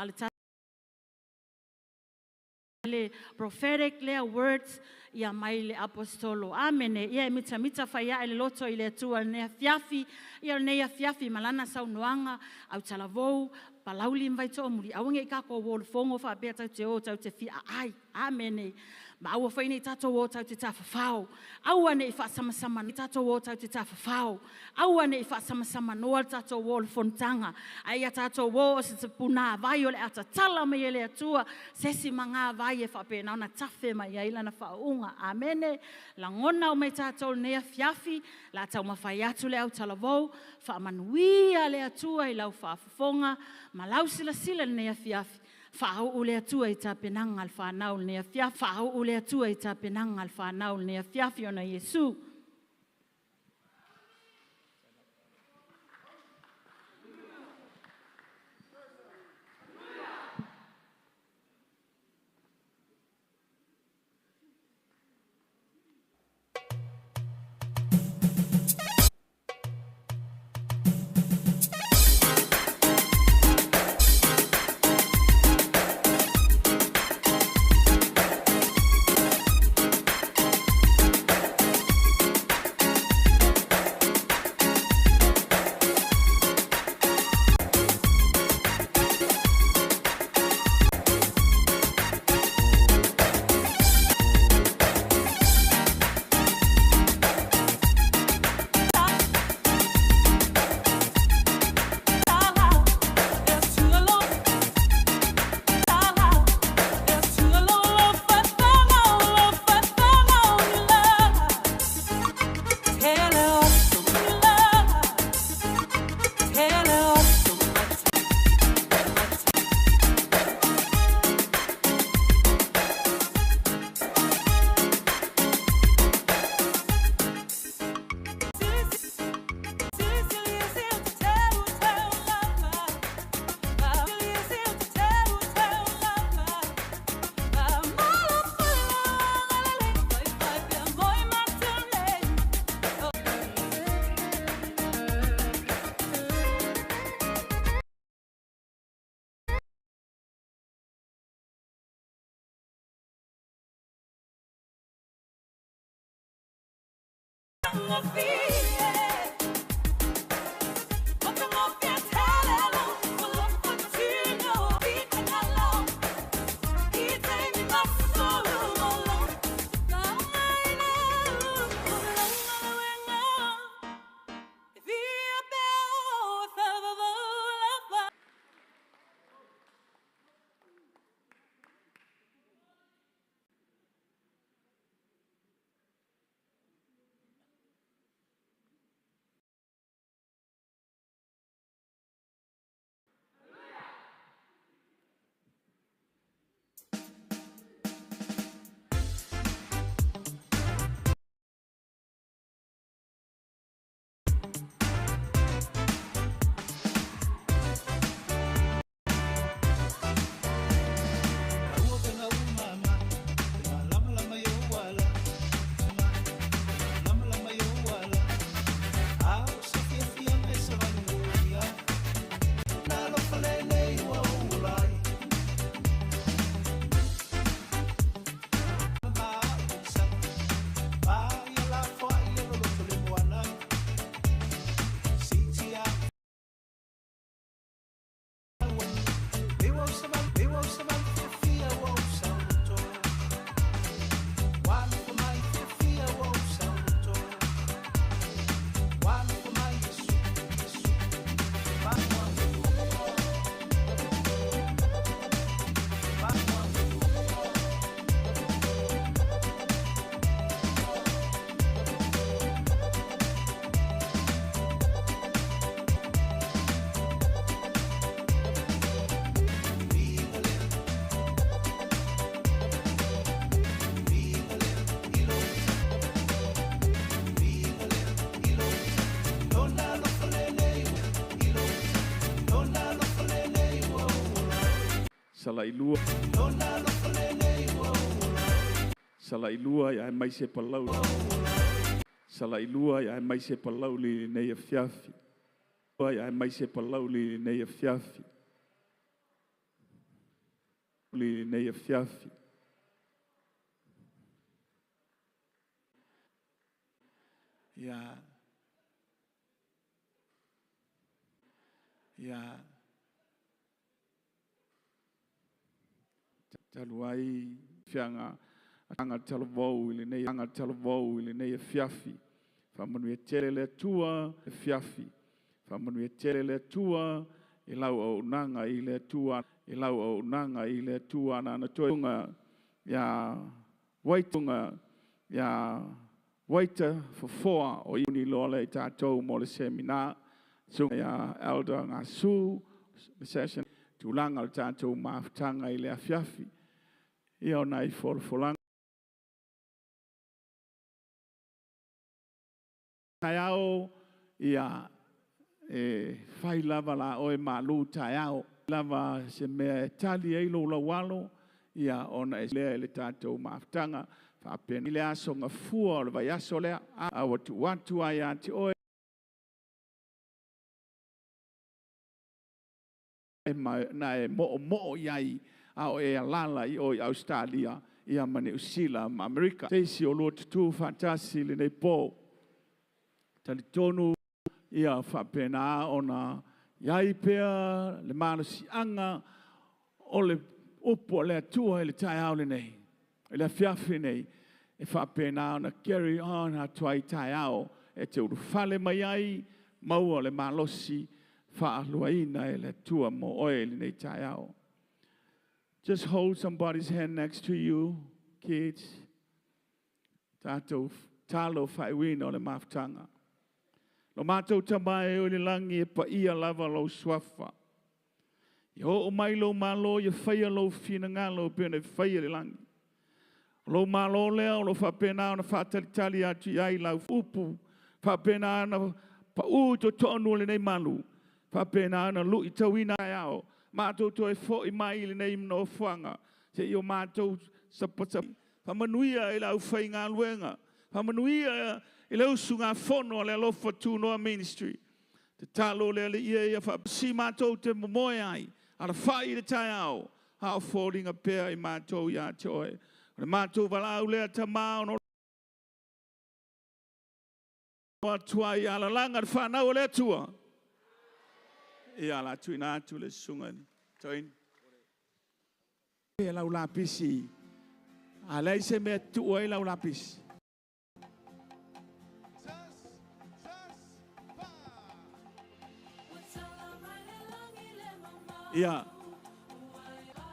prophetic le words ia mai le apostolo. Amen. Ia mita faia ele loto ile tua ne fiafi ia ne fiafi malana saunoanga au talavou palauli mvaito muri awange ka ko wol fongo fa beta te o tau te fi ai. Amen. Ma awa whaine I tato o tau te tawhawhau. Awa ne I wha sama ni tato o tau te tawhawhau. Awa ne I wha sama noa tato o le fontanga. Ai a tato o se te puna vai o le ata tala me ele atua. Sesi manga vai e whape na ona tafe mai a ilana whaunga. Amene. La ngona o me tato nea fiafi. La tau mawhai atu le au talavou. Whamanuia le atua I lau whaafonga. Ma lau sila nea fiafi. Fa'au ule atua I ta penanga al whanau nea fiafi. Fa'au ule atua I ta penanga al whanau nea fiafi ona Yesu. Salailua. Salailua ya mai se palau. Salailua ya mai se palau li nei fiafi. Ya mai se palau li nei fiafi. Li nei fiafi. Ya. Ya. Taluai fianga anga talovou ile nei anga talovou ile nei fiafi fa manu tele tua fiafi fa manu tele tua ilau o nanga ile tua ilau o nanga ile tua na toinga ya waitunga ya waita for 4 o uni lole tatou mo le seminar so ya elder ngasu session tulanga tatou maftanga ile fiafi ia nai folfolang taiao ia fai lava la oe malu taiao lava se me tali e lo walo ia ona le tatou maftanga fa pen ile aso nga fua le vai aso le a watu ai ti oe na mo iai au e alala i o Australia ia mane usila ma Amerika teisi o lo tu fantasi le nei po tali tonu ia fa pena ona iai pea le mano si anga o le upo le tua le tai au le nei le fiafi nei e fa pena ona carry on ha tuai tai au e te uru fale mai ai maua le malosi fa luaina e le tua mo oe le nei tai au. Just hold somebody's hand next to you, kids. Tato talo fai wino le maftanga. Lo mato tamai o le langi e pa ia lava lo swafa. I ho o mai lo malo ye fai lo fina ngalo pene fai le langi. Lo malo leo lo fa pena na fa tali atu ai la upu. Fa pena na pa u to tonu le nei malu. Fa pena na lu i tawina ao. Mātou to e fo i mai le nei mno fuanga. Se i o mātou sapata. Whamanuia e lau whai ngā luenga. Whamanuia e lau su ngā whono le alofa tu noa ministry. Te talo le ia ia wha. Si mātou te momoe ai. Ara whai le tai au. Hao fōringa pēr i mātou ia te oe. Le mātou walau lea ta mao no Loa tua i ala langa whanau le tua. I ala tui nā tu le sunga ni. Toin. E lau lapisi. A lei se mea tu ai lau lapisi. Ia.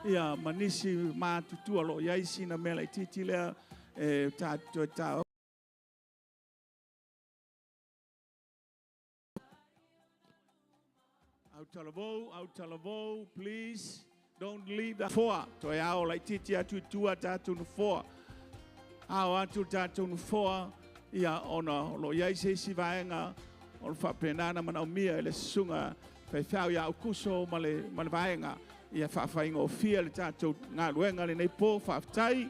Ia manisi mātutua lo. Ia isi na mela i titi lea. Tā. Au talavou, please. Don't leave the four. Toi ao lai titi atu tua tātou no four. Ao atu tātou no four. Ia ona lo iai se si vaenga. O le whapenana mana o mia le sunga. Fai whau ia o kuso ma le vaenga. Ia whawhainga o fia le tātou ngā ruenga le nei pō whawtai.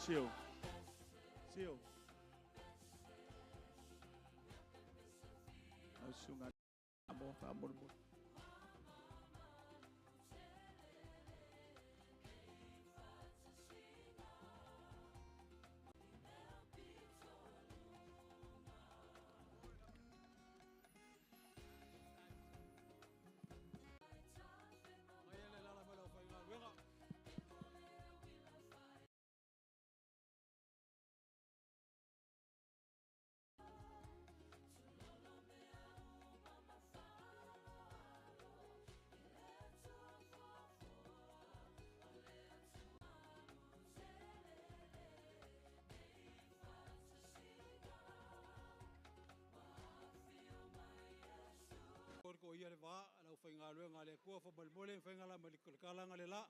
Seal. Amor. Ko ia le va, lau whainga luenga le kua whabalmole, whainga la malikala ngale la.